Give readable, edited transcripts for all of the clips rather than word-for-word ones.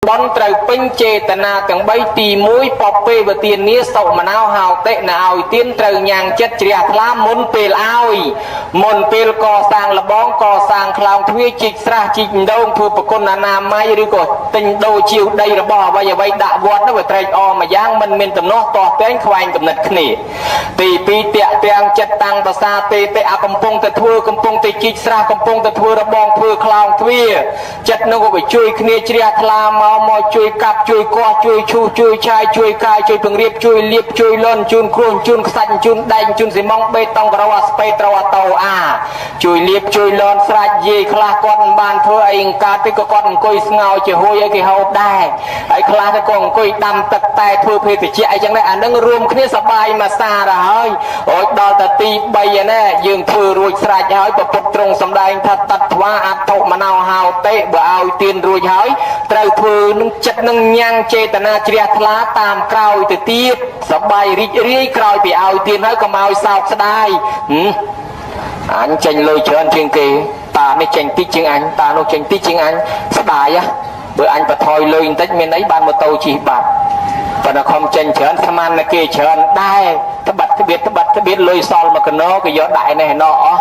บอนไตรเป็นเจตนาตั้งใบตีมุ้ยปอบเปบเตียนนี้ส่งมะนาวหาวเตะนาเอาเตียนไตรยางเจ็ดเจียคลามนเปลเอามนเปลก่อสร้างระบ้องก่อสร้างคลาวทวีจิกสระจิกโดงผู้ประคนนาไม้หรือก็ติงโดชิวได้ระบอบไว้ด่าวัดนั่นว่าไตรอมาย่างมันเป็นตำนอกต่อเต้นควายกับนัดขณีตีปีเตะเตียงจัดตังภาษาเตะอากำปงตะทัวกำปงตะจิกสระกำปงตะทัวระบ้องทัวคลาวทวีจัดนึกว่าไปช่วยขณีเจียคลามมอช่วยกับช่วยกอช่วยชูช่วยชายช่วยกายช่วยพึงเรียบช่วยเลียบช่วยล้นจุนครูนจุนสันจุนแดงจุนสีมองเบตองกระวาสเปตระวาโตอาช่วยเลียบช่วยล้นสระเย่คลาก้อนบานเธอเองกาติกก้อนกุยเงาจะหัวไอ้กี่เฮาได้ไอ้คลาตะกงกุยดำตักแต่เธอเพติเจไอ้จังได้อันนั้นรวมขึ้นสบายมาซาละเฮ้ยโอ้ยดอตตีใบแน่ยืงเธอรวยสระเฮ้ยประปุตรงสำได้ทัดตัดว่าอัตโตมะนาวหาวเตะบ่เอาเตียนรวยเฮ้ยไตรเธอนึงจัดนึงยังเจตนาเจียทลาตามกล่าวติตีสบายริรีกล่าวไปเอาเตียนให้ก็มาเอาสาวสดายอันเจนเลยเชิญเพียงเกตาไม่เจนติจิงอันตาโนเจนติจิงอันสบายเบอร์อันปะทอยเลยแต่เมื่อไหร่บ้านมาโตจีบัดปะนครเจนเชิญสมานนะเกเชิญได้ทบัดทะเบียนเลยซอลมากันเนาะก็ยอดได้แน่เนาะ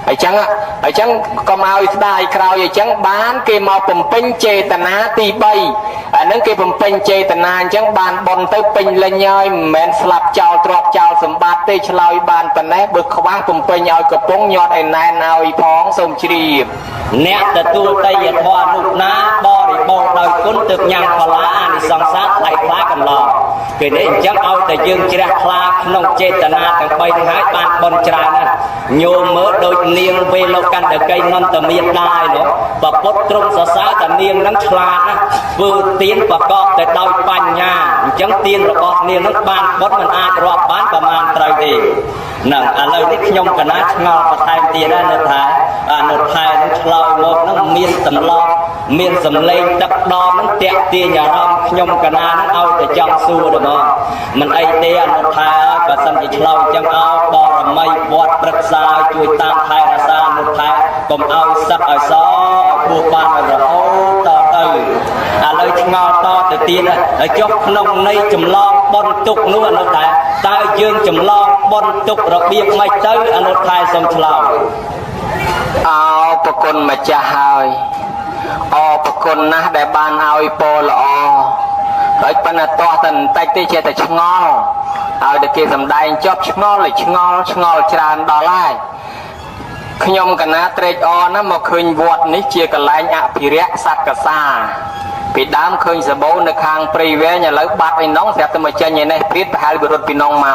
ไอ้จังก็มาอีกได้คราวไอ้จังบ้านเกมาผมเป็นเจตนาตีใบอันนั้นเกผมเป็นเจตนาจังบ้านบนเตยเป็นละย่อยแมนสลับเจ้าตรอบเจ้าสมบัติเตยชลอยบ้านปนแนบึกขวางผมเป็นย่อยกับปงยอดไอ้นายนายพ้องสมชีเนตตัวเตยทอนุนาบริโภคโดยคุณตึกยังพลาในสังสารไหลคล้ากันหลอกเกิดได้จังเอาแต่ยืงเจริญคลาขนมเจตนาแต่ไปหายบ้านบนจรานะโยมเมื่อโดยเนียงเวลกันแต่ไกลนนตะเมียนได้เนาะปะปดตรงสาแต่เนียงนั้นฉลาดนะปืนเตียนประกอบแต่ดาวปัญญาจังเตียนประกอบเนียงนั้นบ้านบดมันอาจรอบบ้านประมาณไตรเดีนั่งอะไรนี่ขยมกันนะเงาประทายเตียได้ในท้ายในท้ายนั้นฉลาดหมดนั้นเมียนสำลองเมียนสำเลงตักดอมนั้นเตะเตียอย่ารอมขยมกันนะนั้นเอาแต่จังสู้เด้อมันไอเตียในท้ายก็สันติฉลาดจังเอาบอระไม่บวชปรึกษาช่วยตามท้ายรักษาในท้ายกลมเอาสักเอาซ้อผู้บ้านเราโอ้ต่อเติอะไรเงาต่อแต่เตียนจบขนมในจำลองบนตุกนู้นแต่ตายยืนจำลองบนตุกระเบียบไม่เจออนุทายสมฉลาดเอาประคนมาจะหายประคนนะได้บ้านเอาโปละไอ้ปนต่อตันไตตีเจแต่ชงอเอาเด็กเกี่ยสำได้จบชงอเลยชงอจานดอลไล่ขยมกันนะเตรจนะมาคืนวอดนี้เจียกันไล่อภิเรศสักกษาปีดามคืนสะโบในคางปรีเวอย่าเลิกบัดไอ้น้องเสียแต่มาเจอเนี่ยในพิษไปหาบุรุษปีน้องเมา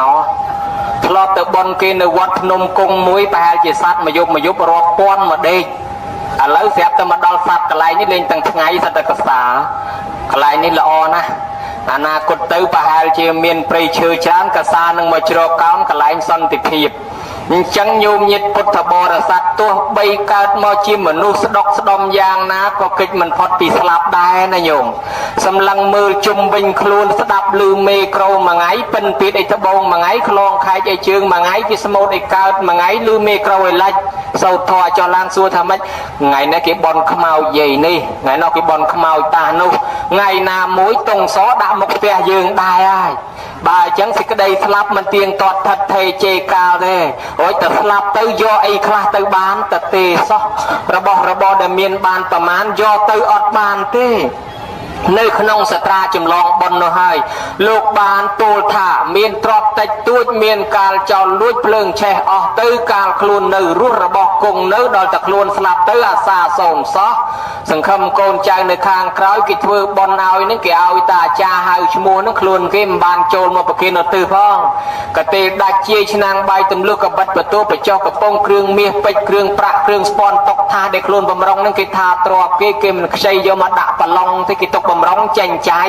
ทลอดตะบนกินในวัดนมกงมุ้ยไปหาเจสัตมายุบรอป้อนมาเด็กแล้วเสียแต่มาดอลสัตกันไล่นี่เล่นตั้งไงสัตกษากันไล่นี่ละนะอนาคตตื้อไปหาเจียเมียนปรีเชื่อจานกษาหนึ่งมาจรก้าวกันไล่สันติพีบจังโยมยิดพุทธบริษัทตัวใบเกิดมอจิมนุสดกสดมยางนะก็กิจมันพอตีสลับได้นะโยมสำลังมือจุ่มบินครูนสดับลือเมโครมาไงเป็นปีดไอตะบงมาไงคลองใครใจเชิงมาไงกิสมุทรไอเกิดมาไงลือเมโครไอลัดเสาทอจอลางซัวทำไมไงนะกิบอลขมาวใหญ่นี่ไงนอกกิบอลขมาวตาโนไงนามุ้ยตรงซอดามกเตียยืงได้บ่ายจังสิกระไดสลับมันเตียงตอดทัดเทเจกาเลยโอ้ยแต่สลับเตยย่อไอ้คลาเตยบานแต่เตะซอระบอเดเมียนบานประมาณย่อเตยอดบานเต้ในขนมสตราจำลองบนโนให้ลูกบานตูถ่าเมียนตรอกแต่ตัวเมียนกาลจอลุยเพลิงแช่ออกเตยกาลคลุนเนื้อรุ่ระบอกกงเนื้อดอยตะคลุนสลับเตยอาซาส่งซอสังคมโกนใจในคางคล้อยกิจมือบอลเอานั่งเกี่ยวตาจาหายชมูนั่งคลุนเกมบานโจลมาประเคนตือพ้องกเตดักเชียชนางใบตำลึกกับบัดประตูไปเจ้ากระป้องเครื่องเมียไปเครื่องประเครื่องสปอนตกท่าได้คลุนบำรองนั่งกิทาตรอบเกมใช้ยมาดะปลองที่กิตกบำรองใจ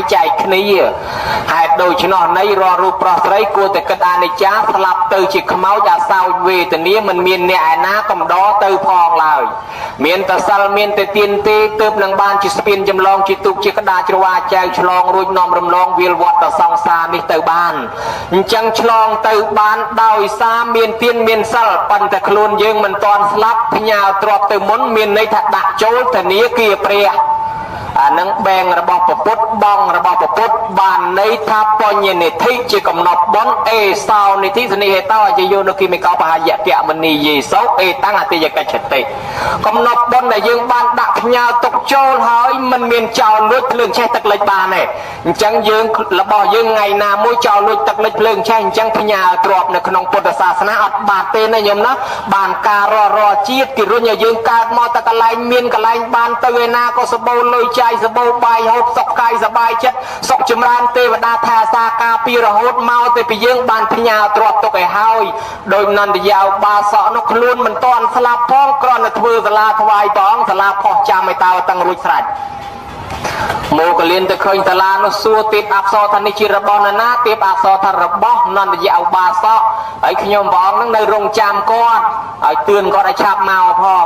ใจขณีหายโดยชนอในรอรูปปลอดไรกูแต่กระดานในจ้าสลับเตยจิกขมายาเศร้าเวแต่นี้มันเมียนเนี่ยนะกำดอเตยพองเลยเมียนแต่ซัลเมียนแต่เตียนเตเติบนางบ้านจิสปินจำลองจิตุกจิกระดาจรวาใจฉลองรุ่ยนอมรำลองวิลวัตแต่สองสามิเตยบ้านจังฉลองเตยบ้านดาวสาเมียนเตียนเมียนซัลปันแต่คลุนยิงมันตอนสลับพญาตรอบเตยมนเมียนในถัดดักโจลแต่นี้เกียเปรีย អានឹងបែងរបស់ពពុទ្ធបងរបស់ពពុទ្ធបានន័យថាបញ្ញនិធិជាកំណត់បនអេសោនិធិសនិហេតោជាយោនគិមិកោបហយៈមនីយេសោអេតាំងអតិយកច្ឆតិកំណត់បនដែលយើងបានដាក់ផ្ញើទុកចូលហើយមិនមានចោលលួចភ្លើងឆេះទឹកលិចបានទេអញ្ចឹងយើងរបស់យើងថ្ងៃណាមួយចោលលួចទឹកលិចភ្លើងឆេះអញ្ចឹងផ្ញើទ្រព្យនៅក្នុងពុទ្ធសាសនាអត់បាត់ទេណាញោមណាបានការរកជាតិទីរុញឲ្យយើងកើតមកតែកន្លែងមានកន្លែងបានទៅឯណាក៏សបោលុយចាយសបោបាយហូបសុខកាយសบายចិត្តសុខចម្រើនទេវតាថាសាការពីរហូតមកទៅពីយើងបានផ្ញើទ្រព្យទុកឲ្យហើយដោយនន្ទយាបាសកនោះខ្លួនមិនតាន់ស្លាប់ផងគ្រាន់តែធ្វើសាលាថ្វាយព្រះអង្គសាលាផោះចាំឲ្យតើតាំងរួចស្រេចមកលៀនទៅឃើញសាលានោះសួរទេពអប្សរថានេះជារបស់ណាទេពអប្សរថារបស់នន្ទយាឧបាសកហើយខ្ញុំព្រះអង្គនឹងនៅរងចាំគាត់ឲ្យទឿនគាត់ឲ្យឆាប់មកផង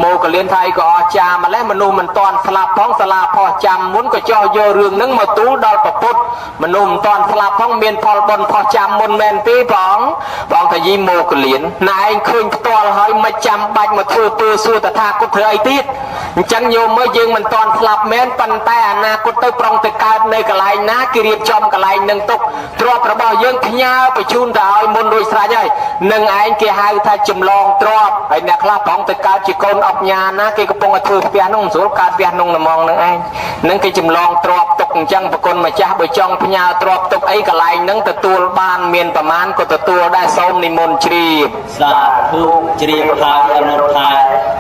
មកលៀនថាអីក៏អស្ចារ្យម្លេះមនុស្សមិនតាន់ស្លាប់ផងសាលាផោះចាំមុនក៏ចោះយករឿងហ្នឹងមកទូលដល់ព្រះពុទ្ធមនុស្សមិនតាន់ស្លាប់ផងមានផលបុណ្យផោះចាំមុនមែនទេព្រះអង្គថាយីមកលៀនណែឯងឃើញផ្ទាល់ហើយមិនចាំបាច់មកធ្វើពើសួរតថាគតធ្វើអីទៀតអញ្ចឹងយោមើលយើងមិនតាន់ស្លាប់មែនប៉ុន្តែអនាគតទៅប្រងទៅកើតនៅកន្លែងណាគេរៀបចំកន្លែងនឹងទុកទ្រព្យរបស់យើងផ្ញើបញ្ជូនទៅឲ្យមុនរួចស្រេចហើយនឹងឯងគេហៅថាចម្លងទ្រព្យហើយអ្នកខ្លះប្រងទៅកើតជាកូនអបញ្ញាណាគេកំពុងតែធ្វើផ្ទះនោះមិនស្រួលកើតផ្ទះនោះល្មងនឹងឯងនឹងគេចម្លងទ្រព្យទុកអញ្ចឹងប្រគុណម្ចាស់បើចង់ផ្ញើទ្រព្យទុកអីកន្លែងហ្នឹងទទួលបានមានប្រមាណក៏ទទួលដែរសូមនិមន្តជ្រាបសាធុជ្រាបហើយអនុថា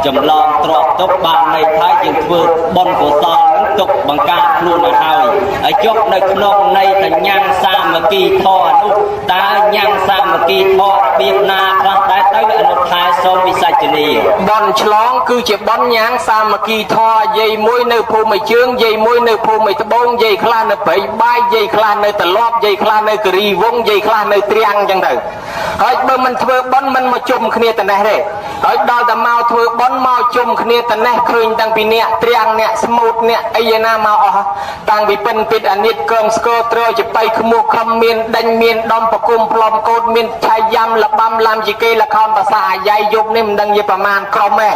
ចម្លងទ្រព្យទុកបានន័យថាយើងធ្វើបុណ្យកុសលនឹងទុកបង្ការខ្លួនឲ្យហើយចុះនៅក្នុងន័យថាញ៉ាំងសាមគ្គីធម៌នោះតើញ៉ាំងសាមគ្គីធម៌របៀបណាខ្លះដែរទៅអនុថាសូមវិសាចនីបន់ឆ្លងគឺជាបន់ញ៉ាំងសាមគ្គីធម៌យាយមួយនៅភូមិជើងយាយមួយនៅភូមិត្បូងយាយខ្លះនៅព្រៃបាយយាយខ្លះនៅត្រឡប់យាយខ្លះនៅគិរីវង្សយាយខ្លះនៅត្រាំងអញ្ចឹងទៅហើយបើមិនធ្វើបន់មិនមកជុំគ្នាតែនេះទេហើយដល់តែមកធ្វើបន់មកជុំគ្នាតែនេះឃើញតាំងពីអ្នកត្រាំងអ្នកស្មូតអ្នកអីណាមកអស់តាំងពីពិនពិតអានិតក្រងស្គរត្រចបៃខ្មោះខំមានដេញមានដំប្រគុំផ្លំកោតមានឆាយយ៉ាំលបាំឡាំជីគេលខោនភាសាអាយ៉ៃយប់នេះមិនដឹងជាប្រមាណក្រុមទេ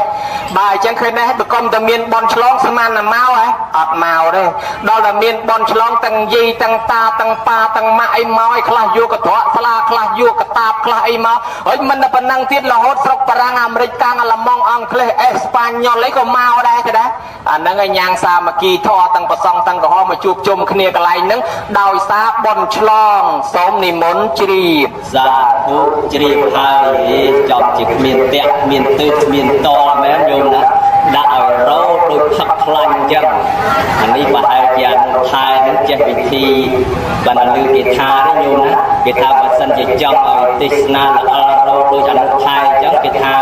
បើអញ្ចឹងឃើញនេះបើកុំតែមានបនឆ្លងស្មានតែមកហ៎អត់មកទេដល់តែមានបនឆ្លងទាំងយាយទាំងតាទាំងប៉ាទាំងម៉ាក់អីមកឲ្យខ្លះយកកត្រកស្លាខ្លះយកកតាបខ្លះអីមកហើយមិនតែប៉ុណ្ណឹងទៀតរហូតស្រុកបារាំងអាមេរិកកាំងអាល្លឺម៉ង់អង់គ្លេសអេស្ប៉ាញ៉ុលអីក៏មកដែរគេដែរអាហ្នឹងឯងញ៉ាំងសាមគ្គីធម៌ទាំងប្រសងទាំងក្រហមមកជួបជុំគ្នាកន្លែងហ្នឹងដោយសារបនឆ្លងសូមនិមន្តជ្រាបសាធុជ្រាបហើយចំជាគ្មានតាក់មានទើបមានតមែនយោមណាដាក់ឲ្យរោដូចផឹកខ្លាញ់អញ្ចឹងអានេះបើហៅជាអនុថានឹងចេះវិធីបណ្ឌលឺគេថាទេយោមណាគេថាបើសិនជាចង់ឲ្យទេសនាល្អរោដូចអនុថាអញ្ចឹងគេថា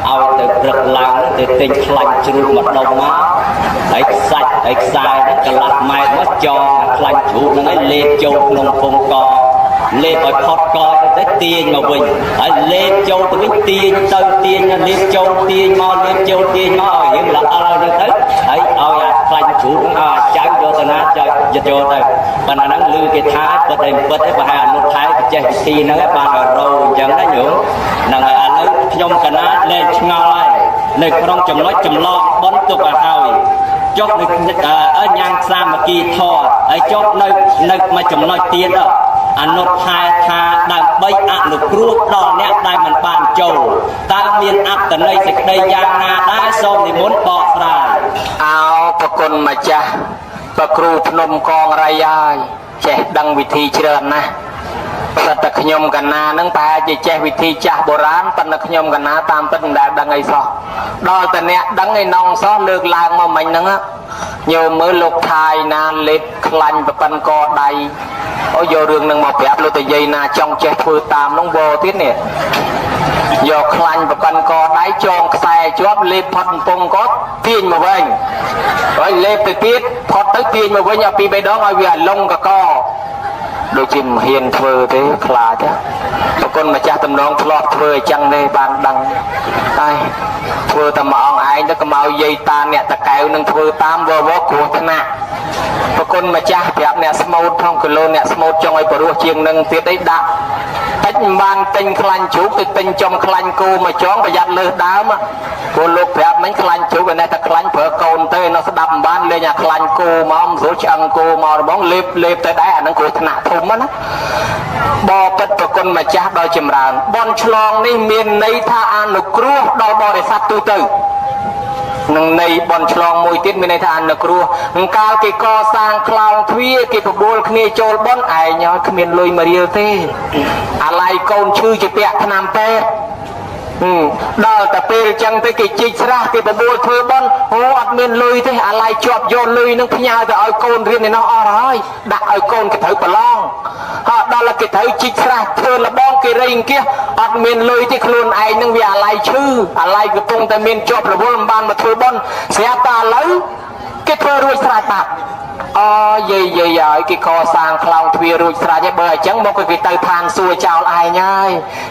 ឲ្យទៅព្រឹកឡើងទៅទិញខ្លាញ់ជ្រូកមកដុំមកហើយខ្សាច់ហើយខ្សែហ្នឹងកន្លះម៉ែត្រមកចងខ្លាញ់ជ្រូកហ្នឹងឲ្យលេបចូលក្នុងពងកលេបឲ្យផុតកទៅទាញមកវិញហើយលេបចូលទៅវិញទាញទៅទាញលេបចូលទាញមកលេបចូលទាញមកឲ្យយើងល្អទៅទៅហើយឲ្យអាខ្លាញ់ជ្រូកហ្នឹងឲ្យចៅយកទៅណាចៅយកទៅប៉ុន្តែហ្នឹងឮគេថាពិតឯងពិតឯងប្រហែលអនុថែបច្ចេកវិធីហ្នឹងបានឲ្យរោអញ្ចឹងណាញោមហ្នឹងហើយឥឡូវខ្ញុំកណាលែងឆ្ងល់ហើយនៅក្នុងចំណុចចម្លងបន់ទុកឲ្យហើយចុះនៅញ៉ាំងសាមគ្គីធម៌ហើយចុះនៅមួយចំណុចទៀតអនុថែថាដើម្បីអនុគ្រោះដល់អ្នកដែលមិនបានចូលតើមានអត្តន័យសេចក្តីយ៉ាងណាដែរសូមនិមន្តបកស្រាយអោប្រគុណម្ចាស់ប្រគ្រូភ្នំកងរៃហើយចេះដឹងវិធីច្រើនណាស់សត្វតែខ្ញុំកណានឹងតែជាចេះវិធីចាស់បុរាណប៉ុន្តែខ្ញុំកណាតាមពិតមិនដែលដឹងអីសោះដល់តែអ្នកដឹងឯនងសោះលើកឡើងមកមិញហ្នឹងញោមមើលលោកថាយណាលេបខ្លាញ់ប្រប៉ិនកដៃអូយករឿងនឹងមកប្រាប់លោកតាយាយណាចង់ចេះធ្វើតាមនោះវទៀតនេះយកខ្លាញ់ប្រប៉ិនកដៃចងខ្សែជាប់លេបផុតកំពង់គាត់ទាញមកវិញហើយលេបទៅទៀតផុតទៅទាញមកវិញឲ្យពីរបីដងឲ្យវាលងកកដូចជាមិនហ៊ានធ្វើទេខ្លាចប្រគុណម្ចាស់តំណងធ្លាប់ធ្វើអញ្ចឹងទេបានដឹងហើយធ្វើតែមួយអង្គឯងទៅកុំឲ្យយាយតាអ្នកតកែវនឹងធ្វើតាមវគ្រោះថ្នាក់ប្រគុណម្ចាស់ប្រាប់អ្នកស្មូតផងគីឡូអ្នកស្មូតចង់ឲ្យបរោះជាងនឹងទៀតអីដាក់តែ មិនបានទិញខ្លាញ់ជ្រូកទៅទិញចំខ្លាញ់គោមកចងប្រយ័ត្នលើសដើមព្រោះលោកប្រាប់មិនខ្លាញ់ជ្រូកឯនេះតែខ្លាញ់ប្រើកូនទេនៅស្ដាប់មិនបានលេងអាខ្លាញ់គោមកមិនស្រួលឆ្អឹងគោមករបងលេបទៅដែរអានឹងគ្រោះថ្នាក់ធំណាបបិទ្ធប្រគុណម្ចាស់ដ៏ចម្រើនបនឆ្លងនេះមានន័យថាអនុគ្រោះដល់បរិស័ទទូទៅនឹងនៃបនឆ្លងមួយទៀតមានន័យថាអនុគ្រោះកាលគេកសាងខ្លោងទ្វារគេបបួលគ្នាចូលបនឯងឲ្យគ្មានលុយមួយរៀលទេអាឡ័យកូនឈឺជាពាក់ថ្នាំពេទ្យដល់តែពេលអញ្ចឹងទៅគេជីកស្រះគេបបួលធ្វើបន់អូអត់មានលុយទេអាឡ័យជាប់យកលុយនឹងផ្ញើទៅឲ្យកូនរៀនឯនោះអស់ហើយដាក់ឲ្យកូនគេត្រូវប្រឡងហើយដល់គេត្រូវជីកស្រះធ្វើលបងគេរែងគៀសអត់មានលុយទេខ្លួនឯងនឹងវាអាឡ័យឈឺអាឡ័យកំពុងតែមានជាប់រវល់មិនបានមកធ្វើបន់ស្រាប់តែឥឡូវគេធ្វើរួចស្រេចបាត់យាយហើយគេកសាងខ្លោងទ្វាររួចស្រេចហើយបើអញ្ចឹងមកគេទៅឋានសួគ៌ចោលឯងហើយ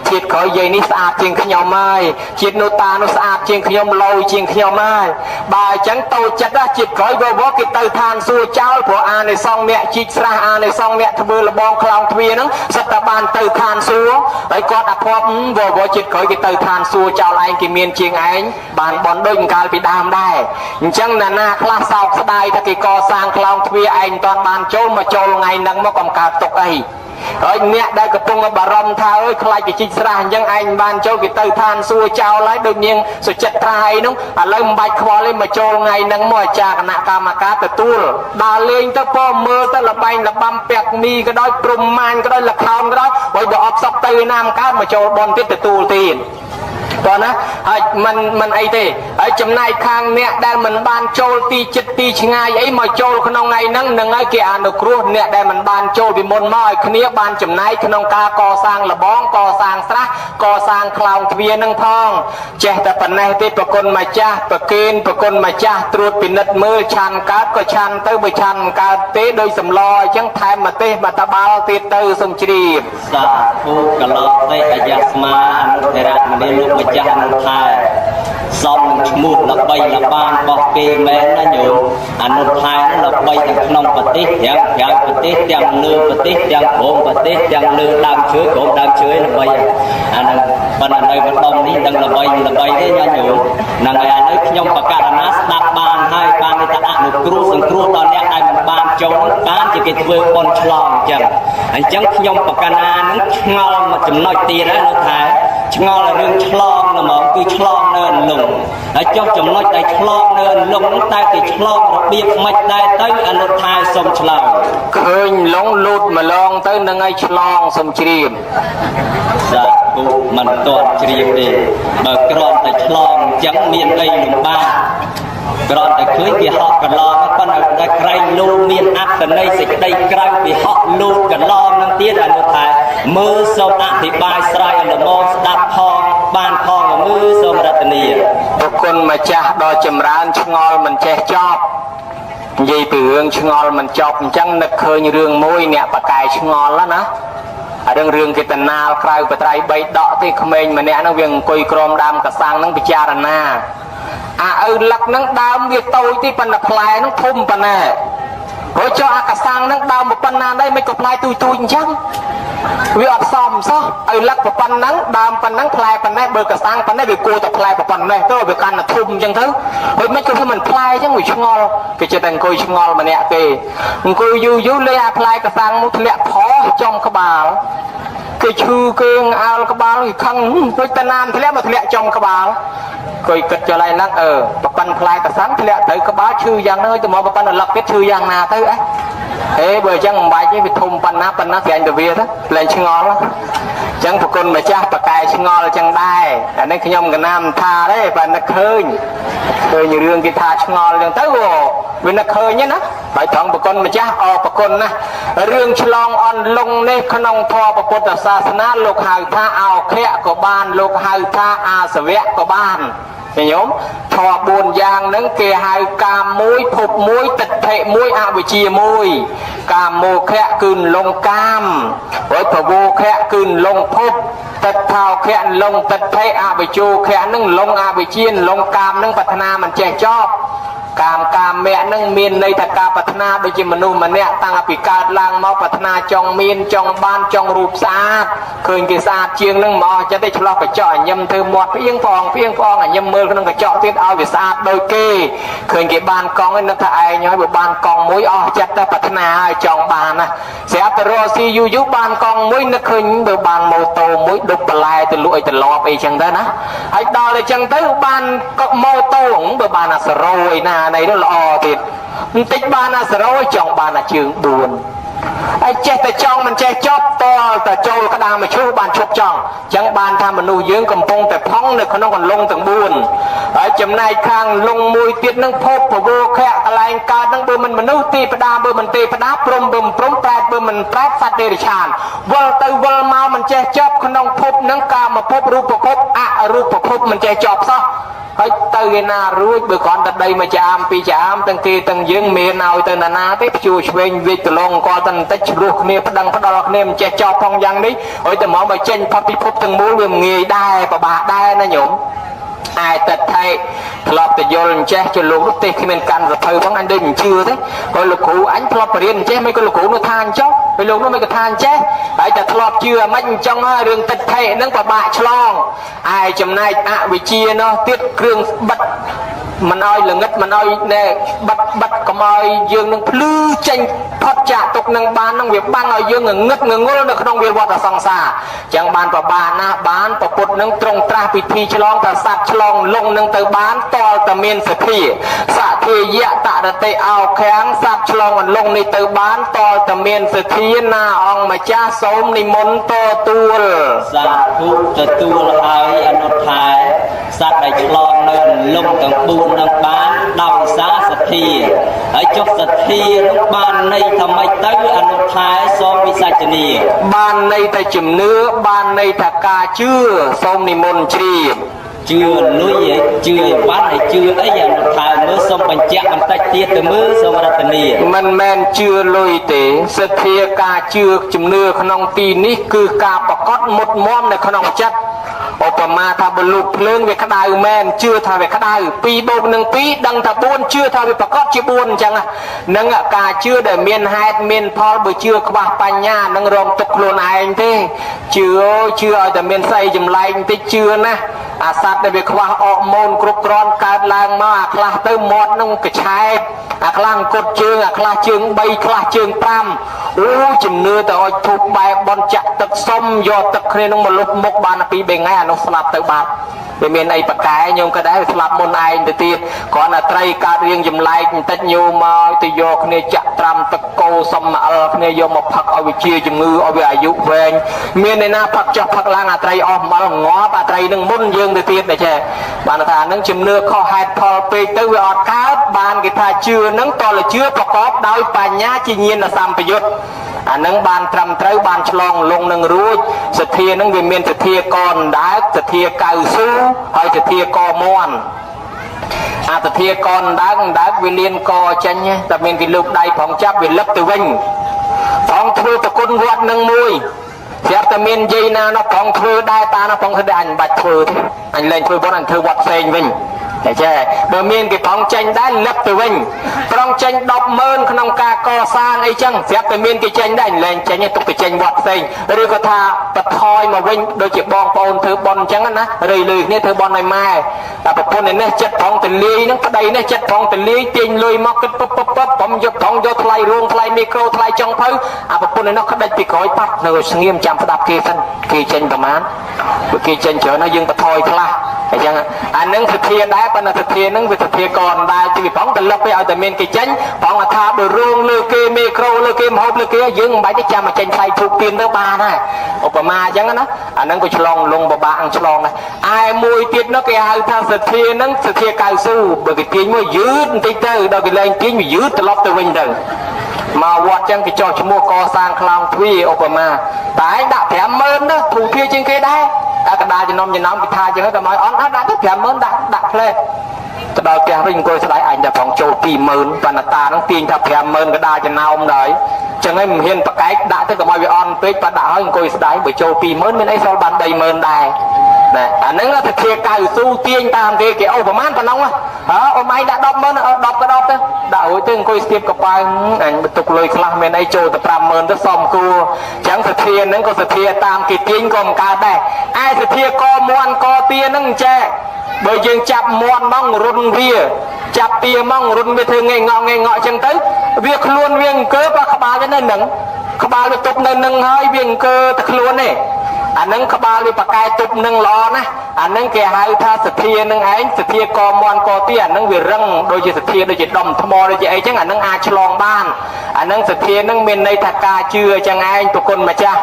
ជាតិក្រោយយាយនេះស្អាតជាងខ្ញុំហើយជាតិនោះតានោះស្អាតជាងខ្ញុំលោជាងខ្ញុំហើយបើអញ្ចឹងតូចចិត្តជាតិក្រោយវគេទៅឋានសួគ៌ចោលព្រោះអានិសង្ឃអ្នកជីកស្រះអានិសង្ឃអ្នកធ្វើលបងខ្លោងទ្វារហ្នឹងសិតតែបានទៅឋានសួគ៌ហើយគាត់អាភ័ព្វវជាតិក្រោយគេទៅឋានសួគ៌ចោលឯងគេមានជាងឯងបានបនដូចកាលពីដើមដែរអញ្ចឹងណាខ្លះសោកស្ដាយថាគេកសាងខ្លោងទ្វារឯងមិនតាន់បានចូលមកចូលថ្ងៃហ្នឹងមកកំកើតទុកអីហើយអ្នកដែលកំពុងបារម្ភថាអើយខ្លាចគេជីកស្រះអញ្ចឹងឯងបានចូលគេទៅឋានសួគ៌ចោលហើយដូចនាងសុចិត្រាអីនោះឥឡូវមិនបាច់ខ្វល់ទេមកចូលថ្ងៃហ្នឹងមកអាចារ្យគណៈកម្មការទទួលដើរលេងទៅពោមើលទៅលបែងលបាំពាក់មីក៏ដោយព្រំម៉ាញក៏ដោយលខោនក៏ដោយហើយបើអត់សក់ទៅណាមកើតមកចូលបនទៀតទទួលទៀតតោះណាហើយមិនអីទេហើយចំណែកខាងអ្នកដែលមិនបានចូលទីចិត្តទីឆ្ងាយអីមកចូលក្នុងថ្ងៃហ្នឹងនឹងឲ្យគេអនុគ្រោះអ្នកដែលមិនបានចូលពីមុនមកឲ្យគ្នាបានចំណែកក្នុងការកសាងលបងកសាងស្រះកសាងខ្លោងទ្វារនឹងផងចេះតែប៉ុណ្ណេះទេប្រគុណម្ចាស់ប្រគេនប្រគុណម្ចាស់ត្រួតពិនិត្យមើលឆានកើតក៏ឆានទៅបើឆានកើតទេដោយសម្លអញ្ចឹងថែមម្ទេសមកតបាល់ទៀតទៅសូមជ្រាបសាធុកឡោទេអាយាស្មាអនុធរៈមនីលោកម្ចាស់នឹងថែសំឈ្មោះល្បីល្បាញរបស់គេមែនណាញោមអនុថែល្បីទាំងក្នុងប្រទេសទាំងក្រៅប្រទេសទាំងលើប្រទេសទាំងក្រោមប្រទេសទាំងលើដើមឈើក្រោមដើមឈើល្បីអានឹងប៉ុន្តែនៅម្ដុំនេះដឹងល្បីទេញញោមហ្នឹងហើយអានេះខ្ញុំបកករណាស្ដាប់បានហើយបានតែអនុគ្រោះសង្គ្រោះដល់អ្នកដែលមិនបានចូលបានជាគេធ្វើបនឆ្លងអញ្ចឹងខ្ញុំបកណានឹងឆ្ងល់មួយចំណុចទៀតហើយនោះថាឆ្ងល់រឿងឆ្លងហ្មងគឺឆ្លងនៅអន្លង់ហើយចុះចំណុចដែលឆ្លងនៅអន្លង់នោះតែគេឆ្លងរបៀបម៉េចដែរទៅអនុថាសុំឆ្លើយឃើញឡងលូតម្លងទៅនឹងឲ្យឆ្លងសុំជ្រាបសាធុមិនទាន់ជ្រាបទេបើគ្រាន់តែឆ្លងអញ្ចឹងមានអីលំបាកគ្រាន់តែឃើញគេហក់កន្លងប៉ុន្តែតែក្រែងលោកមានអត្តន័យសេចក្តីក្រៅពីហក់លោកកន្លងនឹងទៀតអនុថាមើលសូមអធិប្បាយស្រ័យល្មមស្ដាប់ផងបានផងមើលសូមរតនាប្រគុណម្ចាស់ដ៏ចម្រើនឆ្ងល់មិនចេះចប់និយាយពីរឿងឆ្ងល់មិនចប់អញ្ចឹងនឹកឃើញរឿងមួយអ្នកបកាយឆ្ងល់ណារឿងគេតណាលក្រៅបត្រៃ3ដកទេក្មេងម្នាក់ហ្នឹងវាអង្គុយក្រោមដើមកសាំងហ្នឹងពិចារណាអាឪលឹកហ្នឹងដើមវាតូចទីប៉ុន្តែផ្លែហ្នឹងធំប៉ុណ្ណាព្រោះចុះអាកសាំងហ្នឹងដើមប៉ុណ្ណាដែរមិនក៏ផ្លែទូចអញ្ចឹងវាអត់សមសោះឪលឹកប៉ុណ្ណឹងដើមប៉ុណ្ណឹងផ្លែប៉ុណ្ណេះបើកសាំងប៉ុណ្ណេះវាគួរតែផ្លែប៉ុណ្ណេះទៅវាកាន់តែធំអញ្ចឹងទៅហើយមិនក៏ធ្វើមិនផ្លែអញ្ចឹងវាឆ្ងល់គេចិត្តតែអង្គុយឆ្ងល់ម្នាក់ទេអង្គុយយូរលេអាផ្លែកសាំងនោះធ្លាក់ផោះចំក្បាលគេឈឺគេអើលក្បាលគេខឹងដូចតាណាមធ្លាក់មកធ្លាក់ចំក្បាលគួយគិតចុះឡើយហ្នឹងប្រប៉ិនផ្លែកសាំងធ្លាក់ទៅក្បាលឈឺយ៉ាងហ្នឹងទៅមកប្រប៉ិនលឹកទៀតឈឺយ៉ាងណាទៅបើអញ្ចឹងមិនបាច់ទេវាធំប៉ុណ្ណាស្រាញ់ទៅវាទៅលែងឆ្ងល់អញ្ចឹងប្រគុណម្ចាស់បកាយឆ្ងល់អញ្ចឹងដែរអានេះខ្ញុំកណាមថាទេបើនឹកឃើញរឿងគេថាឆ្ងល់អញ្ចឹងទៅវានឹកឃើញណាហើយត្រង់ប្រគុណម្ចាស់ប្រគុណណារឿងឆ្លងអន្លង់នេះក្នុងធម៌ពុទ្ធសាសនាលោកហៅថាអោខៈក៏បានលោកហៅថាអាសវៈក៏បានញោមធម៌4យ៉ាងហ្នឹងគេហៅកាមមួយភពមួយទិដ្ឋិមួយអវិជ្ជាមួយកាមោខៈគឺលងកាមហើយភវោខៈគឺលងភពទិដ្ឋោខៈលងទិដ្ឋិអវិជ្ជោខៈហ្នឹងលងអវិជ្ជាលងកាមហ្នឹងប្រាថ្នាមិនចេះចប់ mẹ nâng miền này thật cả bát na đôi chỉ manu mà nè tăng ở bị cao lang máu bát na trong miền trong ban trong rụp xa khơi cái xa chiêng nâng mò cho đây cho cái chọi nhâm thư một phiên phong ở nhâm mưa nâng cái chọi tiết ao về xa đôi kê khơi cái ban con ấy nó thay nhói bộ ban con muối chặt ta bát na trong bàn à sẽ từ rồi si du ban con muối nó khơi bộ ban màu tô muối đục bờ lai từ lụi từ lò về chẳng thế ná hãy đo lại chẳng tới ban màu tô cũng bộ ban là rồi nà này đó lò thì tích ban là rồi trong ban là trường buồn ai che tại trong mình che chót to tại châu cái đàng mà chú bàn chụp trong chẳng bàn tham mình nuôi dưỡng cầm phong tại phong này nó còn lông từng buồn ở chấm này khang lông mùi tiết nâng phốt và vô khẽ cái lại ca nâng bơ mình nuôi tì phải đa bơ mình tì phải đá prom prat bơ mình prat phát đề tràn vơ từ vơ mau mình che chót không phốt nâng ca mà phốt rúp phốt mình che chót sao hãy từ cái na ruột bữa con từ đây mà chạm pi chạm từng kia từng dương miền nào từ na tiếp chui bên việt từ long qua từng tách ruột nè bắt đằng bắt đo nè che cho phong giang đấy ôi từ mỏ mà trên pháp bị phúc từng mũi liền nghề đai và bà đai nó nhổm ai tật thay lọp từ vô lên che cho lũ lúc tê khi mình cần rồi thời vẫn anh đây mình chưa thế coi lục cũ ánh lọp vào điên che mấy cái lục cũ nó than chó mấy lục nó mấy cái than che tại chặt lọp chưa mạnh trong đường tật thay nó và bạ chlong ai chấm này bị chia nó tiết cường bật mình ơi là ngất mình ơi nè bật có mời dương nâng lư tranh thoát trả tục nâng bán việc ban ở dương ngất ngô được không việc vật là song xa chẳng bàn và bà na bán và cột nâng trồng tra bị thi chlong ta sạt chlong lông nâng tới bán to ta miên sệt thi sạ thi dạ tạ đặt tay ao kháng sạt chlong còn lông này tới bán to ta miên sệt thi na ông mà cha sống ni môn to tuol sạt thu từ tuol hai anh nó thái sạt đại chlong nâng lông tầng buồn nâng bán đào xá sệt thi ở chỗ sệt thi lúc ban này thầm ai tới anh nó thái so với sạch nè ban này ta chìm nữa ban này ta ca chưa xong ni môn chi chưa núi vậy chưa bán này chưa ấy giờ nó thay mới xong bằng chạm bằng tay tiết từ mới xong ra từ nè mình men chưa lôi tế sệt thi ca chưa chìm nữa không tin ní cứ ca bọc cót một món này không chất Opama tha bờ lục lương về khát đài men chưa tha về khát đài pi bột nâng pi đăng tha buôn chưa tha về bạc cót chưa buôn chẳng à nâng cả chưa để miền hai miền Paul bữa chưa có bà Panya nâng rong tục luôn anh thế chưa ở tại miền Tây chùm lạnh thế chưa nè sát để về khoa ọ môn cột gòn cát lang mà khla tới mọt nông cái chai khlang cột chương khla chương bay khla chương pram chừng nưa tới thuộc bài bon chặt tật xôm do tật nên nông một lúc một bàn pi bề ngay nó sập tới bàn về miền này bạc cái nhung cái đấy sập môn ai từ tiên còn là tây cá riêng chùm lạnh tất nhiều mà từ do này chặt tram tật cô xôm mà này do một phật ở vị chia chừng ngư ở vịอายุvề miền này na phật cho phật lang tây om mà ngó bà tây nâng môn dương từ tiên này che bạn thà nâng chùm nưa kho hai thò pe tới vị ọt cá bàn cái thà chưa nâng to là chưa có có đôi bà nhá chỉ nhiên là sam phải dốt nâng bàn trầm tới bàn chlong lông nâng ruột sệt thia nâng về miền sệt thia con đá sệt thia cao su hay sệt thia co mòn sệt thia con đá về liên co chanh nhé tập miền cái lục đây phòng chấp về lấp từ vinh phòng thưa tập quân vọt nâng môi xếp tập miền dây na nó phòng thưa đai ta nó phòng thưa anh bạch thưa anh lên thưa bọn anh thưa vọt xanh vinh thấy chưa bờ miền cái phong tranh đã lấp từ vinh phong tranh đọc mơn không ca co sang ấy chăng xếp từ miền cái tranh đánh lên tranh như tục cái tranh vọt xanh rồi có tha bật thôi mà vinh đôi chỉ bong bồn thứ bồn trắng á rồi lười nên thứ bồn này mai là bật bồn này nè chất phong tình ly nó cái đây nè chất phong tình ly tiền lười móc cái pop bấm dục phong vô thay ruộng thay micro thay trong thứ bật bồn này nó cái đây bị cối bắt rồi nghiêm chăm phải đạp kia thân kia tranh tầm án kia tranh chở nó dừng bật thôi thôi thấy chăng anh nâng thực hiện đá bên là thực hiện nâng về thực hiện còn đá chỉ vì phóng từ lấp về ở tại miền cái chánh phóng là tha đồ ruộng lừa kia micro lừa kia hộp lừa kia dừng bảy cái cha mà tranh thay thuộc tiền tới ba này Obama chăng á anh nâng cái chlong lông bà bạn chlong này ai mùi tiết nó cái hai tha thực hiện nâng thực hiện cao su bởi cái tiếng mới giữ tí tư đâu cái lên tiếng mới giữ từ lấp từ bình đừng mà quạt chăng cái cho mua co sang clown three Obama tái đã thèm mơn đó thủ kia trên kia đây cái đa cho nông cái tha cho nó cái nói on đã thèm mơn đặt lên cái đôi kia rình coi lại anh đã phòng châu tìm mơn và là ta nó tiền thèm mơn cái đa cho nào ông đấy chẳng ai hiền cái đã tới cái mọi việc on page và đã hỏi coi đấy bởi châu tìm mơn bên ấy sau ban đầy mơn đài អាហ្នឹងទៅធាកៅស៊ូទាញតាមគេគេអូប្រហែលប៉ុណ្ណឹងអូម៉ៃដាក់10000010ក៏10ទៅដាក់រួចទៅអង្គុយស្ទាបកប៉ៅអញបន្ទុកលុយខ្លះមានអីចូលទៅ50000ទៅសមគួរអញ្ចឹងសធាហ្នឹងក៏សធាតាមគេទាញក៏មិនកើតដែរឯសធាកមន់កទាហ្នឹងចេះបើយើងចាប់មន់មករុនវាចាប់ទាមករុនវាធ្វើងេងងអញ្ចឹងទៅវាខ្លួនវាអង្គើបើក្បាលវានៅនឹងក្បាលវាទុកនៅនឹងហើយវាអង្គើទៅខ្លួនទេអានឹងក្បាលវាបកែទុបនឹងល្អណាស់អានឹងគេហៅថាសធានឹងឯងសធាកមន់កទាអានឹងវារឹងដូចជាសធាដូចជាដុំថ្មដូចជាអីចឹងអានឹងអាចឆ្លងបានអានឹងសធានឹងមានន័យថាការជឿចឹងឯងប្រគុណម្ចាស់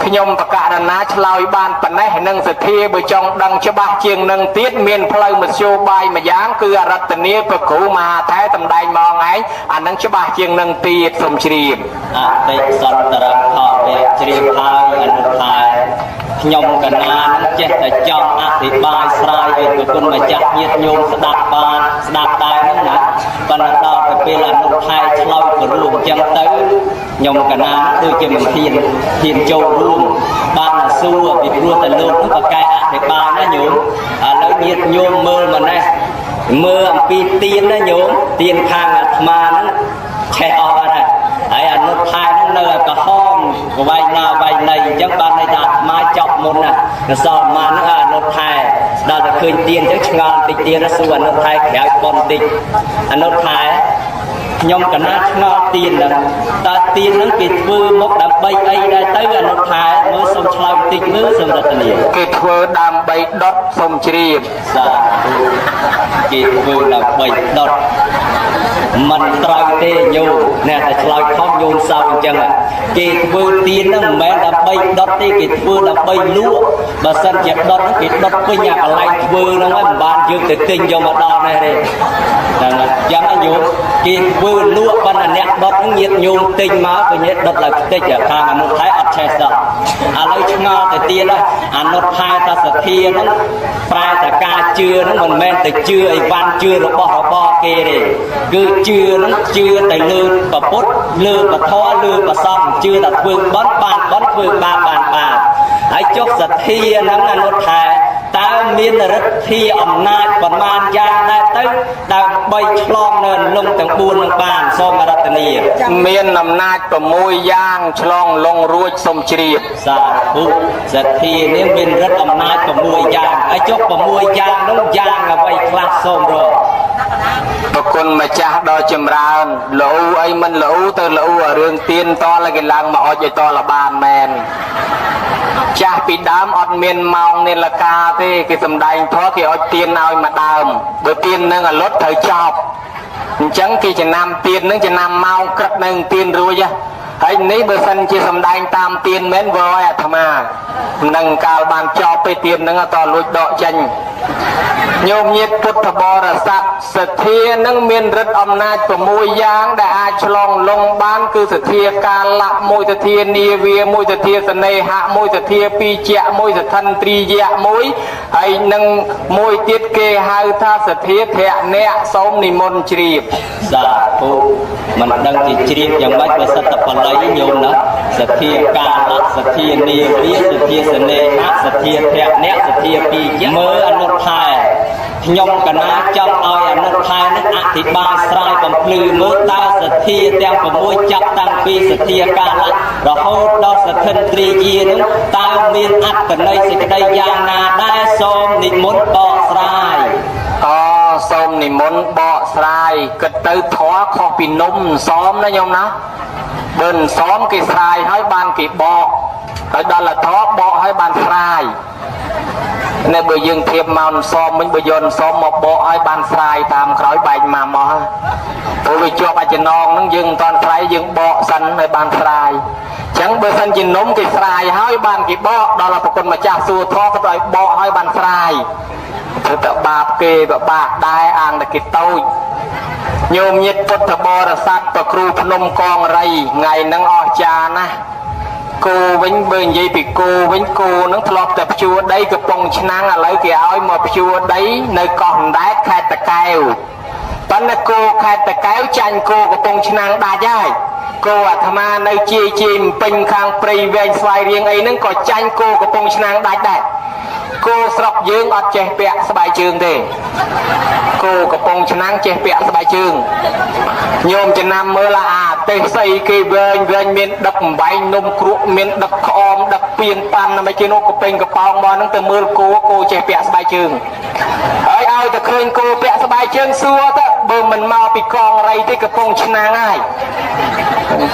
ខ្ញុំបកករណាឆ្លើយបានប៉ុណ្ណេះនឹងសធាបើចង់ដឹងច្បាស់ជាងនឹងទៀតមានផ្លូវមធ្យោបាយមួយយ៉ាងគឺអរតនីព្រះគ្រូមហាថេរសម្ដែងមកឯងអានឹងច្បាស់ជាងនឹងទៀតសូមជ្រាបអតិសន្តរផលវៈជ្រាបហើយអនុថែខ្ញុំកណានឹងចេះតែចង់អធិប្បាយស្រាយឲ្យប្រគុណម្ចាស់ញាតិញោមស្ដាប់បានស្ដាប់ដែរហ្នឹងណាប៉ុន្តែដល់ទៅពេលអនុថែឆ្លើយព្រោះអញ្ចឹងទៅខ្ញុំកណាដូចជាមិនហ៊ានចូលរួមបានសួរពីព្រោះតែលោកនឹងបកកែអធិប្បាយណាញោមឥឡូវញាតិញោមមើលមកនេះមើលអំពីទៀនណាញោមទៀនខាងអាត្មាហ្នឹងឆេះអស់ហើយហើយអនុថែហ្នឹងនៅក្រហមក្វែងណាវែងណីអញ្ចឹងបានន័យថាអាត្មាចប់មុនណាកសលម៉ានហ្នឹងអនុថែដល់តែឃើញទៀនអញ្ចឹងឆ្ងល់តិចទៀតសួរអនុថែក្រៅប៉ុនតិចអនុថែខ្ញុំកណាឆ្ងល់ទៀនហ្នឹងតើទៀនហ្នឹងគេធ្វើមកដើម្បីអីដែរទៅអនុថែមើលសុំឆ្លើយបន្តិចមើលសូមរតនាគេធ្វើដើម្បីដុតសូមជ្រាបសាធុគេធ្វើដើម្បីដុតមិនត្រូវទេញោមអ្នកតែឆ្លើយខុសញោមសោកអញ្ចឹងគេធ្វើទៀនហ្នឹងមិនមែនដើម្បីដុតទេគេធ្វើដើម្បីលក់បើសិនជាដុតគេដុតពេញអាកន្លែងធ្វើហ្នឹងហើយមិនបានយើងទៅទិញយកមកដល់នេះទេហ្នឹងអញ្ចឹងញោមគេធ្វើលក់ប៉ុន្តែអ្នកដុតហ្នឹងញាតញោមទិញមកក៏ញាតដុតឡើងតិចខាងអនុថែអត់ឆេះសោះឥឡូវឆ្ងល់ទៅទៀតហើយអនុថែថាសទ្ធាហ្នឹងប្រែតែការជឿហ្នឹងមិនមែនតែជឿអីវ៉ាន់ជឿរបស់របរគេទេគឺជឿហ្នឹងជឿតែលើព្រះពុទ្ធលើព្រះធម៌លើព្រះសង្ឃជឿតែធ្វើបុណ្យបានបុណ្យធ្វើបាបបានបាបហើយចុះសទ្ធាហ្នឹងអនុថែតើមានឫទ្ធាអំណាចប្រមាណយ៉ាងដែរទៅដើម្បីឆ្លងនៅលំទាំង4នឹងបានសូមរតនាមានអំណាច6យ៉ាងឆ្លងលងរួចសូមជ្រាបសាធុសទ្ធានេះមានឫទ្ធិអំណាច6យ៉ាងហើយចុះ6យ៉ាងនោះយ៉ាងអ្វីខ្លះសូមរកប្រគុណម្ចាស់ដ៏ចម្រើនលោអីមិនលោទៅលោរឿងទៀនតលគេឡើងមកអុចឲ្យតលបានមែនចាស់ពីដើមអត់មានម៉ោងនាឡិកាទេគេសំដែងធម៌គេអុចទៀនឲ្យមកដើមបើទៀននឹងអលត់ត្រូវចប់អញ្ចឹងគេចំណាំទៀននឹងចំណាំម៉ោងក្រឹកនឹងទៀនរួចហើយនេះបើសិនជាសំដែងតាមទៀនមែនវើឲ្យអាត្មានឹងកាលបានចប់ទៅទៀននឹងអត់លួចដកចេញញោមញាតិពុទ្ធបរិស័ទសទ្ធានឹងមានឫទ្ធិអំណាច6យ៉ាងដែលអាចឆ្លងលងបានគឺសទ្ធាកាលៈមួយសទ្ធានាវាមួយសទ្ធាសនេហៈមួយសទ្ធាពីជៈមួយសទ្ធិន្ទ្រីយៈមួយហើយនឹងមួយទៀតគេហៅថាសទ្ធាធៈអ្នកសូមនិមន្តជ្រាបសាធុមិនដឹងជាជ្រាបយ៉ាងម៉េចបើសិតតែបល័យញោមណាសទ្ធាកាលៈសទ្ធានាវាសទ្ធាសនេហៈសទ្ធាធៈអ្នកសទ្ធាពីជៈមើលអនុថែខ្ញុំកណាចង់ឲ្យអនុថែនេះអធិប្បាយស្រាយបំភ្លឺមើលតើសទ្ធាទាំង6ចាប់តាំងពីសទ្ធាកាលៈរហូតដល់សទ្ធិន្ទ្រាយានោះតើមានអត្ថន័យសេចក្តីយ៉ាងណាដែរសូមនិមន្តបកស្រាយសូមនិមន្តបកស្រាយគិតទៅធម៌ខុសពីនំសមណាញោមណាបើសមគេស្រាយហើយបានគេបកហើយដល់ធម៌បកហើយបានស្រាយនៅបើយើងធៀបមកសមវិញបើយកសមមកបកឲ្យបានស្រាយតាមក្រោយបែកមកមកព្រោះវាជាប់អចំណងហ្នឹងយើងមិនតាន់ស្រាយយើងបកសិនឲ្យបានស្រាយអញ្ចឹងបើសិនជានំគេស្រាយហើយបានគេបកដល់ប្រគុណម្ចាស់សួរធម៌ក៏ឲ្យបកឲ្យបានស្រាយធ្វើតែបាបគេពិបាកដែរអាងតែគេតូចញោមញាតិពុទ្ធបរិស័ទប្រគ្រូភ្នំកងរៃថ្ងៃហ្នឹងអស្ចារ្យណាស់គោវិញបើនិយាយពីគោវិញគោនឹងធ្លាប់តែភ្ជួរដីកំពង់ឆ្នាំងឥឡូវគេឲ្យមកភ្ជួរដីនៅកោះអណ្ដែតខេត្តតាកែវប៉ុន្តែគោខេត្តតាកែវចាញ់គោកំពង់ឆ្នាំងដាច់ហើយគោអាត្មានៅជាពេញខាងព្រៃវែងស្វាយរៀងអីហ្នឹងក៏ចាញ់គោកំពង់ឆ្នាំងដាច់ដែរ cô sọc dương ọt che bẹ sbài trường thế cô có bôngឆ្នាំចេះពាក់ស្បែកជើងញោមចំណាំមើលទេស្អីគេវែងមានដឹកអំបែងនំគ្រក់មានដឹកក្អមដឹកពៀនប៉ាន់មិនគេនោះក៏ពេញកប៉ោងមកហ្នឹងទៅមើលគោចេះពាក់ស្បែកជើងហើយឲ្យតែឃើញគោពាក់ស្បែកជើងសួរទៅបើមិនមកពីកងរៃទេកំពង់ឆ្នាំងហើយ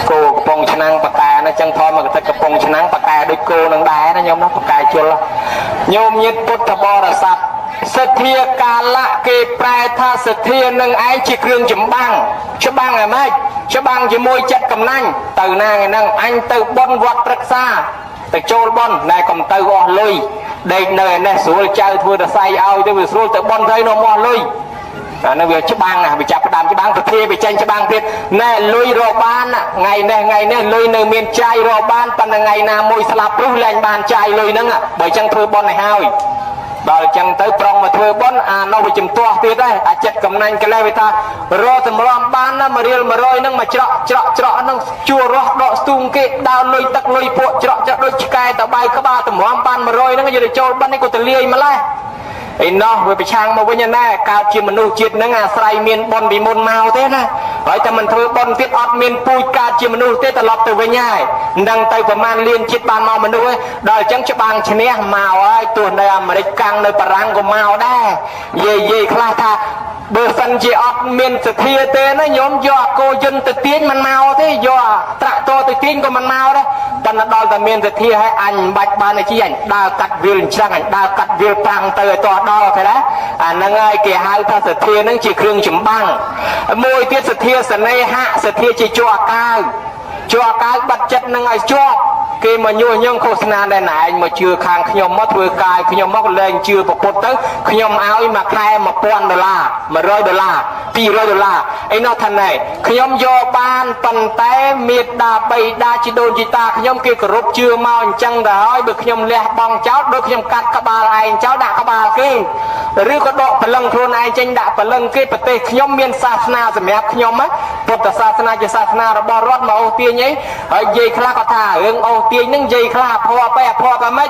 គោកំពង់ឆ្នាំងបកែណាចឹងថតមកទឹកកំពង់ឆ្នាំងបកែដូចគោនឹងដែរណាញោមណាបកែជុលញោមញាតិពុទ្ធបរិស័ទសទ្ធាកាលៈគេប្រែថាសទ្ធានឹងឯងជាគ្រឿងចម្បាំងច្បាំងហ្មងច្បាំងជាមួយចិត្តកំណាញ់ទៅណាឯហ្នឹងអញទៅបន់វត្តប្រឹក្សាទៅចូលបន់ណែកុំទៅអស់លុយដេកនៅឯនេះស្រួលចៅធ្វើរស័យឲ្យទៅវាស្រួលទៅបន់ទៅនោះមកលុយអានោះវាច្បាំងវាចាប់ផ្ដើមច្បាំងទៅធាវាចេញច្បាំងទៀតណែលុយរកបានថ្ងៃនេះលុយនៅមានចាយរកបានប៉ុន្តែថ្ងៃណាមួយស្លាប់ព្រោះលែងបានចាយលុយហ្នឹងបើចឹងធ្វើបន់ឲ្យហើយដល់ចឹងទៅប្រងមកធ្វើបន់អានោះវាជំទាស់ទៀតដែរអាចិត្តកំណាញ់កលេសវាថារកតម្រាំបានណា1រៀល100ហ្នឹងមកច្រកហ្នឹងជួររស់ដកស្ទូងគេដើរលុយទឹកលុយពួកច្រកដូចឆ្កែតបាយក្បាលតម្រាំបាន100ហ្នឹងយកទៅចូលបន់នេះក៏ទៅលាយម្លេះឯណោះវាប្រឆាំងមកវិញណាកើតជាមនុស្សជាតិហ្នឹងអាស្រ័យមានបន់ពីមុនមកទេណាហើយតែមិនធ្វើបន់ទៀតអត់មានពូជកើតជាមនុស្សទេត្រឡប់ទៅវិញហើយមិនដឹងទៅប្រមាណលានជាតិបានមកមនុស្សឯងដល់អញ្ចឹងច្បាំងឈ្នះមកហើយទោះនៅអាមេរិកកាំងនៅបារាំងក៏មកដែរយាយខ្លះថាបើសិនជាអត់មានសទ្ធាទេណាញោមយកគោយន្តទៅទាញមិនមកទេយកត្រាក់តទៅទាញក៏មិនមកដែរតែដល់តែមានសទ្ធាឲ្យអញមិនបាច់បានតែជាអញដើរកាត់វាលអញ្ចឹងអញដើរកាត់វាលប្រាំងទៅឲ្យតដល់ឃើញណាអាហ្នឹងហើយគេហៅថាសទ្ធាហ្នឹងជាគ្រឿងចម្បាំងមួយទៀតសទ្ធាសនេហៈសទ្ធាជាជាប់កាវបាត់ចិត្តនឹងឲ្យជាប់គេមកញុះញង់ឃោសនាដែរណែឯងមកជឿខាងខ្ញុំមកធ្វើកាយខ្ញុំមកលែងជឿប្រពុតទៅខ្ញុំឲ្យមួយខែ$1000 $100 $200អីនោះថាណែខ្ញុំយកបានប៉ុន្តែមេត្តាបៃតាជីដូនជីតាខ្ញុំគេគោរពជឿមកអញ្ចឹងទៅហើយបើខ្ញុំលះបង់ចោលដូចខ្ញុំកាត់ក្បាលឯងចោលដាក់ក្បាលគេឬក៏ដកព្រលឹងខ្លួនឯងចេញដាក់ព្រលឹងគេប្រទេសខ្ញុំមានសាសនាសម្រាប់ខ្ញុំពុទ្ធសាសនាជាសាសនារបស់រដ្ឋមកអូសទាញអីហើយនិយាយខ្លះក៏ថារឿងអូសទាញហ្នឹងនិយាយខ្លះអភ័ព្វតែម៉េច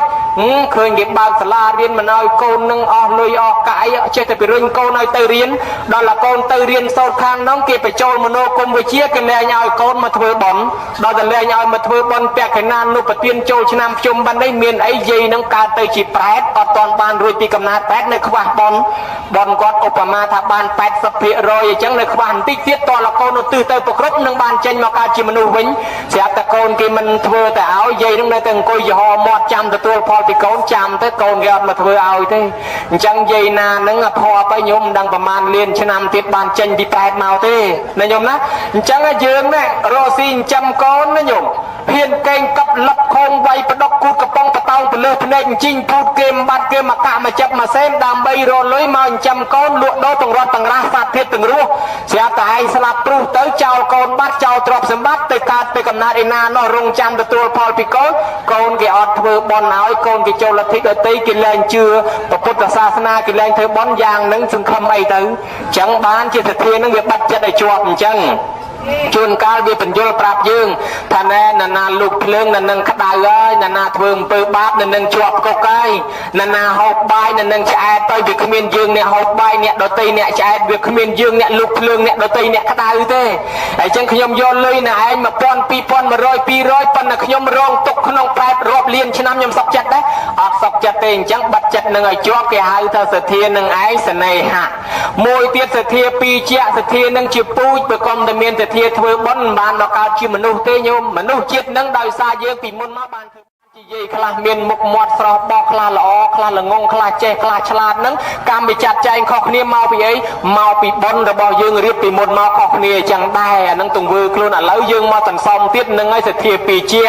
ឃើញគេបើកសាលារៀនមិនឲ្យកូននឹងអស់លុយអស់កាយចេះតែពីរុញកូនឲ្យទៅរៀនដល់តែកូនទៅរៀនសូត្រខាងហ្នឹងគេបញ្ចូលមនោគមវិជ្ជាគេលែងឲ្យកូនមកធ្វើបន់ដល់តែលែងឲ្យមកធ្វើបន់ពាក់កណ្ណាននោះប្រទៀនចូលឆ្នាំភ្ជុំបាននេះមានអីយាយហ្នឹងកើតទៅជាប្រែតអត់ទាន់បានរួចពីកំណើតប្រែតនៅខ្វះបន់គាត់ឧបមាថាបាន 80% អញ្ចឹងនៅខ្វះបន្តិចទៀតតលកូននោះទិសទៅប្រក្រប់នឹងបានចេញមកកើតជាមនុស្សវិញស្រាប់តែកូនគេមិនធ្វើតែឲ្យយាយនឹងនៅតែអង្គុយយហមាត់ចាំទទួលផលពីកូនចាំទៅកូនគេអត់មកធ្វើឲ្យទេអញ្ចឹងយាយណានឹងអភ័ព្វទៅញោមមិនដឹងប្រមាណលានឆ្នាំទៀតបានចេញពីប្រែតមកទេណាញោមណាអញ្ចឹងយើងណារកស៊ីចិញ្ចឹមកូនណាញោមហ៊ានកេងកັບលឹបខងវាយបដុកគូតកំប៉ុងបតោងទៅលើភ្នែកអញ្ជីងពូតគេមិនបាត់គេមកកាក់មកចាប់មកសេនដើម្បីរលុយមកចិញ្ចឹមកូនលក់ដូរទាំងរត់ទាំងរាសសាធិតទាំងរស់ស្រាប់តែឯងស្លាប់ព្រោះទៅចោលកូនបាត់ចោលទ្រព្យសម្បត្តិទៅកើតទៅកំណើតឯណានោះរងចាំទទួលផលពីកូនគេអត់ធ្វើបន់ឲ្យកូនគេចូលលទ្ធិដតីគេលែងជឿពុទ្ធសាសនាគេលែងធ្វើបន់យ៉ាងហ្នឹងសង្ឃឹមអីទៅអញ្ចឹងបានជាសទ្ធាហ្នឹងវាបាត់ចិត្តឲ្យជាប់អញ្ចឹងជួនកាលវាបញ្យល់ប្រាប់យើងថាណែណាលោកភ្លើងនៅនឹងក្តៅហើយណាធ្វើអំពើបាបនៅនឹងជាប់គុកហើយណាហូបបាយនៅនឹងឆ្អែតទៅវាគ្មានយើងអ្នកហូបបាយអ្នកដតីអ្នកឆ្អែតវាគ្មានយើងអ្នកលោកភ្លើងអ្នកដតីអ្នកក្តៅទេហើយអញ្ចឹងខ្ញុំយកលុយណាឯង1000 2100 200ប៉ុន្តែខ្ញុំរងទុកក្នុងប្រែតរាប់លានឆ្នាំខ្ញុំសុខចិត្តដែរអត់សុខចិត្តទេអញ្ចឹងបាត់ចិត្តនឹងឲ្យជាប់គេហៅថាសទ្ធានឹងឯងសនេហៈមួយទៀតសទ្ធាពីរជាសទ្ធានឹងជាពូជបើកុំតែមានសទ្ធាធ្វើបន់បានមកកើតជាមនុស្សទេញោមមនុស្សជាតិនឹងដោយសារយើងពីមុនមកបានធ្វើជាយាយខ្លះមានមុខមាត់ស្រស់បោះខ្លះល្អខ្លះល្ងងខ្លះចេះខ្លះឆ្លាតហ្នឹងកម្មវិចាត់ចែងខុសគ្នាមកពីអីមកពីបន់របស់យើងរៀបពីមុនមកខុសគ្នាអញ្ចឹងដែរអាហ្នឹងទង្វើខ្លួនឥឡូវយើងមកសន្សំទៀតនឹងឲ្យសទ្ធាពីជា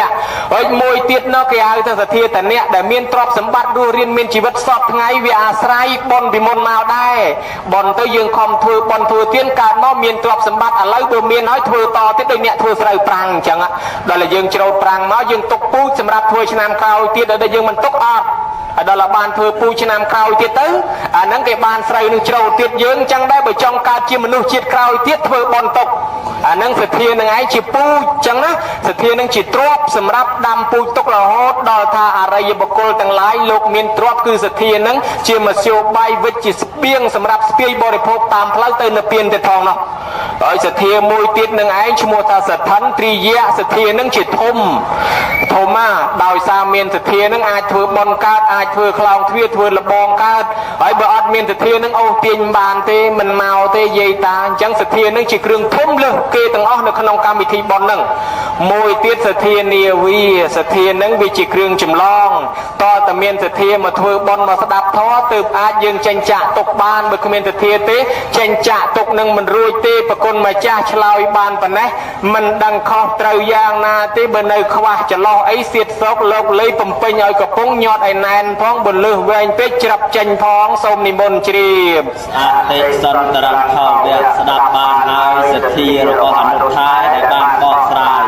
ហើយមួយទៀតនោះគេហៅថាសទ្ធាតនៈដែលមានទ្រព្យសម្បត្តិរស់រានមានជីវិតសពថ្ងៃវាអាស្រ័យបន់ពីមុនមកដែរបន់ទៅយើងខំធ្វើបន់ធ្វើទៀនកើតមកមានទ្រព្យសម្បត្តិឥឡូវបើមានហើយធ្វើតទៀតដូចអ្នកធ្វើស្រូវប្រាំងអញ្ចឹងដល់តែយើងច្រូតប្រាំងមកយើងទុកពូជសម្រាប់ធ្វើឆ្នាំក្រោយទៀតដល់យើងមិនទុកអត់ ដល់បានធ្វើពូឆ្នាំក្រោយទៀតទៅ អាហ្នឹងគេបានស្រូវនឹងជ្រៅទៀតយើងចឹងដែរបើចង់កើតជាមនុស្សជាតិក្រោយទៀតធ្វើបន់ទុកអាហ្នឹងសទ្ធានឹងឯងជាពូជចឹងណាសទ្ធានឹងជាទ្រព្យសម្រាប់ដាំពូជទុករហូតដល់ថាអរិយបុគ្គលទាំងឡាយលោកមានទ្រព្យគឺសទ្ធានឹងជាមធ្យោបាយវិជ្ជាស្បៀងសម្រាប់ស្ពាយបរិភោគតាមផ្លូវទៅនិព្វានទៀតផងនោះហើយសទ្ធាមួយទៀតនឹងឯងឈ្មោះថាសទ្ធិទ្រិយៈសទ្ធានឹងជាធំណាដោយសារមានសទ្ធានឹងអាចធ្វើបន់កើតអាចធ្វើខ្លោងទ្វារធ្វើលបងកើតហើយបើអត់មានសទ្ធានឹងអូសទាញបានទេមិនមកទេយាយតាអញ្ចឹងសទ្ធានឹងជាគ្រឿងធំលើសគេទាំងអស់នៅក្នុងកម្មវិធីបន់នឹងមួយទៀតសទ្ធានាវីសទ្ធានឹងវាជាគ្រឿងចម្លងតើតើមានសទ្ធាមកធ្វើបន់មកស្ដាប់ធម៌ទើបអាចយើងចេញចាក់ទុកបានបើគ្មានសទ្ធាទេចេញចាក់ទុកនឹងមិនរួចទេប្រគុណម្ចាស់ឆ្លើយបានប៉ុណ្ណេះមិនដឹងខុសត្រូវយ៉ាងណាទេបើនៅខ្វះចន្លោះអីសៀតសោកលោកលីបំពេញឲ្យកំពុងញាត់ឯណែនផងបន្លឺវែងពេកច្រាប់ចេញផងសូមនិមន្តជ្រាបអតិសន្តរខោវៈស្ដាប់បានហើយសទ្ធារបស់អនុថែដែលបានបកស្រាយ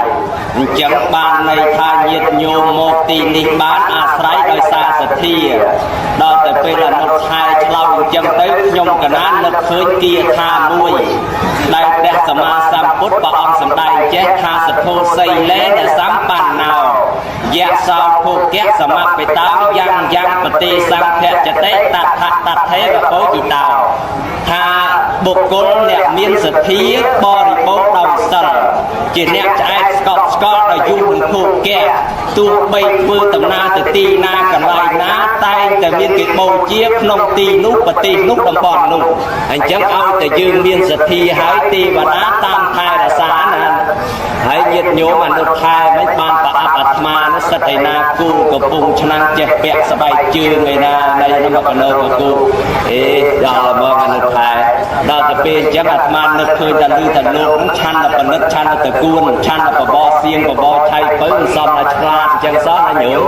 អញ្ចឹងបានន័យថាញាតិញោមមកទីនេះបានអាស្រ័យដោយសារសទ្ធាដល់តែពេលអនុថែឆ្លោះអញ្ចឹងទៅខ្ញុំកណាននឹកឃើញគាថាមួយដែលព្រះសម្មាសម្ពុទ្ធព្រះអង្គសម្ដែងចេះថាសទ្ធោសីលេនសម្បណ្ណោយៈសោភោគៈសមបិតោយ៉ាងបតិសង្ឃចតិតថតថេវកោចិតោថាបុគ្គលអ្នកមានសទ្ធាបរិបូរណ៍ដោយសិលជាអ្នកឆ្អែតស្កប់ស្កល់ដោយយុទ្ធភោគៈទោះបីធ្វើដំណើរទៅទីណាកន្លែងណាតែងតែមានគេបូជាក្នុងទីនោះប្រទេសនោះតំបន់នោះអញ្ចឹងឲ្យតែយើងមានសទ្ធាហើយទេវតាតាមថែរក្សាណាហើយញាតិញោមអនុថែមិនបានប្រអាប់អាត្មានោះសិតឯណាគូកំពុងឆ្នាំងចេះពាក់ស្បែកជើងឯណានៃនោះមកកណោកគូដល់មកអនុថែដល់ទៅពេលអញ្ចឹងអាត្មានឹកឃើញតែលឺតែលោកនឹងឆាន់តែបណិតឆាន់តែតគួនឆាន់តែបបោសៀងបបោឆៃពៅសំតែឆ្លាតអញ្ចឹងសោះណាញោម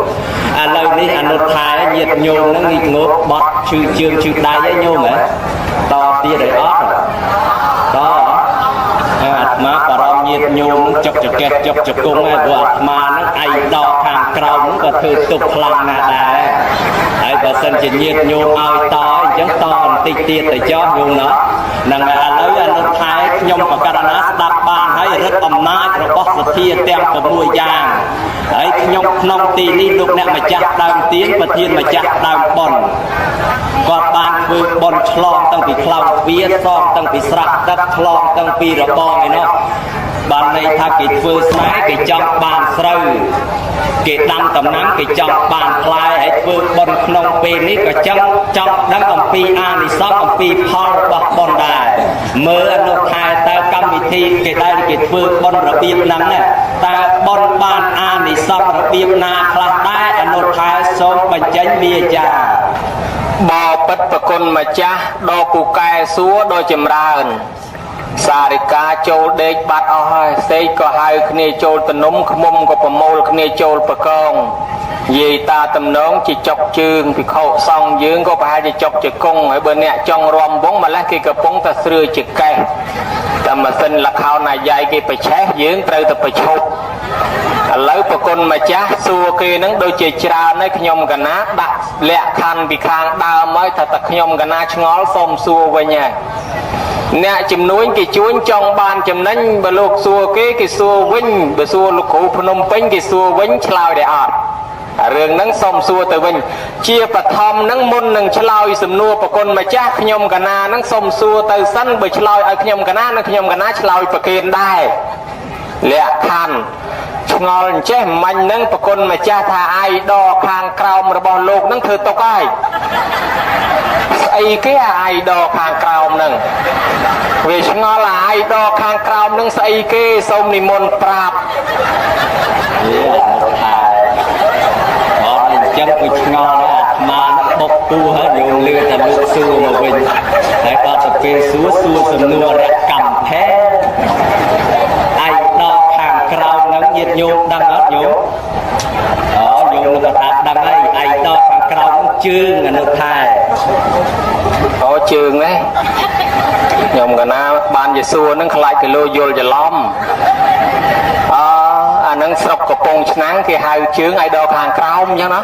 ឥឡូវនេះអនុថែញាតិញោមនឹងងងប់បត់ឈឺជើងឈឺដៃឯញោមហ៎តទៀតឲ្យអត់តអាត្មាបរមញាតិញោមនឹងចុកចកេះចុកចកុងហើយព្រោះអាត្មានឹងឯដកខាងក្រោមក៏ធ្វើទុកខ្លាំងណាស់ដែរហើយបើសិនជាញាតិញោមឲ្យតអញ្ចឹងតបន្តិចទៀតទៅចោះញោមណានឹងឥឡូវអនុថែខ្ញុំបកករណាស្ដាប់បានហើយរឹតអំណាចរបស់សទ្ធាទាំង6យ៉ាងហើយខ្ញុំក្នុងទីនេះលោកអ្នកម្ចាស់ដើមទៀនប្រធានម្ចាស់ដើមប៉ុនគាត់បានធ្វើប៉ុនឆ្លងតាំងពីខ្លោងទ្វារសងតាំងពីស្រះទឹកឆ្លងតាំងពីរបងឯនោះបានន័យថាគេធ្វើស្រែគេចង់បានស្រូវគេដាំដំណាំគេចង់បានផ្លែហើយធ្វើប៉ុនក្នុងពេលនេះក៏ចង់ដឹងអំពីអានិសង្សអំពីផលរបស់ប៉ុនដែរមើលអនុថែតើកម្មវិធីគេដែលគេធ្វើប៉ុនរបៀបហ្នឹងតើប៉ុនបានអានិសង្សរបៀបណាខ្លះដែរអនុថែសូមបញ្ចេញវាចាបបិទ្ធប្រគុណម្ចាស់ដ៏ពូកែសួរដ៏ចម្រើនសារិកាចូលដេកបាត់អស់ហើយសេកក៏ហៅគ្នាចូលទំនុំខ្មុំក៏ប្រមូលគ្នាចូលប្រកងយាយតាតំណងជាចុកជើងភិក្ខុសង្ឃយើងក៏ប្រហែលជាចុកជង្គង់ហើយបើអ្នកចង់រំវងម្លេះគេកំពុងតែស្រឿជាកេះតែម៉ាស៊ីនលខោនអាយ៉ៃគេប្រឆេះយើងត្រូវតែប្រឈប់ឥឡូវប្រគុណម្ចាស់សួរគេនឹងដូចជាច្រើនហើយខ្ញុំកណាដាក់លក្ខខណ្ឌពីខាងដើមហើយថាតែខ្ញុំកណាឆ្ងល់សូមសួរវិញហើយអ្នកចំនួនគេជួញចង់បានចំណេញបើលោកសួរគេសួរវិញបើសួរលោកគ្រូភ្នំពេញគេសួរវិញឆ្លើយដែរអត់រឿងហ្នឹងសូមសួរទៅវិញជាបឋមហ្នឹងមុននឹងឆ្លើយសំណួរប្រគុណម្ចាស់ខ្ញុំកណាហ្នឹងសូមសួរទៅសិនបើឆ្លើយឲ្យខ្ញុំកណានឹងខ្ញុំកណាឆ្លើយប្រគេនដែរលក្ខខណ្ឌឆ្ងល់អញ្ចេះមាញ់ហ្នឹងប្រគុណម្ចាស់ថាអាយដខាងក្រោមរបស់លោកហ្នឹងធ្វើទុកហើយស្អីគេអាយដខាងក្រោមហ្នឹងវាឆ្ងល់អាយដខាងក្រោមហ្នឹងស្អីគេសូមនិមន្តប្រាប់អញ្ចឹងក៏ឆ្ងល់ដែរអាត្មាបុកពូហើយយើងលឺតែលោកសួរមកវិញហើយក៏ទៅពេលសួរសំណួររកម្មផែអាយដខាងក្រោមហ្នឹងញាតិញោមដឹងអត់ញោមញោមនឹងថាដឹងហើយអាយដខាងក្រោមជើងអនុថែជើងណាខ្ញុំកណាបានជាសួរហ្នឹងខ្លាចគេលោយល់ច្រឡំអាហ្នឹង នឹងស្រុកកំពង់ឆ្នាំងគេហៅជើងឲ្យដល់ខាងក្រោមអញ្ចឹងណា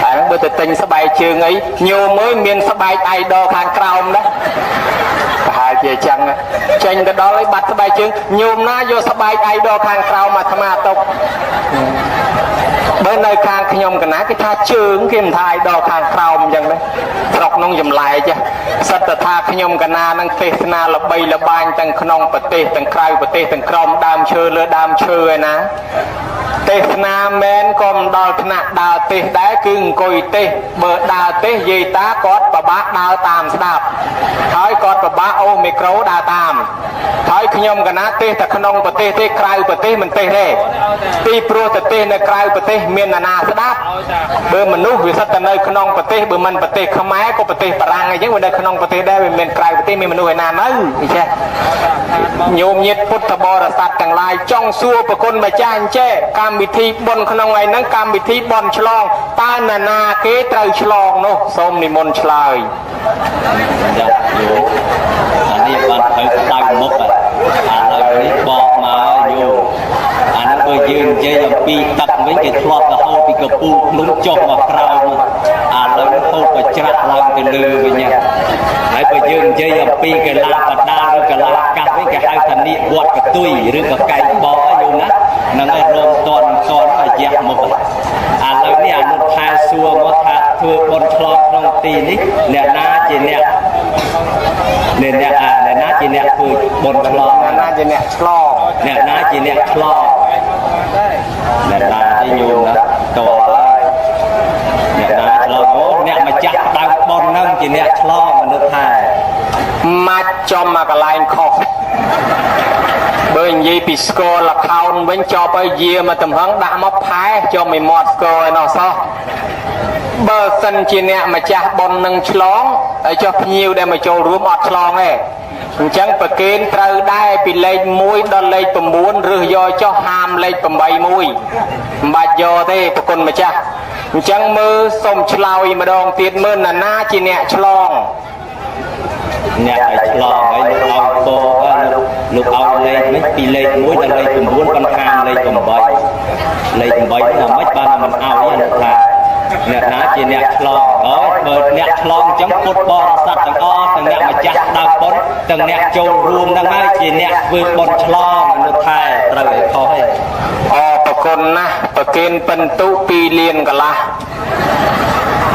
ហើយបើទៅទិញស្បែកជើងអីញោមមើលមានស្បែកអាយដល់ខាងក្រោមណាប្រហែលជាអញ្ចឹងចេញទៅដល់ឲ្យបាត់ស្បែកជើងញោមណាយកស្បែកអាយដល់ខាងក្រោមអាត្មាຕົកបើនៅខាងខ្ញុំកណាគេថាជើងគេមិនថាឲ្យដល់ខាងក្រោមអញ្ចឹងទេស្រុកក្នុងចម្លែកសិតតែថាខ្ញុំកណានឹងទេសនាល្បីល្បាញទាំងក្នុងប្រទេសទាំងក្រៅប្រទេសទាំងក្រោមដើមឈើលើដើមឈើឯណាទេសនាមែនក៏មិនដល់ថ្នាក់ដើរទេសដែរគឺអង្គុយទេសបើដើរទេសយាយតាគាត់ប្របាក់ដើរតាមស្ដាប់ហើយគាត់ប្របាក់អូមីក្រូដើរតាមហើយខ្ញុំកណាទេសតែក្នុងប្រទេសទេក្រៅប្រទេសមិនទេសទេពីព្រោះតែទេសនៅក្រៅប្រទេសមានអាណាស្ដាប់បើមនុស្សវាសិតតែនៅក្នុងប្រទេសបើមិនប្រទេសខ្មែរក៏ប្រទេសបារាំងអីចឹងវានៅក្នុងប្រទេសដែរវាមានក្រៅប្រទេសមានមនុស្សឯណានៅអញ្ចឹងញោមញាតិពុទ្ធបរិស័ទទាំងឡាយចង់សួរប្រគុណម្ចាស់អញ្ចេះកម្មវិធីបុណ្យក្នុងថ្ងៃហ្នឹងកម្មវិធីបុណ្យឆ្លងតើណានាគេត្រូវឆ្លងនោះសូមនិមន្តឆ្លើយចាស់យោអានេះបានទៅក្តៅមុខឥឡូវនេះបកមកយោអានោះបើយើងនិយាយអំពីទឹកវិញគេធ្លាប់ទៅហូរពីកពូភ្នំចុះមកក្រោមឥឡូវហូរក៏ច្រាក់ឡើងទៅលើវិញហើយបើយើងនិយាយអំពីកីឡាបដាឬកីឡាកាស់វិញគេហៅថានិវត្តកទុយឬក៏កែងបោយល់ណានឹងឲ្យរងតន់ឲ្យយះមុខឥឡូវនេះអនុថែសួរមកថាធ្វើបុណ្យឆ្លងក្នុងទីនេះអ្នកណាជាអ្នកអ្នកណាជាអ្នកធ្វើបុណ្យឆ្លងអ្នកណាជាអ្នកឆ្លងអ្នកណាជាអ្នកឆ្លងអ្នកណាជាញោមណាតើអ្នកណាឆ្លងអូអ្នកម្ចាស់ដើមបុណ្យហ្នឹងជាអ្នកឆ្លងមនុស្សថាម៉ាច់ចំមកកន្លែងខុសបើនិយាយពីស្គរល្ខោនវិញចប់ឲ្យយាមកតំហឹងដាក់មកផែចំឲ្យមាត់ស្គរឯណោះសោះបើសិនជាអ្នកម្ចាស់បុណ្យនឹងឆ្លងហើយចុះភ្ញៀវដែលមកចូលរួមអត់ឆ្លងទេអញ្ចឹងប្រកេនត្រូវដែរពីលេខ1ដល់លេខ9ឬយកចុះហាមលេខ8មួយមិនបាច់យកទេប្រគុណម្ចាស់អញ្ចឹងមើលសូមឆ្លើយម្ដងទៀតមើលណាជាអ្នកឆ្លងអ្នកឲ្យឆ្លងហើយលោកឲ្យពរលោកឲ្យលេខនេះពីលេខ1ដល់លេខ9ប៉ុន្តែលេខ8លេខ8ថាម៉េចបានមិនឲ្យអ្នកថាអ្នកណាជាអ្នកឆ្លងបើអ្នកឆ្លងអញ្ចឹងពុទ្ធបរិស័ទទាំងអស់ទាំងអ្នកម្ចាស់ដើមបុណ្យទាំងអ្នកចូលរួមហ្នឹងហើយជាអ្នកធ្វើបុណ្យឆ្លងមនុស្សថែត្រូវឲ្យខុសទេប្រគុណណាស់ប្រគិនពិន្ទុ2លានកន្លះ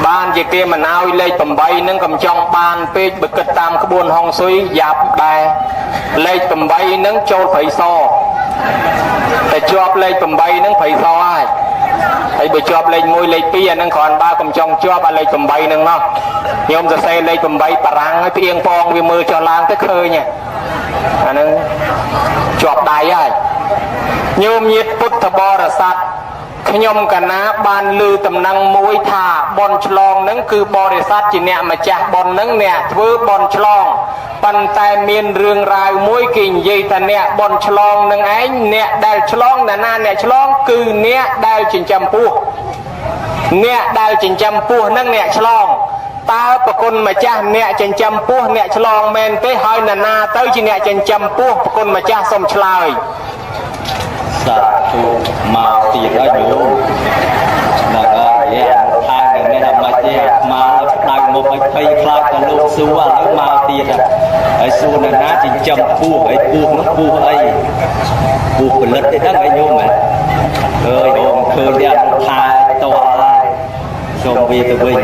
បានជាគេមិនឲ្យលេខ8ហ្នឹងកំចង់បានពេកបើគិតតាមក្បួនហុងស៊ុយយ៉ាប់ដែរលេខ8ហ្នឹងចូលព្រៃសតែជាប់លេខ8ហ្នឹងព្រៃសហើយបើជាប់លេខ1លេខ2អាហ្នឹងគ្រាន់បើកំចង់ជាប់អាលេខ8ហ្នឹងណោះខ្ញុំសរសេរលេខ8បារាំងហើយព្រៀងផងវាមើលចុះឡើងទៅឃើញអាហ្នឹងជាប់ដៃហើយញោមញាតិពុទ្ធបរិស័ទខ្ញុំកណាបានលើតំណែងមួយថាបនឆ្លងហ្នឹងគឺបរិស័ទជាអ្នកម្ចាស់បនហ្នឹងអ្នកធ្វើបនឆ្លងប៉ុន្តែមានរឿងរ៉ាវមួយគេនិយាយថាអ្នកបនឆ្លងនឹងឯងអ្នកដែលឆ្លងណាអ្នកឆ្លងគឺអ្នកដែលចិញ្ចឹមពោះអ្នកដែលចិញ្ចឹមពោះហ្នឹងអ្នកឆ្លងតើប្រគុណម្ចាស់អ្នកចិញ្ចឹមពោះអ្នកឆ្លងមែនទេហើយណាទៅជាអ្នកចិញ្ចឹមពោះប្រគុណម្ចាស់សូមឆ្លើយសាធុមកទៀតហើយញោមដល់ហើយថែនេះដល់មកទេមកដៅមុខឲ្យភ័យខ្លាចតែលោកសួរឥឡូវមកទៀតហើយសួរណាចិញ្ចឹមពោះហើយពោះនោះពោះអីពោះផលិតទេហ្នឹងហើយញោមអើយញោមឃើញតែថែតោះហើយសូមវាទៅវិញ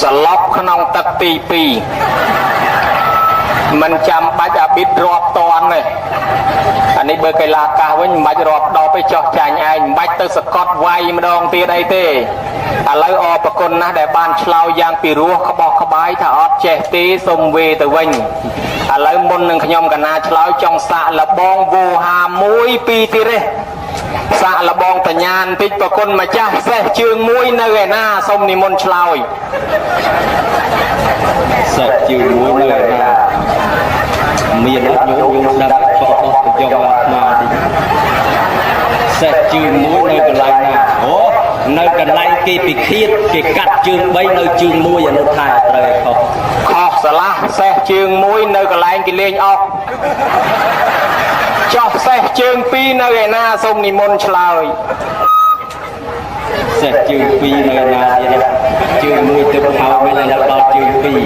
ស្លប់ក្នុងទឹកទី2មិនចាំបាច់អាប៊ីតរាប់តន់ទេអានេះបើកីឡាកាសវិញមិនបាច់រាប់ដប់ទេចោះចាញ់ឯងមិនបាច់ទៅសកត់វាយម្ដងទៀតអីទេឥឡូវអរប្រគុណណាស់ដែលបានឆ្លើយយ៉ាងពីរោះក្បោះក្បាយថាអត់ចេះទេសូមវេទៅវិញឥឡូវមុននឹងខ្ញុំកណាឆ្លើយចង់សាកលបងវោហា1 2ទៀតទេសាកលបងបញ្ញាបន្តិចប្រគុណម្ចាស់សេះជើងមួយនៅឯណាសូមនិមន្តឆ្លើយសេះជើងមួយនៅឯណាមានញោមដឹងខុសទៅយកអាត្មាទីសេះជើងមួយនៅកន្លែងណាអូនៅកន្លែងគេពិឃាតគេកាត់ជើង3នៅជើង1អនុថែត្រូវឲ្យខុសស្រឡះសេះជើងមួយនៅកន្លែងគេលេងអុក ចោះសេះជើងពីរនៅឯណាសូមនិមន្តឆ្លើយ សេះជើងពីរនៅណាទៀតជើងមួយទៅហើយមិនដល់ជើងពីរ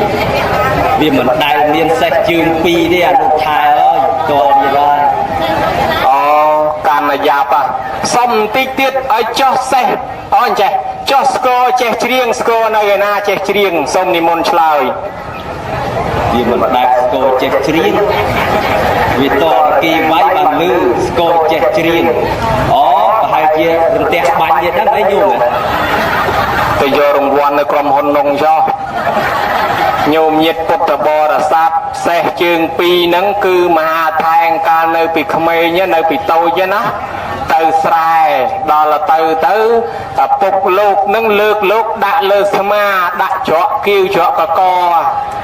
វាមិនដែលមានសេះជើងពីរទេអនុថែអើយតើនេះហើយ អូកាន់តែយ៉ាប់សុំបន្តិចទៀតឲ្យចោះសេះអូអញ្ចេះចោះស្គរចេះច្រៀងស្គរនៅឯណាចេះច្រៀងសូមនិមន្តឆ្លើយ វាមិនដែលស្គរចេះច្រៀងវាតគេវាយបានលឺស្គរចេះច្រៀងអូប្រហែលជារន្ទះបាញ់ទៀតហ្នឹងអីញោម ទៅយករង្វាន់នៅក្រុមហ៊ុននងចោះញោមញាតពុទ្ធបរិស័ទសេះជើងពីរហ្នឹងគឺមហាថែងកាលនៅពីក្មេងនៅពីតូចណាទៅស្រែដល់ទៅពុកលោកនឹងលើកលោកដាក់លើស្មាដាក់ច្រកគៀវច្រកកក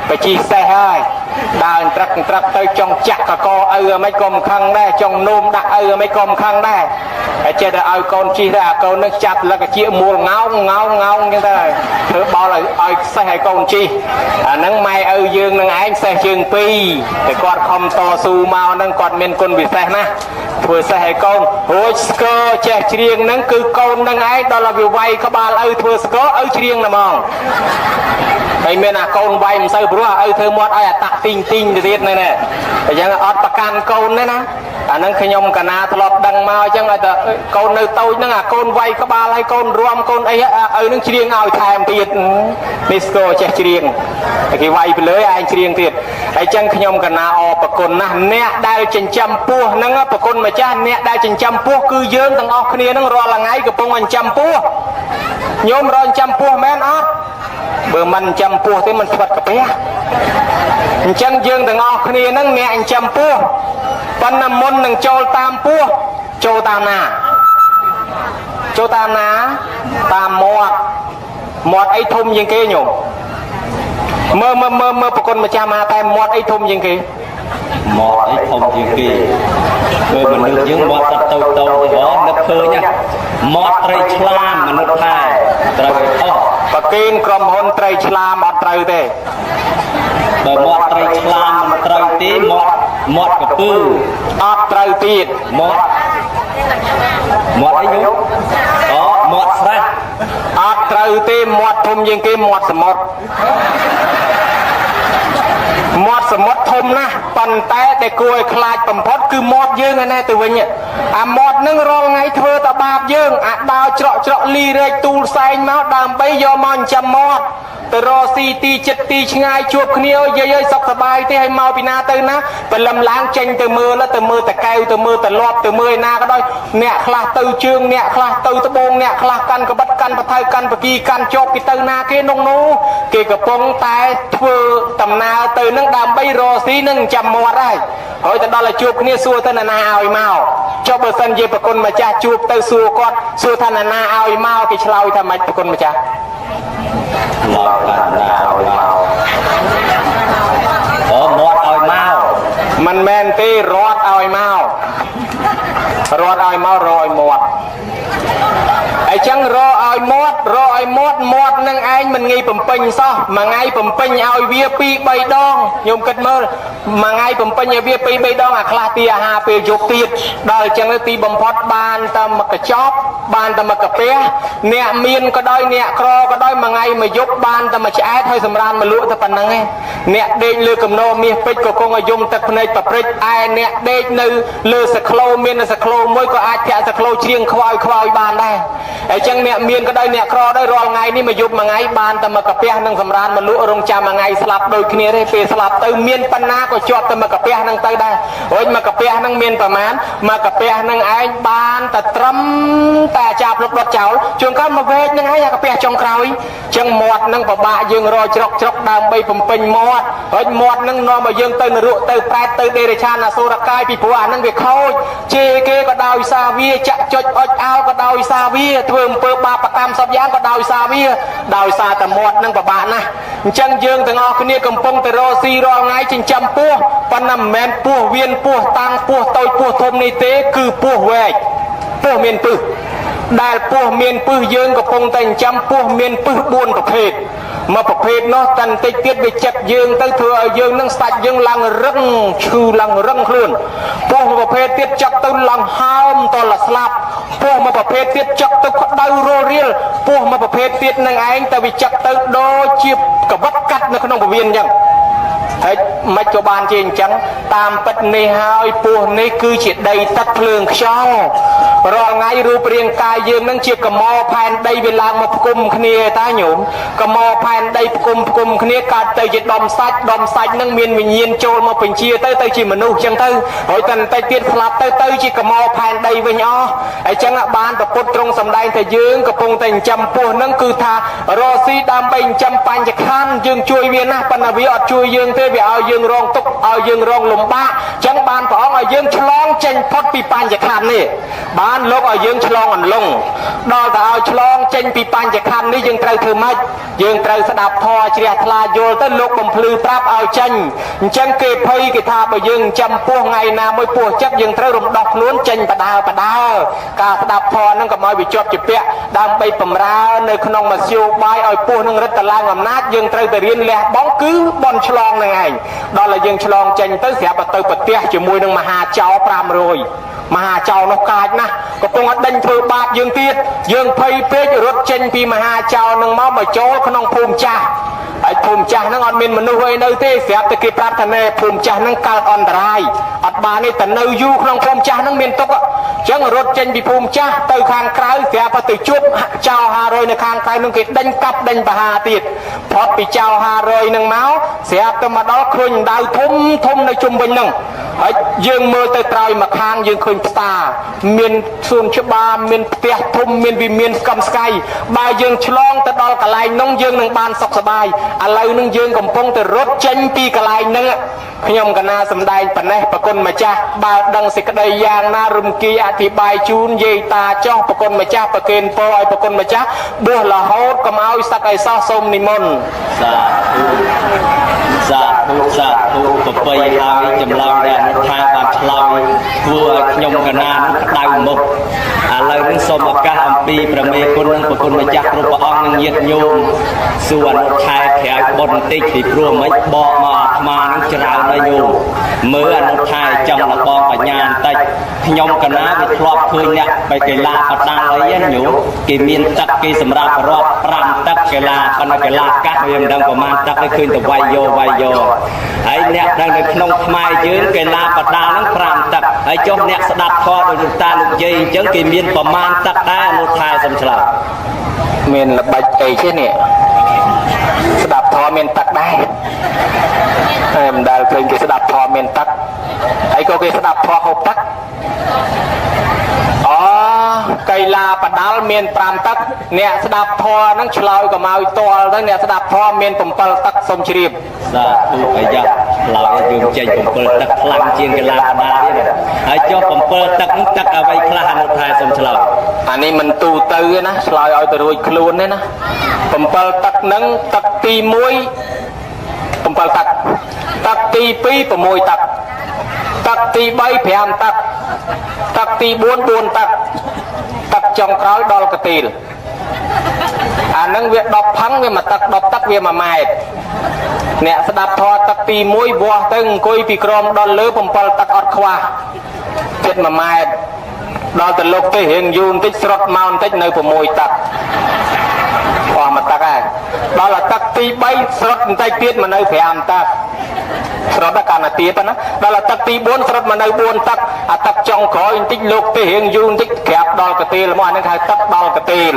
បជីសេះហើយដើរត្រឹកទៅចង់ចាក់កកឪមិនក៏មិនខឹងដែរចង់នោមដាក់ឪមិនក៏មិនខឹងដែរហើយចេះតែឲ្យកូនជីទៅអាកូននឹងចាប់លកជាមូលងោងអញ្ចឹងទៅធ្វើបោលឲ្យសេះឲ្យកូនជីអាហ្នឹងម៉ែឪយើងនឹងឯងសេះជើងពីរតែគាត់ខំតស៊ូមកហ្នឹងគាត់មានគុណពិសេសណាស់ធ្វើសេះឲ្យកូនរួចស្គរចេះច្រៀងហ្នឹងគឺកូននឹងឯងដល់ឲ្យវាវាយក្បាលឪធ្វើស្គរឪច្រៀងតែហ្មងហើយមានអាកូនវាយមិនសូវព្រោះឪធ្វើមាត់ឲ្យអាតាក់ទីងទៅទៀតហ្នឹងណាអញ្ចឹងអត់ប្រកាន់កូនទេណាអាហ្នឹងខ្ញុំកណាធ្លាប់ដឹងមកអញ្ចឹងឲ្យតែកូននៅតូចហ្នឹងអាកូនវាយក្បាលឲ្យកូនរំកូនអីឪហ្នឹងច្រៀងឲ្យថែមទៀតនេះស្គរចេះច្រៀងគេវាយទៅលើឯងច្រៀងទៀតហើយអញ្ចឹងខ្ញុំកណាអរប្រគុណណាស់អ្នកដែលចិញ្ចឹមពោះហ្នឹងប្រគុណម្ចាស់អ្នកដែលចិញ្ចឹមពោះគឺយើងទាំងអស់គ្នាហ្នឹងរាល់ថ្ងៃកំពុងចិញ្ចឹមពោះញោមរកចិញ្ចឹមពោះមែនអត់បើមិនចិញ្ចឹមពោះទេមិនស្វិតកាពះអញ្ចឹងយើងទាំងអស់គ្នាហ្នឹងអ្នកចិញ្ចឹមពោះប៉ុន្តែមុននឹងចូលតាមពោះចូលតាមណាតាមមាត់អីធំជាងគេញោមមើលប្រគុណម្ចាស់មកតែមាត់អីធំជាងគេមាត់អីធំជាងគេមើលមនុស្សយើងមាត់តទៅទេនឹកឃើញមាត់ត្រីឆ្លាមមនុស្សថែត្រូវអស់ប្រគិនក្រុមហ៊ុនត្រីឆ្លាមអត់ត្រូវទេបើមាត់ត្រីឆ្លាមមិនត្រូវទេមាត់កពើអត់ត្រូវទៀតមាត់អីញោមអូមាត់ស្រះអត់ត្រូវទេមាត់ធំជាងគេមាត់សមុទ្រមាត់សមុទ្រធំណាស់ប៉ុន្តែដែលគួរឲ្យខ្លាចបំផុតគឺមាត់យើងឯណាទៅវិញអាមាត់នឹងរាល់ថ្ងៃធ្វើតែបាបយើងអាដើរច្រកលីរែកទូលសែងមកដើម្បីយកមកចិញ្ចឹមមាត់ទៅរកស៊ីទីចិត្តទីឆ្ងាយជួបគ្នាយាយអើយសុខសប្បាយទេឲ្យមកពីណាទៅណាព្រលឹមឡើងចេញទៅមើលតកែវទៅមើលតលាប់ទៅមើលឯណាក៏ដោយអ្នកខ្លះទៅជើងអ្នកខ្លះទៅត្បូងអ្នកខ្លះកាន់កបិតកាន់បថៅកាន់បគីកាន់ចប់គេទៅណាគេនោះគេកំពុងតែធ្វើដំណើរទៅនឹងដើម្បីរកស៊ីនឹងចាំមាត់ហើយទៅដល់ឲ្យជួបគ្នាសួរទៅណាឲ្យមកចុះបើសិនជាប្រគុណម្ចាស់ជួបទៅសួរគាត់សួរថាណាឲ្យមកគេឆ្លើយថាម៉េចប្រគុណម្ចាស់មកកាណាឲ្យមកអូមាត់ឲ្យមកមិនមែនទេរត់ឲ្យមករកឲ្យមាត់អញ្ចឹងរកឲ្យមាត់នឹងឯងមិនងាយបំពេញសោះមួយថ្ងៃបំពេញឲ្យវា2 3ដងញោមគិតមើលមួយថ្ងៃបំពេញឲ្យវា2 3ដងអាខ្លះទីអាហារពេលយប់ទៀតដល់អញ្ចឹងទីបំផុតបានតែមួយកញ្ចប់បានតែមួយកពះអ្នកមានក៏ដោយអ្នកក្រក៏ដោយមួយថ្ងៃមួយយប់បានតែមួយឆ្អែតហើយសម្រានមកលក់តែប៉ុណ្្នឹងឯងអ្នកដេកលើកំណោមាសពេជ្រក៏គង់ឲ្យយំទឹកភ្នែកប្រព្រិចឯអ្នកដេកនៅលើសក្លោមានសក្លោមួយក៏អាចធាក់សក្លោជ្រៀងខ្វាយបានដែរអញ្ចឹងអ្នកមានក៏ដោយអ្នកក្រដោយរាល់ថ្ងៃនេះមកយប់មួយថ្ងៃបានតែមួយកពះនឹងសម្រានមកលក់រងចាំមួយថ្ងៃស្លាប់ដូចគ្នាទេពេលស្លាប់ទៅមានបណ្ណាក៏ជាប់តែមួយកពះនឹងទៅដែររួចមួយកពះនឹងមានប្រមាណមួយកពះនឹងឯងបានតែត្រឹមតែចាប់លុបដុតចោលជួនកាលមកវែកនឹងឯងអាកពះចុងក្រោយអញ្ចឹងមាត់នឹងពិបាកយើងរកច្រកដើម្បីបំពេញមាត់រួចមាត់នឹងនាំឲ្យយើងទៅនរកទៅប្រែតទៅដេរឆានអសុរកាយពីព្រោះអានឹងវាខូចជេរគេក៏ដោយសារវាចាក់ចុចអុចអោក៏ដោយសារវាធ្វើអំពើបាបកម្មសពយ៉ាងក៏ដោយសារវាដោយសារតែមាត់នឹងពិបាកណាស់អញ្ចឹងយើងទាំងអស់គ្នាកំពុងតែរកស៊ីរាល់ថ្ងៃចិញ្ចឹមពោះប៉ុន្តែមិនមែនពោះវៀនពោះតាំងពោះតូចពោះធំនេះទេគឺពោះវែកពោះមានពឹស ដែលពោះមានពឹសយើងកំពុងតែចាំពោះមានពឹស4ប្រភេទមកប្រភេទនោះតាន់តិចទៀតវាចិត្តយើងទៅធ្វើឲ្យយើងនឹងស្ដាច់យើងឡើងរឹងឈឺឡើងរឹងខ្លួនពោះមួយប្រភេទទៀតចាប់ទៅឡើងហើមតលស្លាប់ពោះមួយប្រភេទទៀតចាប់ទៅក្តៅរលរៀលពោះមួយប្រភេទទៀតនឹងឯងទៅវាចាប់ទៅដូចជាកវិតកាត់នៅក្នុងពវៀនអញ្ចឹងហើយមិនក៏បានជាអញ្ចឹងតាមពិតនេះហើយពោះនេះគឺជាដីទឹកភ្លើងខ្យល់រាល់ថ្ងៃរូបរាងកាយយើងនឹងជាកម្មផែនដីវាឡើងមកផ្គុំគ្នាតាញោមកម្មផែនដីផ្គុំគ្នាកើតទៅជាដុំសាច់នឹងមានវិញ្ញាណចូលមកបញ្ជាទៅជាមនុស្សអញ្ចឹងទៅហើយតែបន្តិចទៀតស្លាប់ទៅជាកម្មផែនដីវិញអស់អញ្ចឹងបានប្រពុតត្រង់សម្ដែងថាយើងកំពុងតែចិញ្ចឹមពោះនឹងគឺថារស់ស៊ីដើម្បីចិញ្ចឹមបញ្ញខណ្ឌយើងជួយវាណាស់ប៉ុន្តែវាអត់ជួយយើងទេវាឲ្យយើងរងទុក្ខឲ្យយើងរងលំបាកអញ្ចឹងបានព្រះអង្គឲ្យយើងឆ្លងចេញផុតពីបញ្ញខណ្ឌនេះបានលោកឲ្យយើងឆ្លងអន្លង់ដល់តែឲ្យឆ្លងចេញពីបញ្ញខណ្ឌនេះយើងត្រូវធ្វើម៉េចយើងត្រូវស្ដាប់ធម៌ជ្រះថ្លាយល់ទៅលោកបំភ្លឺប្រាប់ឲ្យចេញអញ្ចឹងគេភ័យគេថាបើយើងចាំពោះថ្ងៃណាមួយពោះចិត្តយើងត្រូវរំដោះខ្លួនចេញបដាការស្ដាប់ធម៌នឹងកុំឲ្យវាជាប់ជាពាក់ដើម្បីបំរើនៅក្នុងមធ្យោបាយឲ្យពោះនឹងរឹតតឡើងអំណាចយើងត្រូវតែរៀនលះបង់គឺបន់ឆ្លងនឹងឯងដល់តែយើងឆ្លងចេញទៅស្រាប់ទៅប្រទះជាមួយនឹងមហាចៅ500មហាចៅនោះកាចណាស់កំពុងដេញធ្វើបាបយើងទៀតយើងភ័យពេករត់ចេញពីមហាចៅនឹងមកចូលក្នុងភូមិចាស់ហើយភូមិចាស់ហ្នឹងអត់មានមនុស្សអីនៅទេស្រាប់តែគេប្រាប់ថាណែភូមិចាស់ហ្នឹងកើតអន្តរាយអត់បានទេតែនៅយូរក្នុងភូមិចាស់ហ្នឹងមានទុកអញ្ចឹងរត់ចេញពីភូមិចាស់ទៅខាងក្រៅស្រាប់តែទៅជួបចៅ500នៅខាងក្រៅហ្នឹងគេដេញកាប់ដេញបហាទៀតផុតពីចៅ500ហ្នឹងមកស្រាប់តែមកដល់ឃើញដៅធំនៅជុំវិញហ្នឹងហើយយើងមើលទៅក្រោយមកខាងយើងឃើញផ្សារមានសួនច្បារមានផ្ទះធំមានវិមានស្កំស្កៃបើយើងឆ្លងទៅដល់កន្លែងនោះយើងនឹងបានសុខសប្បាយឥឡូវនឹងយើងកំពុងតែរត់ចេញពីកន្លែងហ្នឹងខ្ញុំកណាសម្ដែងប៉ុណ្ណេះប្រគុណម្ចាស់បើដឹងសេចក្តីយ៉ាងណារំគីអធិប្បាយជូនយាយតាចោះប្រគុណម្ចាស់ប្រគេនពរឲ្យប្រគុណម្ចាស់បួសរហូតកុំឲ្យសឹកឲ្យសោះសូមនិមន្តសាធុប្របីហើយចម្លើយដែលថាបានឆ្លើយធ្វើឲ្យខ្ញុំកណានក្តៅមុខឥឡូវនេះសូមឱកាសអំពីព្រះមេគុណនិងប្រគុណម្ចាស់គ្រប់ព្រះអង្គនិងញាតិញោមសួរអនុថែក្រៅបុណ្យបន្តិចពីព្រោះមិនបកមកអាត្មានឹងច្រើនហើយញោមមើលអនុថែចង់លបងបញ្ញាបន្តិចខ្ញុំកណាវាធ្លាប់ឃើញអ្នកไปកីឡាបដាល់អីញោមគេមានទឹកគេសម្រាប់រាប់5ទឹកកីឡាប៉ុន្តែកីឡាកាស់វាមិនដឹងប្រមាណទឹកទេឃើញតែវាយយកហើយអ្នកដែលនៅក្នុងខ្មែរយើងកីឡាបដាល់ហ្នឹង5ទឹកហើយចុះអ្នកស្ដាប់ធម៌ដោយលោកតាលោកយាយអញ្ចឹងគេមានប្រមាណទឹកដែរអនុថែសំឆ្លើយមានល្បិចអីទេនេះស្ដាប់ធម៌មានទឹកដែរហើយមិនដែលឃើញគេស្ដាប់ធម៌មានទឹកហើយក៏គេស្ដាប់ធម៌ហូបទឹកកីឡាបដាល់មាន5ទឹកអ្នកស្ដាប់ធម៌ហ្នឹងឆ្លើយក៏មកតល់ទៅអ្នកស្ដាប់ធម៌មាន7ទឹកសូមជ្រាបសាធុអាយ៉ាឆ្លើយយើងចេញ7ទឹកខ្លាំងជាងកីឡាបដាល់ទៀតហើយចុះ7ទឹកហ្នឹងទឹកអ្វីខ្លះអនុថែសូមឆ្លើយអានេះមិនទូទៅទេណាឆ្លើយឲ្យទៅរួចខ្លួនទេណា7ទឹកហ្នឹងទឹកទី1 7ទឹកទឹកទី2 6ទឹកទឹកទី3 5ទឹកទឹកទី4 4ទឹកទឹកចុងក្រោយដល់កទីលអានឹងវា10ផឹងវាមកទឹក10ទឹកវា1ម៉ែត្រអ្នកស្ដាប់ធម៌ទឹកទី1វាស់ទៅអង្គុយពីក្រមដល់លើ7ទឹកអត់ខ្វះជិត1ម៉ែត្រដល់ទៅលោកទៅរៀងយូរបន្តិចស្រុតមកបន្តិចនៅ6ទឹកអស់មួយទឹកហើយដល់ទឹកទី3ស្រុតបន្តិចទៀតមកនៅ5ទឹកស្រុតកាន់តែទៀតណាដល់ទឹកទី4ស្រុតមកនៅ4ទឹកអាទឹកចុងក្រោយបន្តិចលោកទៅរៀងយូរបន្តិចក្រាបដល់កទីលមកអានេះហៅទឹកដល់កទីល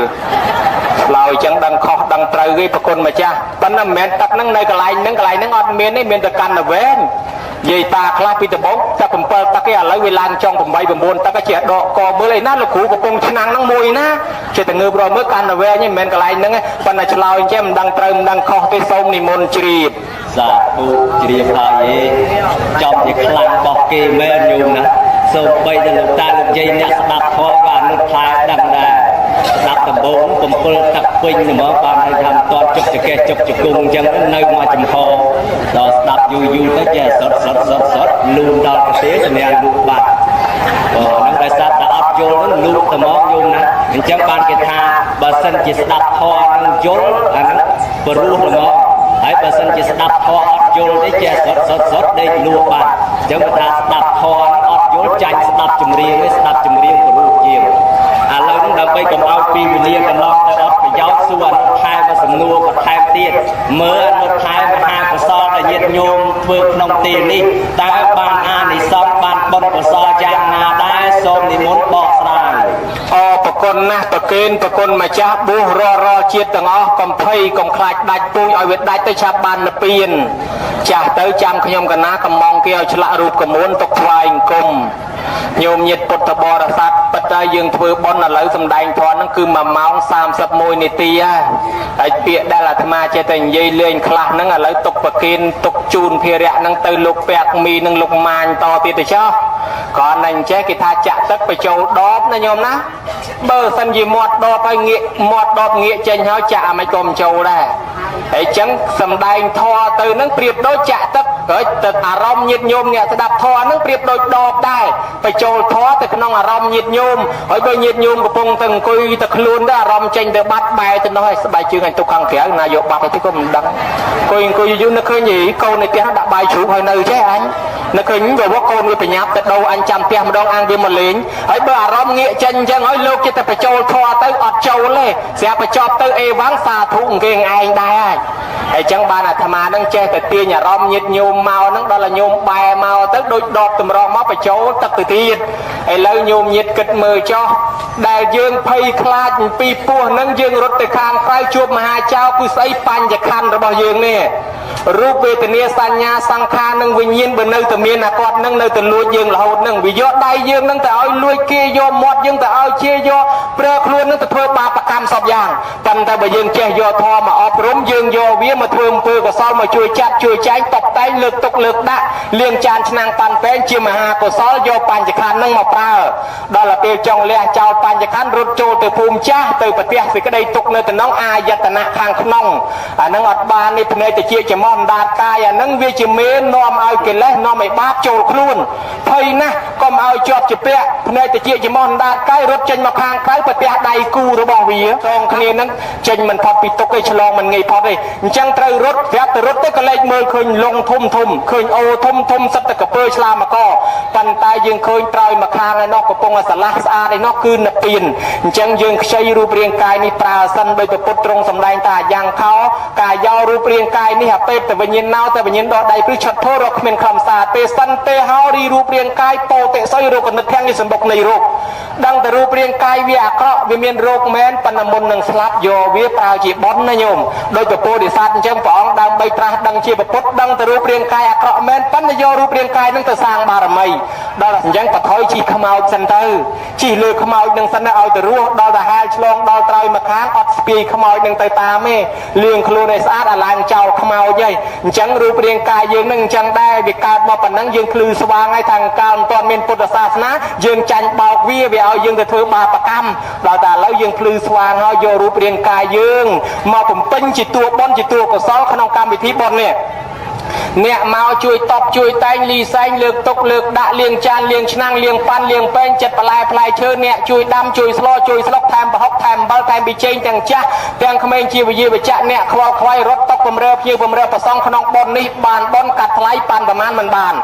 ឆ្លើយចឹងដឹងខុសដឹងត្រូវគេប្រគុណម្ចាស់ប៉ុន្តែមិនមែនទឹកហ្នឹងនៅកន្លែងហ្នឹងអត់មានទេមានតែកាន់តែវែងយាយតាខ្លះពីដំបូងទឹក7ទឹកឯឥឡូវវាឡើងចុង8 9ទឹកជាដកកមើលឯណាលោកគ្រូកំពុងឆ្នាំងហ្នឹងមួយណាជាតែងើបរមើលកាន់តែវែងមិនមែនកន្លែងហ្នឹងប៉ុន្តែឆ្លើយចេះមិនដឹងត្រូវមិនដឹងខុសទេសូមនិមន្តជ្រាបសាធុជ្រាបហើយចំជាខ្លាំងបោះគេមែនញោមណាសូមបីទៅលោកតាលោកយាយអ្នកស្ដាប់ធម៌ក៏អនុថែដឹងដែរស្ដាប់ដំបូង7ទឹកពេញហ្មងបានឲ្យថាមិនតន់ជប់ចកេះជប់ជង្គង់អញ្ចឹងនៅមកចំហដល់ស្ដាប់យូរទៅចេះសត់លូនដល់ប្រទេសសម្រាប់លូបាត់ហ្នឹងដោយសារតែអត់យ យល់នឹងលូកត្មងយំណាអញ្ចឹងបានគេថាបើសិនជាស្ដាប់ធម៌នឹងយល់អាហ្នឹងព្រោះល្មមហើយបើសិនជាស្ដាប់ធម៌អត់យល់ទេចេះសុតដេកលួចបានអញ្ចឹងគេថាស្ដាប់ធម៌អត់យល់ចាញ់ស្ដាប់ចម្រៀងនេះស្ដាប់ចម្រៀងព្រោះជាងឥឡូវនេះដើម្បីកុំឲ្យពីវេលាកន្លងទៅអត់ប្រយោជន៍សួរអនុថែមសំណួរបន្ថែមទៀតមើលអនុថែមមហាកុសលដែលញាតិញោមធ្វើក្នុងទីនេះតើបានអានិសង្សបានបុណ្យកុសលយ៉ាងណាដែរសូមនិមន្តបកស្រាយប្រគុណណាស់ប្រគេនប្រគុណម្ចាស់បួសរាល់ជាតិទាំងអស់កំភៃកំខ្លាចដាច់ពូជឲ្យវាដាច់ទៅឆាប់បាននិព្វានចាស់ទៅចាំខ្ញុំកណាកំងគេឲ្យឆ្លាក់រូបកមួនទុកថ្វាយអង្គមញោមញាតិពុទ្ធបរិស័ទប៉ុន្តែយើងធ្វើបុណ្យឥឡូវសំដែងធម៌ហ្នឹងគឺ1ម៉ោង31នាទីហើយពាក្យដែលអាត្មាចេះតែនិយាយលេងខ្លះហ្នឹងឥឡូវទុកប្រគេនទុកជូនភារៈហ្នឹងទៅលោកពាក់មីនិងលោកម៉ាញតទៀតទៅចុះក៏ណែអញ្ចេះគេថាចាក់ទឹកបញ្ចូលដបណាញោមណាបើសិនជាមាត់ដបហើយងាកមាត់ដបងាកចេញហើយចាក់អាមិនក៏មិនចូលដែរហើយអញ្ចឹងសំដែងធម៌ទៅហ្នឹងប្រៀបដូចចាក់ទឹកហើយទឹកអារម្មណ៍ញាតិញោមអ្នកស្ដាប់ធម៌ហ្នឹងប្រៀបដូចដបដែរបញ្ចូលធម៌ទៅក្នុងអារម្មណ៍ញាតិញោមហើយបើញាតិញោមកំពុងតែអង្គុយទៅខ្លួនទៅអារម្មណ៍ចេញទៅបាត់បែរទៅនោះឲ្យស្បែកជើងឲ្យទុកខាងក្រៅណាយកបាត់ទៅក៏មិនដឹងអង្គុយយូរនឹកឃើញកូននៅផ្ទះដាក់បាយជ្រូកហើយនៅចេះអញនឹកឃើញទៅវកកូនវាប្រញាប់ទៅដោអញចាំផ្ទះម្ដងអាងវាមកលេងហើយបើអារម្មណ៍ងាកចេញអញ្ចឹងហើយលោកចិត្តតែបញ្ចូលធម៌ទៅអត់ចូលទេស្រាប់បញ្ចប់ទៅអេវ៉ាំងសាធុគេឯងដែរហើយអញ្ចឹងបានអាត្មានឹងចេះតែទាញអារម្មណ៍ញាតិញោមមកហ្នឹងដល់ឲ្យញោមបែរមកទៅដូចដបតម្រងមកបញ្ចូលទឹកទៅទៀតឥឡូវញោមញាតិគិតមើលចុះដែលយើងភ័យខ្លាចអំពីពោះហ្នឹងយើងរត់ទៅខាងក្រៅជួបមហាចៅគឺស្អីបញ្ញខណ្ឌរបស់យើងនេះរូបវេទនាសញ្ញាសង្ខារនិងវិញ្ញាណបើនៅតែមានអាគាត់នឹងនៅតែលួចយើងរហូតនឹងវាយកដៃយើងនឹងទៅឲ្យលួចគេយកមាត់យើងទៅឲ្យជាយកប្រើខ្លួននឹងទៅធ្វើបាបកម្មសពយ៉ាងប៉ុន្តែបើយើងចេះយកធម៌មកអប់រំយើងយកវាមកធ្វើអំពើកុសលមកជួយចាត់ជួយចែងតបតែងលើកទុកលើកដាក់លាងចានឆ្នាំងប៉ាន់ពេងជាមហាកុសលយកបញ្ញខណ្ឌនឹងមកប្រើដល់ពេលចង់លះចោលបញ្ញខណ្ឌរត់ចូលទៅភូមិចាស់ទៅប្រទេសសេចក្តីទុកនៅក្នុងអាយតនៈខាងក្នុងអានឹងអត់បាននេះភ្នែកតិចជាមន្តដាតកាយអានឹងវាជាមេនាំឲ្យកិលេសនាំឲ្យបាបចូលខ្លួនភ័យណាស់កុំឲ្យជាប់ជាពាក់ភ្នែកតិចជាមន្តដាតកាយរត់ចេញមកខាងក្រៅប្រទេសដៃគូរបស់វាត្រង់គ្នានឹងចេញមិនផុតពីទុកឯឆ្លងមិនងាយផុតទេអញ្ចឹងត្រូវរត់ប្រាប់ទៅរត់ទៅក៏លេចមើលឃើញលងធំឃើញអូធំសិតតែកពើឆ្លាមកប៉ុន្តែយើងឃើញត្រោយមកខាងឯនោះកំពុងស្រឡះស្អាតឯនោះគឺនិព្វានអញ្ចឹងយើងខ្ចីរូបរាងកាយនេះប្រើសិនដោយពុទ្ធទ្រង់សម្ដែងថាយ៉ាងខោកាយយករូបរាងកាយនេះអាពេតទៅវិញ្ញាណណោទៅវិញ្ញាណដោះដៃព្រឹកឆាត់ធរកគ្មានខំសាទេសិនទេហោរីរូបរាងកាយពោតិសុយរោគនិតខាងនេះសម្បុកនៃរោគដឹងតែរូបរាងកាយវាអាក្រក់វាមានរោគមែនប៉ុន្តែមុននឹងស្លាប់យកវាប្រើជាបុណ្យណាញោមដោយពពោធិសត្វអញ្ចឹងព្រះអង្គដើម្បីត្រាស់ដឹងជាពុទ្ធដឹងតែរូបរាងកាយអាក្រក់មែនប៉ុន្តែយករូបរាងកាយនឹងទៅសាងបារមីដល់អញ្ចឹងបថយជីខ្មោចសិនទៅជីលើខ្មោចនឹងសិនឲ្យទៅរស់ដល់ទៅហាលឆ្លងដល់ត្រៃមកខាងអត់ស្ពាយខ្មោចនឹងទៅតាមទេលាងខ្លួនឲ្យស្អាតអាឡើងចោលខ្មោចហើយអញ្ចឹងរូបរាងកាយយើងនឹងអញ្ចឹងដែរវាកើតមកប៉ុណ្ណឹងយើងភ្លឺស្វាងហើយខាងកាលមិនទាន់មានពុទ្ធសាសនាយើងចាញ់បោកវាឲ្យយើងទៅធ្វើបាបកម្មដល់តែឥឡូវយើងភ្លឺស្វាងហើយយករូបរាងកាយយើងមកបំពេញជាតួបុណ្យជាតួកុសលក្នុងកម្មវិធីបុណ្យនេះអ្នកមកជួយតបជួយតែងលីសែងលើកទុកលើកដាក់លាងចានលាងឆ្នាំងលាងប៉ាន់លាងពេងចិត្តបន្លែផ្លែឈើអ្នកជួយដាំជួយស្លជួយស្លុកថែមប្រហុកថែមអំបិលថែមប៊ីចេងទាំងចាស់ទាំងក្មេងជាវិជាវិជ្ជៈអ្នកខ្វល់ខ្វាយរត់តុកបំរើភ្ញៀវបំរើប្រសងក្នុងបុណ្យនេះបានបុណ្យកាត់ថ្លៃប៉ាន់ប្រមាណមិនបាន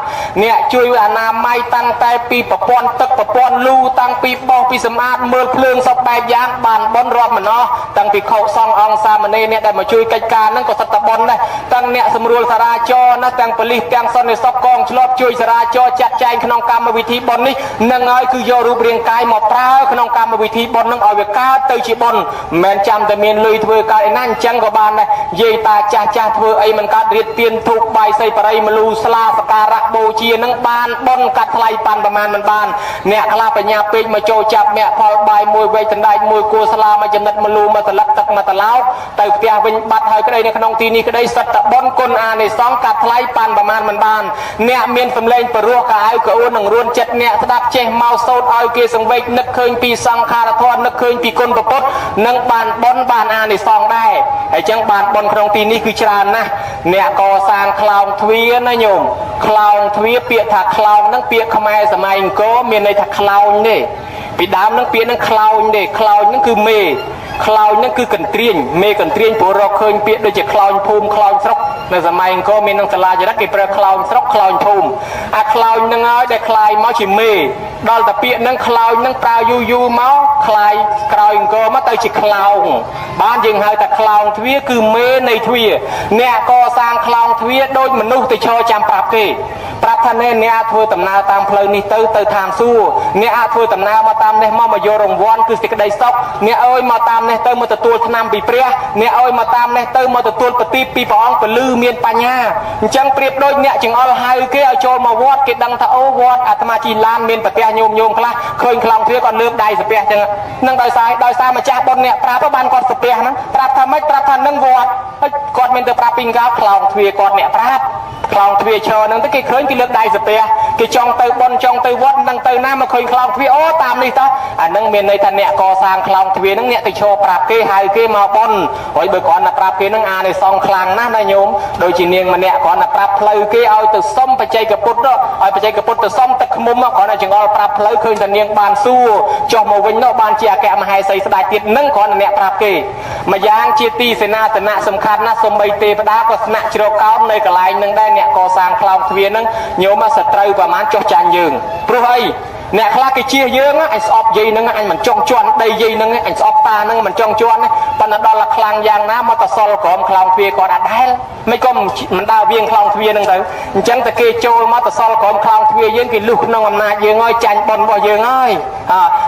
អ្នកជួយអនាម័យតាំងតែពីប្រព័ន្ធទឹកប្រព័ន្ធលូតាំងពីបោះពីសម្អាតមើលភ្លើងសពបែបយ៉ាងបានបុណ្យរាប់មិនអស់តាំងពីខោសងអង្គសាមណេរអ្នកដែលមកជួយកិច្ចការហ្នឹងក៏សិតតែបុណ្យដែរតាំងអ្នកសម្រួលសារាចរណាទាំងប៉ូលីសទាំងសន្តិសុខកងឆ្លប់ជួយចរាចរណ៍ចាត់ចែងក្នុងកម្មវិធីបុណ្យនេះនឹងហើយគឺយករូបរាងកាយមកប្រើក្នុងកម្មវិធីបុណ្យនឹងឲ្យវាកើតទៅជាបុណ្យមិនមែនចាំតែមានលុយធ្វើកើតឯណាអញ្ចឹងក៏បានដែរនិយាយតាចាស់ធ្វើអីមិនកើតរៀបទៀនធូបបាយសីបរិយមលូស្លាសការៈបូជានឹងបានបុណ្យកាត់ថ្លៃប៉ាន់ប្រមាណមិនបានអ្នកខ្លះបញ្ញាពេកមកចូលចាប់អ្នកផលបាយមួយវែកដណ្ដែកមួយគួស្លាមកចំណិតមលូមកស្លឹកទឹកមកត្រឡោកទៅផ្ទះវិញបាត់ហើយក្តីនៅក្នុងទីនេះក្តីសិតតបុណ្យគុណអានិសង្សកាត់ថ្លៃប៉ាន់ប្រមាណមិនបានអ្នកមានសម្លេងព្រោះកៅកអូននឹងរួនចិត្តអ្នកស្ដាប់ចេះមកសូត្រឲ្យគេសង្វេគនឹកឃើញពីសង្ខារធម៌នឹកឃើញពីគុណពុទ្ធនឹងបានបុណ្យបានអានិសង្សដែរហើយចឹងបានបុណ្យក្នុងទីនេះគឺច្រើនណាស់អ្នកកសាងខ្លោងទ្វារណាញោមខ្លោងទ្វារពាក្យថាខ្លោងហ្នឹងពាក្យខ្មែរសម័យអង្គរមានន័យថាខ្លោងទេ ពីដើមនឹងពាក្យនឹងខ្លោញទេខ្លោញនឹងគឺមេខ្លោញនឹងគឺកន្ទ្រាញមេកន្ទ្រាញព្រោះរកឃើញពាក្យដូចជាខ្លោញភូមិខ្លោញស្រុកនៅសម័យអង្គរមាននឹងសាលាចរិតគេប្រើខ្លោញស្រុកខ្លោញភូមិអាខ្លោញនឹងហើយដែលคล้ายមកជាមេដល់តែពាក្យនឹងខ្លោញនឹងប្រើយូរមកคล้ายក្រោយអង្គរមកទៅជាខ្លោងបានយើងហៅថាខ្លោងទ្វាគឺមេនៃទ្វាអ្នកកសាងខ្លោងទ្វាដូចមនុស្សទៅឈរចាំប្រាប់គេប្រាប់ថាអ្នកអាចធ្វើដំណើរតាមផ្លូវនេះទៅឋានសួគ៌អ្នកអាចធ្វើដំណើរមកតាមនេះមកយករង្វាន់គឺសេចក្តីសុខអ្នកអើយមកតាមនេះទៅមកទទួលឆ្នាំពីព្រះអ្នកអើយមកតាមនេះទៅមកទទួលប្រទីបពីព្រះអង្គពលឺមានបញ្ញាអញ្ចឹងប្រៀបដូចអ្នកចង្អុលហៅគេឲ្យចូលមកវត្តគេដឹងថាអូវត្តអាត្មាជីឡានមានប្រទះញោមខ្លះឃើញខ្លោងទ្វាគាត់លើកដៃសាពះអញ្ចឹងនឹងដោយសារម្ចាស់បុណ្យអ្នកប្រាប់បានគាត់សាពះហ្នឹងប្រាប់ថាម៉េចប្រាប់ថានឹងវត្តហើយគាត់មានទៅប្រាប់ពីកាលខ្លោងទ្វាគាត់អ្នកប្រាប់ខ្លោងទ្វាឈរហ្នឹងទៅគេឃើញគេលើកដៃសាពះគេចង់ទៅបុណ្យចង់ទៅវត្តនឹងទៅណាមកឃើញខ្លោងទ្វាអូតាមនេះតោះអានឹងមានន័យថាអ្នកកសាងខ្លោងទ្វាហ្នឹងអ្នកទៅឈរប្រាប់គេហៅគេមកបុណ្យហើយបើគ្រាន់តែប្រាប់គេហ្នឹងអានិសង្ឃខ្លាំងណាស់ណាញោមដូចជានាងម្នាក់គ្រាន់តែប្រាប់ផ្លូវគេឲ្យទៅសុំបច្ចេកពុទ្ធឲ្យបច្ចេកពុទ្ធទៅសុំទឹកឃ្មុំគ្រាន់តែចង្អុលប្រាប់ផ្លូវឃើញតែនាងបានសួរចុះមកវិញនោះបានជាអគ្គមហេសីស្ដេចទៀតនឹងគ្រាន់តែអ្នកប្រាប់គេម្យ៉ាងជាទីសេនាសនៈសំខាន់ណាស់សូម្បីទេវតាក៏ស្នាក់ជ្រកកោននៅកន្លែងហ្នឹងដែរអ្នកកសាងខ្លោងទ្វាហ្នឹងញោមសត្រូវប្រហែលចុះចាញ់យើងព្រោះអីអ្នកខ្លះគេជៀសយើងអញស្អប់យាយហ្នឹងអញមិនចង់ជន់ដីយាយហ្នឹងអញស្អប់តាហ្នឹងមិនចង់ជន់ប៉ុន្តែដល់តែខ្លាំងយ៉ាងណាមកតសល់ក្រមខ្លោងទ្វាគាត់អត់ដែលមិនក៏មិនដើរវៀងខ្លោងទ្វាហ្នឹងទៅអញ្ចឹងតែគេចូលមកតសល់ក្រមខ្លោងទ្វាយើងគេលុះក្នុងអំណាចយើងហើយចាញ់ប៉ុនរបស់យើងហើយ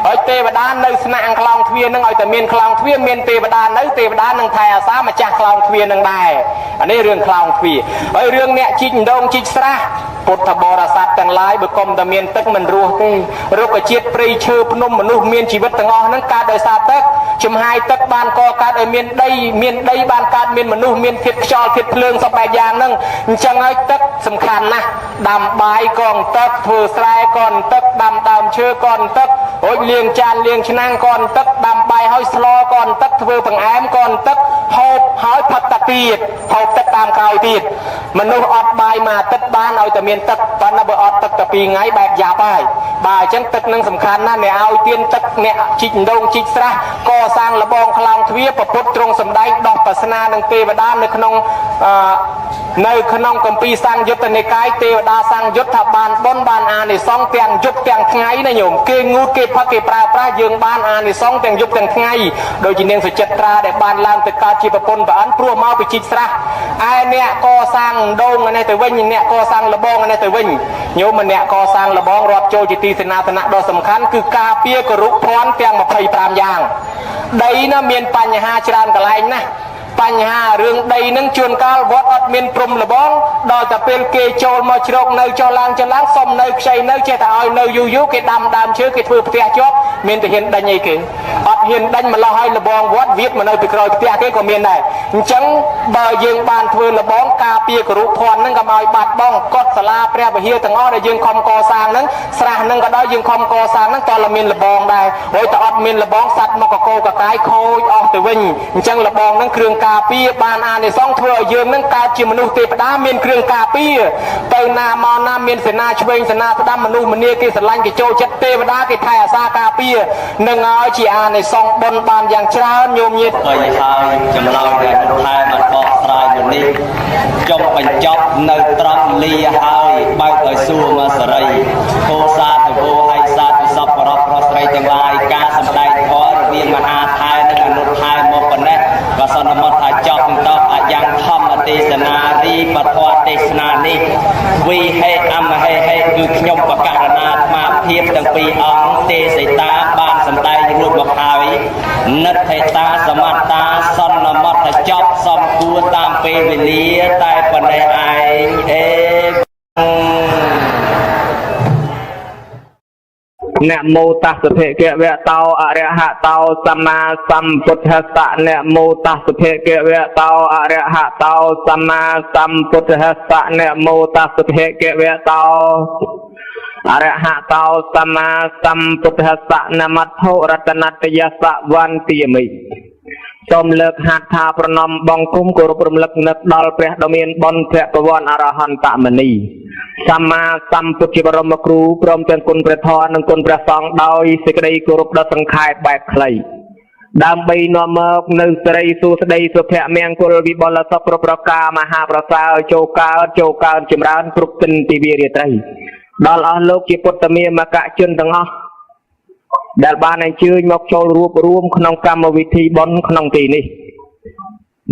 ហើយទេវតានៅស្នាក់ខ្លោងទ្វាហ្នឹងឲ្យតែមានខ្លោងទ្វាមានទេវតានៅទេវតានឹងថែអាសាម្ចាស់ខ្លោងទ្វាហ្នឹងដែរអានេះរឿងខ្លោងទ្វាហើយរឿងអ្នកជីកដងជីកស្រះពុទ្ធបរិស័ទទាំងឡាយបើគុំតែមានទឹកមិនរស់ទេរុក្ខជាតិព្រៃឈើភ្នំមនុស្សមានជីវិតទាំងអស់ហ្នឹងកើតដោយសារទឹកចំហាយទឹកបានកកើតឲ្យមានដីបានកើតមានមនុស្សមានធាតុខ្យល់ធាតុភ្លើងសពបែបយ៉ាងហ្នឹងអញ្ចឹងហើយទឹកសំខាន់ណាស់ដាំបាយកងទឹកធ្វើស្រែកងទឹកដាំដើមឈើកងទឹករួចលាងចានលាងឆ្នាំងកងទឹកដាំបាយហើយស្លកងទឹកធ្វើបង្អែមកងទឹកហូបហើយផឹកទឹកទៀតហូបទឹកតាមក្រោយទៀតមនុស្សអត់បាយមួយអាទិត្យបានឲ្យតែមានទឹកប៉ុន្តែបើអត់ទឹកតែ2ថ្ងៃបែបយ៉ាប់ហើយបាទអញ្ចឹងទឹកនឹងសំខាន់ណាស់អ្នកឲ្យទានទឹកអ្នកជីកដងជីកស្រះកសាងលបងខ្លោងទ្វាប្រពុតទ្រង់សម្ដែងដោះបាសនានឹងទេវតានៅក្នុងគម្ពីរសង្យុត្តនិកាយទេវតាសង្យុត្តថាបានបុណ្យបានអានិសង្សទាំងយប់ទាំងថ្ងៃណាញោមគេងូតគេផឹកគេប្រើប្រាស់យើងបានអានិសង្សទាំងយប់ទាំងថ្ងៃដូចជានាងសុចិត្រាដែលបានឡើងទៅកើតជាប្រពន្ធព្រះអិនព្រោះមកពីជីកស្រះឯអ្នកកសាងដងនេះទៅវិញអ្នកកសាងលបងនេះទៅវិញញោមម្នាក់កសាងលបងរាប់ចូលជាទីសេនាសនៈដ៏សំខាន់គឺការពារគរុភ័ណ្ឌទាំង25យ៉ាងដីណាមានបញ្ហាច្រើនកន្លែងណាបញ្ហារឿងដីនឹងជួនកាលវត្តអត់មានព្រំលបងដល់តែពេលគេចូលមកជ្រកនៅចុះឡើងសុំនៅខ្ចីនៅចេះតែឲ្យនៅយូរគេដាំដើមឈើគេធ្វើផ្ទះជាប់មានតែហ៊ានដេញអីគេអត់ហ៊ានដេញម្លោះឲ្យលបងវត្តវាមកនៅពីក្រោយផ្ទះគេក៏មានដែរអញ្ចឹងបើយើងបានធ្វើលបងការពារគរុភ័ណ្ឌនឹងកុំឲ្យបាត់បង់កុដិសាលាព្រះវិហារទាំងអស់ដែលយើងខំកសាងនឹងស្រះនឹងក៏ដោយយើងខំកសាងនឹងតើមានលបងដែរហើយតែអត់មានលបងសัตว์មកកកកកាយខូចអស់ទៅវិញអញ្ចឹងលបងនឹងគ្រឿងការពារបានអានិសង្សធ្វើឲ្យយើងនឹងកើតជាមនុស្សទេវតាមានគ្រឿងការពារទៅណាមកណាមានសេនាឆ្វេងសេនាស្ដាំមនុស្សម្នាគេស្រឡាញ់គេចូលចិត្តទេវតាគេថែអាសាការពារនឹងឲ្យជាអានិសង្សបុណ្យបានយ៉ាងច្រើនញោមញាតិហើយហើយចម្លើយដែលថែមកបកស្រាយមួយនេះចុងបញ្ចប់នៅត្រង់លាហើយបើកឲ្យសួរមកសេរីគោសាទវោហើយសាទសពបរោះប្រុសស្រីទាំងឡាយការសម្ដែងធម៌រវាងមហាថែនិងអនុថែមកប៉ុណ្ណេះក៏សន្មតថាចប់តោះអាយ៉ាងធម្មទេសនារីបធរទេសនានេះវិហេអមហេហេគឺខ្ញុំបកករណាអាត្មាភាពទាំងពីរអង្គទេសិតាបានសម្ដែងរួចមកហើយនិទ្ធិតាសមត្តាសន្មតថាចប់សំគួរតាមពេលវេលាតែប៉ុណ្ណេះឯងนะโมตัสสะภะคะวะโตอะระหะโตสัมมาสัมพุทธัสสะนะโมตัสสะภะคะวะโตอะระหะโตสัมมาสัมพุทธัสสะนะโมตัสสะภะคะวะโตอะระหะโตสัมมาสัมพุทธัสสะนะมัทโธรัตนัตยัสสะวันติยมิសូមលើកហាត់ថាប្រណម្យបង្គំគោរពរំលឹកនឹកដល់ព្រះដ៏មានបុណ្យភក្ត្រវ័នអរហន្តមនី សម្មាសម្ពុទ្ធជាបរមគ្រូព្រមទាំងគុណព្រះធម៌និងគុណព្រះសង្ឃដោយសេចក្តីគោរពដ៏សង្ខេបបែបខ្លីដើម្បីនាំមកនៅសេរីសួស្តីសុភមង្គលវិបុលសុខគ្រប់ប្រការមហាប្រសើរចូលកើតចម្រើនគ្រប់ទិនទិវារាត្រីដល់អស់លោកជាពុទ្ធមេមកជនទាំងអស់ដែលបានអញ្ជើញមកចូលរួបរួមក្នុងកម្មវិធីបុណ្យក្នុងទីនេះ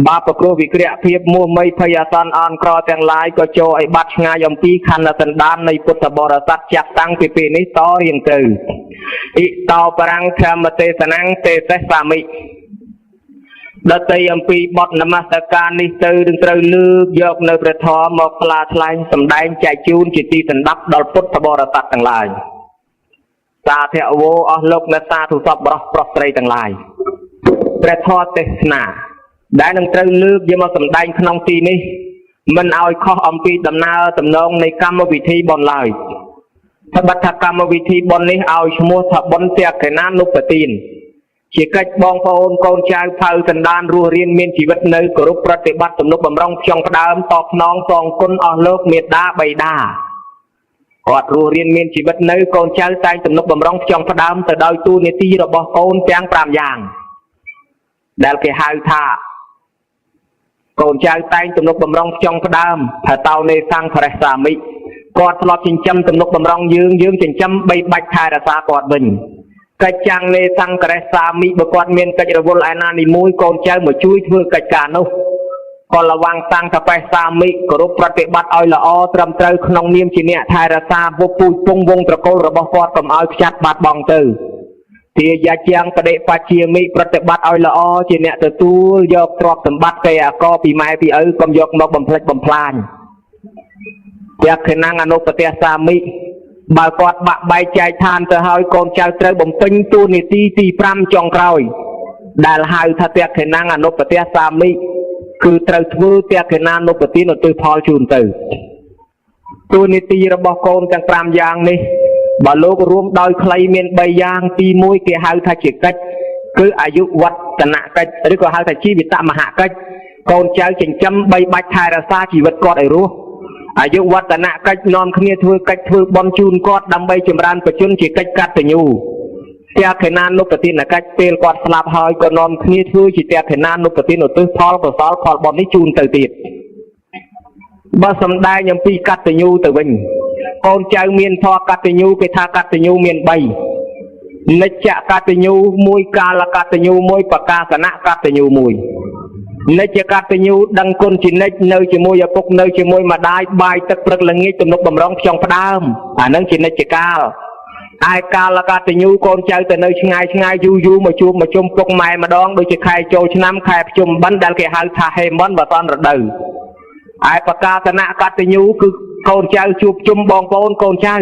បាបព្រោះវិក្រាភាពមួមីភ័យអាសន្នអន់ក្រទាំងឡាយក៏ចូលឲ្យបាត់ឆ្ងាយអំពីខណ្ឌសន្តាននៃពុទ្ធបរិស័ទចាប់តាំងពីពេលនេះតរៀងទៅអ៊ីតោបរាំងធម្មទេសនាងទេសេសាមិដតីអំពីបទនមស្ការនេះទៅនឹងត្រូវលើកយកនៅព្រះធម៌មកថ្លាថ្លែងសម្ដែងចែកជូនជាទីសន្តាប់ដល់ពុទ្ធបរិស័ទទាំងឡាយសាធវោអស់លោកអ្នកសាធុសពប្រុសស្រីទាំងឡាយព្រះធម៌ទេសនាដែលនឹងត្រូវលើកយកមកសម្ដែងក្នុងទីនេះមិនឲ្យខុសអំពីដំណើរទំនងនៃកម្មវិធីបុណ្យឡើយត្បិតថាកម្មវិធីបុណ្យនេះឲ្យឈ្មោះថាបុណ្យទក្ខិណានុបទានជាកិច្ចបងប្អូនកូនចៅផៅសន្តានរស់រៀនមានជីវិតនៅគោរពប្រតិបត្តិទំនុកបំរុងខ្ចង់ផ្ដើមតបស្នងសងគុណអស់លោកមេត្តាបិតាគាត់រស់រៀនមានជីវិតនៅកូនចៅតែងទំនុកបំរុងខ្ចង់ផ្ដើមទៅដោយទូនាទីរបស់កូនទាំង5យ៉ាងដែលគេហៅថាកូនចៅតែងទំនុកបំរុងខ្ចង់ផ្ដើមថាតោនេសង្ឃរសាមិគាត់ធ្លាប់ចិញ្ចឹមទំនុកបំរុងយើងចិញ្ចឹមបីបាច់ថែរក្សាគាត់វិញកិច្ចចាំងនេសង្ឃរសាមិបើគាត់មានកិច្ចរវល់ឯណានីមួយកូនចៅមកជួយធ្វើកិច្ចការនោះក៏ระวังសង្ឃបេសាមិគោរពប្រតិបត្តិឲ្យល្អត្រឹមត្រូវក្នុងនាមជាអ្នកថែរក្សាពុពូជពងវងត្រកូលរបស់គាត់កុំឲ្យខ្ចាត់បាត់បង់ទៅទាយាជាងបដិបជាមិប្រតិបត្តិឲ្យល្អជាអ្នកទទួលយកទ្រព្យសម្បត្តិកេអកពីម៉ែពីឪកុំយកមកបំផ្លិចបំផ្លាញយក្ខណៈអនុបទាសាមិបើគាត់បាក់បែកចែកឋានទៅឲ្យកូនចៅត្រូវបំពេញតួនាទីទី5ចុងក្រោយដែលហៅថាយក្ខណៈអនុបទាសាមិគឺត្រូវធ្វើយក្ខណៈអនុបទានឧទ្ទិសផលជូនទៅតួនាទីរបស់កូនទាំង5យ៉ាងនេះបើលោករួមដោយខ្លីមាន3យ៉ាងទី1គេហៅថាជាកិច្ចគឺអាយុវឌ្ឍនកិច្ចឬក៏ហៅថាជីវិតមហកិច្ចកូនចៅចិញ្ចឹមបីបាច់ថែរក្សាជីវិតគាត់ឲ្យរស់អាយុវឌ្ឍនកិច្ចនាំគ្នាធ្វើកិច្ចធ្វើបុណ្យជូនគាត់ដើម្បីចម្រើនបជនជាកិច្ចកតញ្ញូយក្ខណៈនុបទានកិច្ចពេលគាត់ស្លាប់ហើយក៏នាំគ្នាធ្វើជាយក្ខណៈនុបទានឧទ្ទិសផលកុសលផលបុណ្យនេះជូនទៅទៀតបើសំដែងអំពីកតញ្ញូទៅវិញកូនចៅមានធម៌កតញ្ញូគេថាកតញ្ញូមាន3និច្ចកតញ្ញូ1កាលកតញ្ញូ1បកាសនៈកតញ្ញូ1និច្ចកតញ្ញូដឹងគុណជានិច្ចនៅជាមួយឪពុកនៅជាមួយម្ដាយបាយទឹកព្រឹកល្ងាចទំនុកបំរុងខ្ចង់ផ្ដើមអានឹងជានិច្ចកាលឯកាលកតញ្ញូកូនចៅទៅនៅឆ្ងាយយូរមកជួបមកជុំពុកម៉ែម្ដងដូចជាខែចូលឆ្នាំខែភ្ជុំបិណ្ឌដែលគេហៅថាហេមន្តបសន្តរដូវឯបកាសនៈកតញ្ញូគឺកូនចៅជួបជុំបងប្អូនកូនចៅ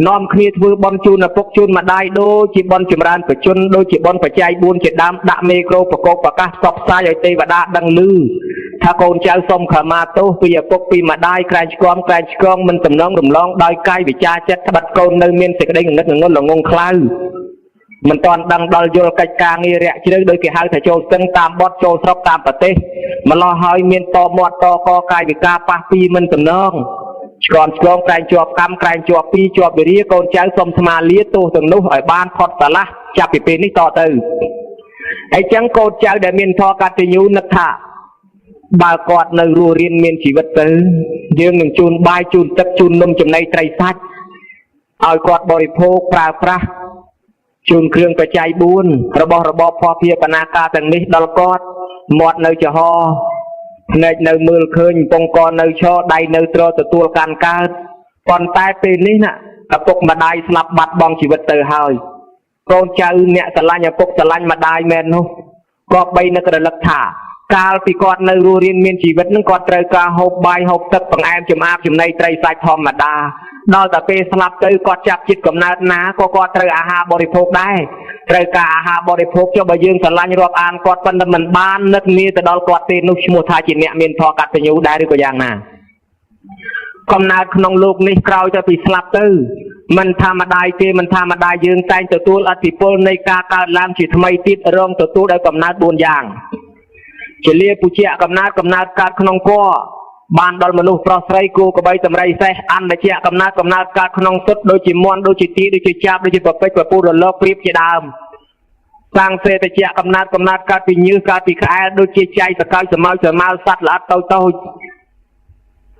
នាំគ្នាធ្វើបុណ្យជូនឪពុកជូនម្ដាយដូចជាបុណ្យចម្រើនបជនដូចជាបុណ្យបច្ច័យ4ជាដើមដាក់មេក្រូប្រកបប្រកាសផ្សព្វផ្សាយឲ្យទេវតាដឹងឮថាកូនចៅសូមខមាទោសពីឪពុកពីម្ដាយក្រែងឆ្កងមិនតំណងរំលងដោយកាយវិចារចិត្តត្បិតកូននៅមានសេចក្តីងងឹតងងល់ល្ងងខ្លៅមិនតាន់ដឹងដល់យល់កិច្ចការងាររាក់ជ្រៅដោយគេហៅថាចូលស្ទឹងតាមបត់ចូលស្រុកតាមប្រទេសម្លោះហើយមានតមាត់តកកាយវិការប៉ះពីមិនតំណងឆ្កនក្រែងជាប់កម្មក្រែងជាប់ពីជាប់វិរិយកូនចៅសុំស្មាលាទោសទាំងនោះឲ្យបានផុតស្រឡះចាប់ពីពេលនេះតទៅអញ្ចឹងកូនចៅដែលមានធម៌កតញ្ញូនឹកថាបើគាត់នៅរស់រៀនមានជីវិតទៅយើងនឹងជូនបាយជូនទឹកជូននំចំណីត្រីសាច់ឲ្យគាត់បរិភោគប្រើប្រាស់ជូនគ្រឿងបច្ច័យ4របស់របបភ័ព្វភាវនាការទាំងនេះដល់គាត់មាត់នៅចំហភ្នែកនៅមើលឃើញពងកនៅឈរដៃនៅទ្រទទួលកាន់កើតប៉ុន្តែពេលនេះណាឪពុកម្ដាយស្លាប់បាត់បង់ជីវិតទៅហើយកូនចៅអ្នកស្រឡាញ់ឪពុកស្រឡាញ់ម្ដាយមែននោះក៏បីនឹករលឹកថាកាលពីគាត់នៅរស់រៀនមានជីវិតនឹងគាត់ត្រូវការហូបបាយហូបទឹកបង្អែមចំអាបចំណីត្រីសាច់ធម្មតាដល់តែពេលស្លាប់ទៅគាត់ចាប់ចិត្តកំណើតណាក៏គាត់ត្រូវអាហារបរិភោគដែរត្រូវការអាហារបរិភោគចុះបើយើងស្រឡាញ់រាប់អានគាត់ប៉ុន្តែមិនបាននឹកនាទៅដល់គាត់ទេនោះឈ្មោះថាជាអ្នកមានធម៌កតញ្ញូដែរឬក៏យ៉ាងណាកំណើតក្នុងលោកនេះក្រោយទៅពីស្លាប់ទៅមិនធម្មតាទេមិនធម្មតាយើងតែងទទួលអធិពលនៃការកើតឡើងជាថ្មីទៀតរងទទួលដោយកំណើត4យ៉ាងជាលាពុជ្ជៈកំណើតកើតក្នុងគរ បានដល់មនុស្សប្រុសស្រីគូកបីតម្រៃសេះអន្តជាកំណើតកើតក្នុងសុទ្ធដូចជាមន់ដូចជាទីដូចជាចាប់ដូចជាប្រពេចប្រពូររលកព្រៀបជាដើមសាងសេតជាកំណើតកើតពីញើសកើតពីក្អែលដូចជាចៃសកៅសមោចសមៅសត្វល្អិតតូច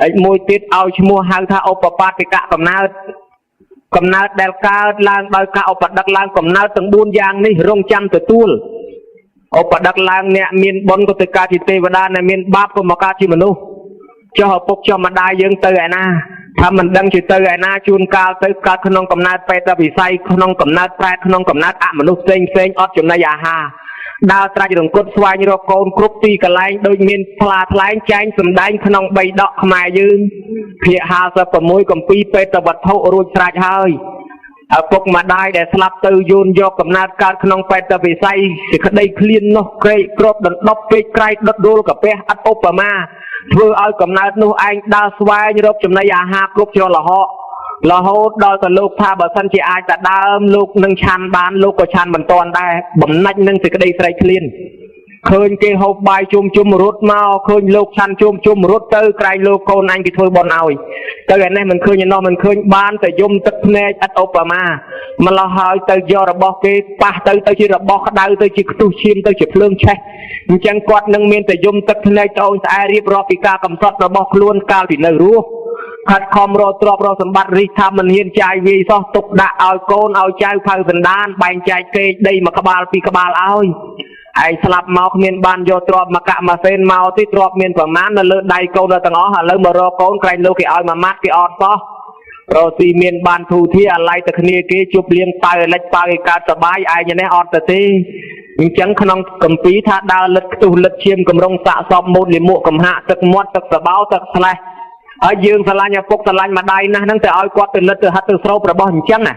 ហើយមួយទៀតឲ្យឈ្មោះហៅថាឧបបាទិកកំណើតដែលកើតឡើងដោយការឧបដឹកឡើងកំណើតទាំង4យ៉ាងនេះរងចាំទទួលឧបដឹកឡើងអ្នកមានបុណ្យក៏ទៅកើតជាទេវតាអ្នកមានបាបក៏មកកើតជាមនុស្សចុះឪពុកចុះម្ដាយយើងទៅឯណាថាមិនដឹងជាទៅឯណាជួនកាលទៅកើតក្នុងកំណើតពេទ្យវិស័យក្នុងកំណើតប្រែតក្នុងកំណើតអមនុស្សផ្សេងអត់ចំណីអាហារដើរត្រាច់រង្គត់ស្វែងរកកូនគ្រប់ទីកន្លែងដូចមានផ្លាថ្លែងចែងសម្ដែងក្នុង3ដកខ្មែរយើងភាគ56កំពីពេទ្យវត្ថុរួចស្រេចហើយឪពុកម្ដាយដែលស្លាប់ទៅយូនយកកំណើតកើតក្នុងពេទ្យវិស័យសេចក្តីឃ្លាននោះក្រេកគ្របដណ្ដប់ពេកក្រៃដុតដួលកាពះអត់ឧបមាធ្វើឲ្យកំណើតនោះឯងដើរស្វែងរកចំណីអាហារគ្រប់ច្រឡហករហូតដល់ទៅលោកថាបើសិនជាអាចតែដើមលោកនឹងឆាន់បានលោកក៏ឆាន់មិនទាន់ដែរបំណាច់នឹងសេចក្តីស្រេកឃ្លានឃើញគេហូបបាយជុំរត់មកឃើញលោកឆាន់ជុំរត់ទៅក្រែងលោកកូនអញគេធ្វើបន់ឲ្យទៅឯនេះមិនឃើញឯណោះមិនឃើញបានតែយំទឹកភ្នែកអត់ឧបមាម្ល៉េះហើយទៅយករបស់គេប៉ះទៅជារបស់ក្តៅទៅជាខ្ទុះឈាមទៅជាភ្លើងឆេះអញ្ចឹងគាត់នឹងមានតែយំទឹកភ្នែកត្អូញត្អែរៀបរាប់ពីការកំសត់របស់ខ្លួនកាលពីនៅរស់ខាត់ខំរកទ្រព្យរកសម្បត្តិរិះថាមិនហ៊ានចាយវាយសោះទុកដាក់ឲ្យកូនឲ្យចៅផៅសន្តានបែងចែកគេដីមួយក្បាលពីរក្បាលឲ្យឯងស្លាប់មកគ្មានបានយកទ្រព្យមកកាក់មកសេនមកទេទ្រព្យមានប្រមាណនៅលើដៃកូនទាំងអស់ឥឡូវមករកកូនក្រែងលោកគេឲ្យមួយម៉ាត់គេអត់សោះរកស៊ីមានបានធូធាអាឡ័យទៅគ្នាគេជប់លៀងប៉ៅឲ្យលិចប៉ៅឲ្យកើតសបាយឯងនេះអត់ទៅទេអញ្ចឹងក្នុងកម្ពីថាដើរលិតខ្ទុះលិតឈាមកំរងសាកសពមូលលិមួកកំហាក់ទឹកមាត់ទឹកសបោទឹកស្លេះហើយយើងស្រឡាញ់ឪពុកស្រឡាញ់ម្ដាយណាស់ហ្នឹងតែឲ្យគាត់ទៅលិតទៅហាត់ទៅស្រោបរបស់អញ្ចឹងណា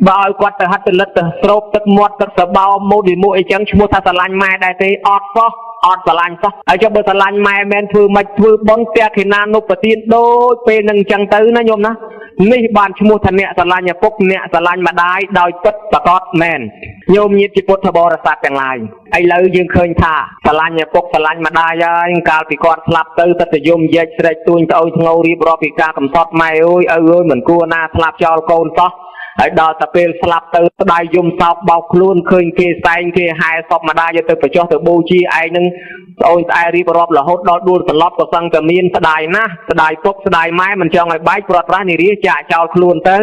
បើឲ្យគាត់ទៅហាត់ទៅលិតទៅស្រោបទឹកមាត់ទឹកសបោមូលលិមួកអីចឹងឈ្មោះថាស្រឡាញ់ម៉ែដែរទេអត់សោះអត់ស្រឡាញ់សោះហើយចុះបើស្រឡាញ់ម៉ែមែនធ្វើមិនធ្វើបន់តែខេណានុប្រទានដូចពេលហ្នឹងអញ្ចឹងទៅណាញោមណានេះបានឈ្មោះថាអ្នកស្រឡាញ់ឪពុកអ្នកស្រឡាញ់ម្ដាយដោយពិតប្រាកដមែនញោមញាតិពុទ្ធបរិស័ទទាំងឡាយឥឡូវយើងឃើញថាស្រឡាញ់ឪពុកស្រឡាញ់ម្ដាយហើយកាលពីគាត់ស្លាប់ទៅទៅយំយែកស្រែកទួញត្អូញធ្ងររៀបរាប់ពីការកំសត់ម៉ែអើយឪអើយមិនគួរណាស្លាប់ចោលកូនសោះហើយដល់តែពេលស្លាប់ទៅស្ដាយយំសោកបោកខ្លួនឃើញគេសែងគេហែសពម្ដាយទៅបញ្ចុះទៅបូជាឯងនឹងត្អូញត្អែរៀបរាប់រហូតដល់ដួលត្រឡប់ក៏សឹងតែមានស្ដាយណាស់ស្ដាយពុកស្ដាយម៉ែមិនចង់ឲ្យបែកព្រាត់ប្រាសនារីចាក់ចោលខ្លួនទៅ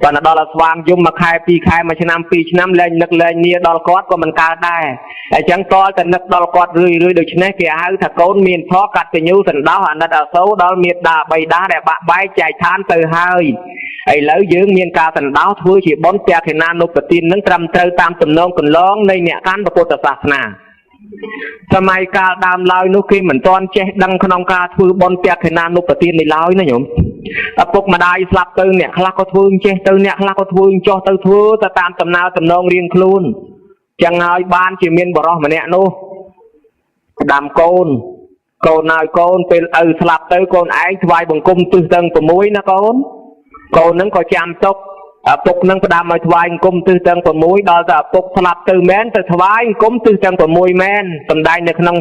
ប៉ុន្តែដល់ស្វាងយំមួយខែពីរខែមួយឆ្នាំពីរឆ្នាំលែងនឹកលែងនីដល់គាត់ក៏មិនកើតដែរអញ្ចឹងតលតែនឹកដល់គាត់រឿយដូច្នេះគេហៅថាកូនមានធម៌កតញ្ញូសណ្ដោសអាណិតអាសូរដល់មេត្តាបិតាដែលបាក់បែកចែកឋានទៅហើយឥឡូវយើងមានការសណ្ដោសធ្វើជាបុណ្យព្រះខេណានុប្រទាននឹងត្រឹមត្រូវតាមទំនងកន្លងនៃអ្នកកាន់ពុទ្ធសាសនាសម័យកាលដើមឡើយនោះគេមិនទាន់ចេះដឹងក្នុងការធ្វើបុណ្យព្រះខេណានុប្រទាននេះឡើយណាញោមឪពុកម្ដាយស្លាប់ទៅអ្នកខ្លះក៏ធ្វើចេះទៅអ្នកខ្លះក៏ធ្វើចោះទៅធ្វើទៅតាមដំណើរទំនងរៀងខ្លួនចឹងហើយបានជាមានបរិសម្នាក់នោះក្តាំកូនហើយកូនពេលឪស្លាប់ទៅកូនឯងថ្វាយបង្គំទិសទាំង6ណាកូនហ្នឹងក៏ចាំទុកឪពុកនឹងផ្ដាំឲ្យថ្វាយបង្គំទិសទាំង6ដល់តែឪពុកស្លាប់ទៅមែនទៅថ្វាយបង្គំទិសទាំង6មែនសំដែងនៅក្នុង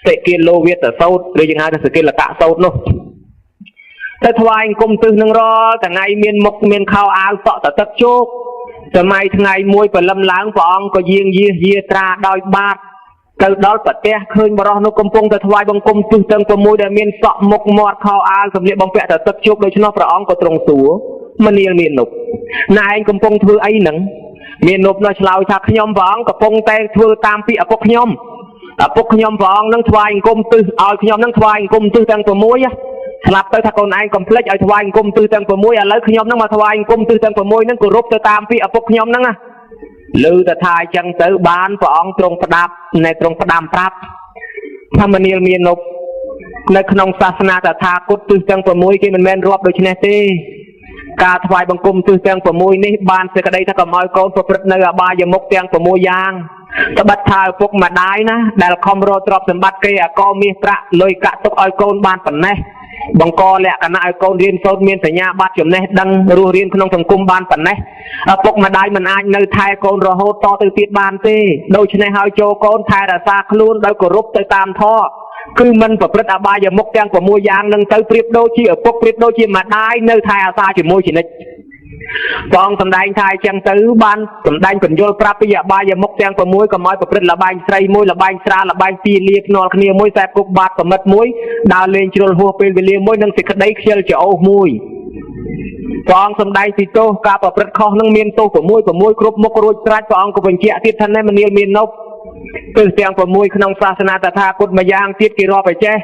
សិគិលោវិតសោតឬយើងហៅថាសិគិលកៈសោតនោះទៅថ្វាយបង្គំទិសនឹងរាល់ថ្ងៃមានមុខមានខោអាវសក់តទឹកជោគសម័យថ្ងៃមួយព្រលឹមឡើងព្រះអង្គក៏យាត្រាដោយបាតទៅដល់ប្រទេសឃើញបរោះនោះកំពុងតែថ្វាយបង្គំទិសទាំង6ដែលមានសក់មុខមាត់ខោអាវសម្លៀកបំពាក់តទឹកជោគដូច្នោះព្រះអង្គក៏ទ្រង់សួរមនាលមាននុបណែឯងកំពុងធ្វើអីហ្នឹងមាននុបនោះឆ្លើយថាខ្ញុំព្រះអង្គកំពុងតែធ្វើតាមពីឪពុកខ្ញុំព្រះអង្គនឹងថ្វាយបង្គំទិសឲ្យខ្ញុំនឹងថ្វាយបង្គំទិសទាំង6ស្លាប់ទៅថាកូនឯងកុំភ្លេចឲ្យថ្វាយបង្គំទិសទាំង6ឥឡូវខ្ញុំនឹងមកថ្វាយបង្គំទិសទាំង6ហ្នឹងគោរពទៅតាមពីឪពុកខ្ញុំហ្នឹងណាឮតែថាអញ្ចឹងទៅបានព្រះអង្គទ្រង់ផ្ដាំប្រាប់ថាមនាលមាននុបនៅក្នុងសាសនាតថាគតទិសទាំង6គេមិនមែនរាប់ដូចនេះទេការថ្វាយបង្គំទិសទាំង6នេះបានសេចក្តីថាកុំឲ្យកូនប្រព្រឹត្តនៅអបាយមុខទាំង6យ៉ាងត្បិតថាឪពុកម្ដាយណាដែលខំរកទ្រព្យសម្បត្តិគេអកមាសប្រាក់លុយកាក់ទុកឲ្យកូនបានប៉ុណ្ណេះបង្កលក្ខណៈឲ្យកូនរៀនសូត្រមានសញ្ញាបត្រចំណេះដឹងរស់រៀនក្នុងសង្គមបានប៉ុណ្ណេះឪពុកម្ដាយមិនអាចនៅថែកូនរហូតតទៅទៀតបានទេដូច្នេះហើយចូលកូនថែរក្សាខ្លួនដោយគោរពទៅតាមធម៌ គឺមិនប្រព្រឹត្តអបាយមុខទាំង6យ៉ាងនឹងទៅប្រៀបដូចជាឪពុកប្រៀបដូចជាម្ដាយនៅថែអាសាជាមួយជានិច្ចបងសម្ដែងថាអញ្ចឹងទៅបានសម្ដែងពន្យល់ប្រាប់ពីអបាយមុខទាំង6កុំឲ្យប្រព្រឹត្តលបែងស្រីមួយលបែងស្រាលបែងទីលាភ្នាល់គ្នាមួយខ្សែគប់បាតកំណត់មួយដើរលេងជ្រុលហួសពេលវេលាមួយនឹងសេចក្តីខ្ជិលច្រអូសមួយបងសម្ដែងពីទោសការប្រព្រឹត្តខុសនឹងមានទោស6គ្រប់មុខរួចស្រេចព្រះអង្គក៏បញ្ជាក់ទៀតថាមនាលមាននប់ទិសទាំង6ក្នុងសាសនាតថាគតម្យ៉ាងទៀតគេរាប់ឲ្យចេះ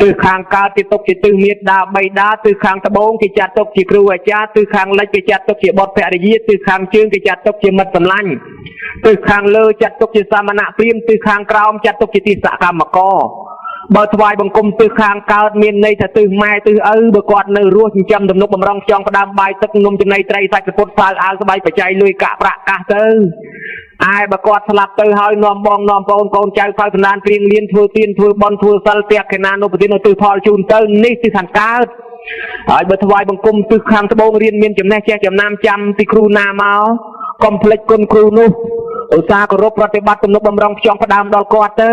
ទិសខាងកើតគេទុកជាទិសមេត្តាបៃតាទិសខាងត្បូងគេចាត់ទុកជាគ្រូអាចារ្យទិសខាងលិចគេចាត់ទុកជាបុត្រភរិយាទិសខាងជើងគេចាត់ទុកជាមិត្តសម្លាញ់ទិសខាងលើចាត់ទុកជាសាមណៈព្រាហ្មណ៍ទិសខាងក្រោមចាត់ទុកជាទីសកម្មករបើថ្វាយបង្គំទិសខាងកើតមានន័យថាទិសម៉ែទិសឪបើគាត់នៅរស់ចិញ្ចឹមទំនុកបំរុងខ្យងផ្ដាំបាយទឹកនំចំណីត្រីសាច់សពុតសើអាវស្បែកបច្ច័យលុយកាក់ប្រាក់កាសទៅឯបើគាត់ស្លាប់ទៅហើយនាំបងនាំប្អូនកូនចៅខៅសំណានព្រៀងលៀនធ្វើទៀនធ្វើបន់ធ្វើសិលទះកេណានុប្រទានឧទ្ទិសផលជូនទៅនេះទិសខាងកើតហើយបើថ្វាយបង្គំទិសខាងត្បូងរៀនមានចំណេះចេះចំណាំចាំពីគ្រូណាមកកុំភ្លេចគុណគ្រូនោះឧស្សាហ៍គោរពប្រតិបត្តិទំនុកបំរុងខ្យងផ្ដាំដល់គាត់ទៅ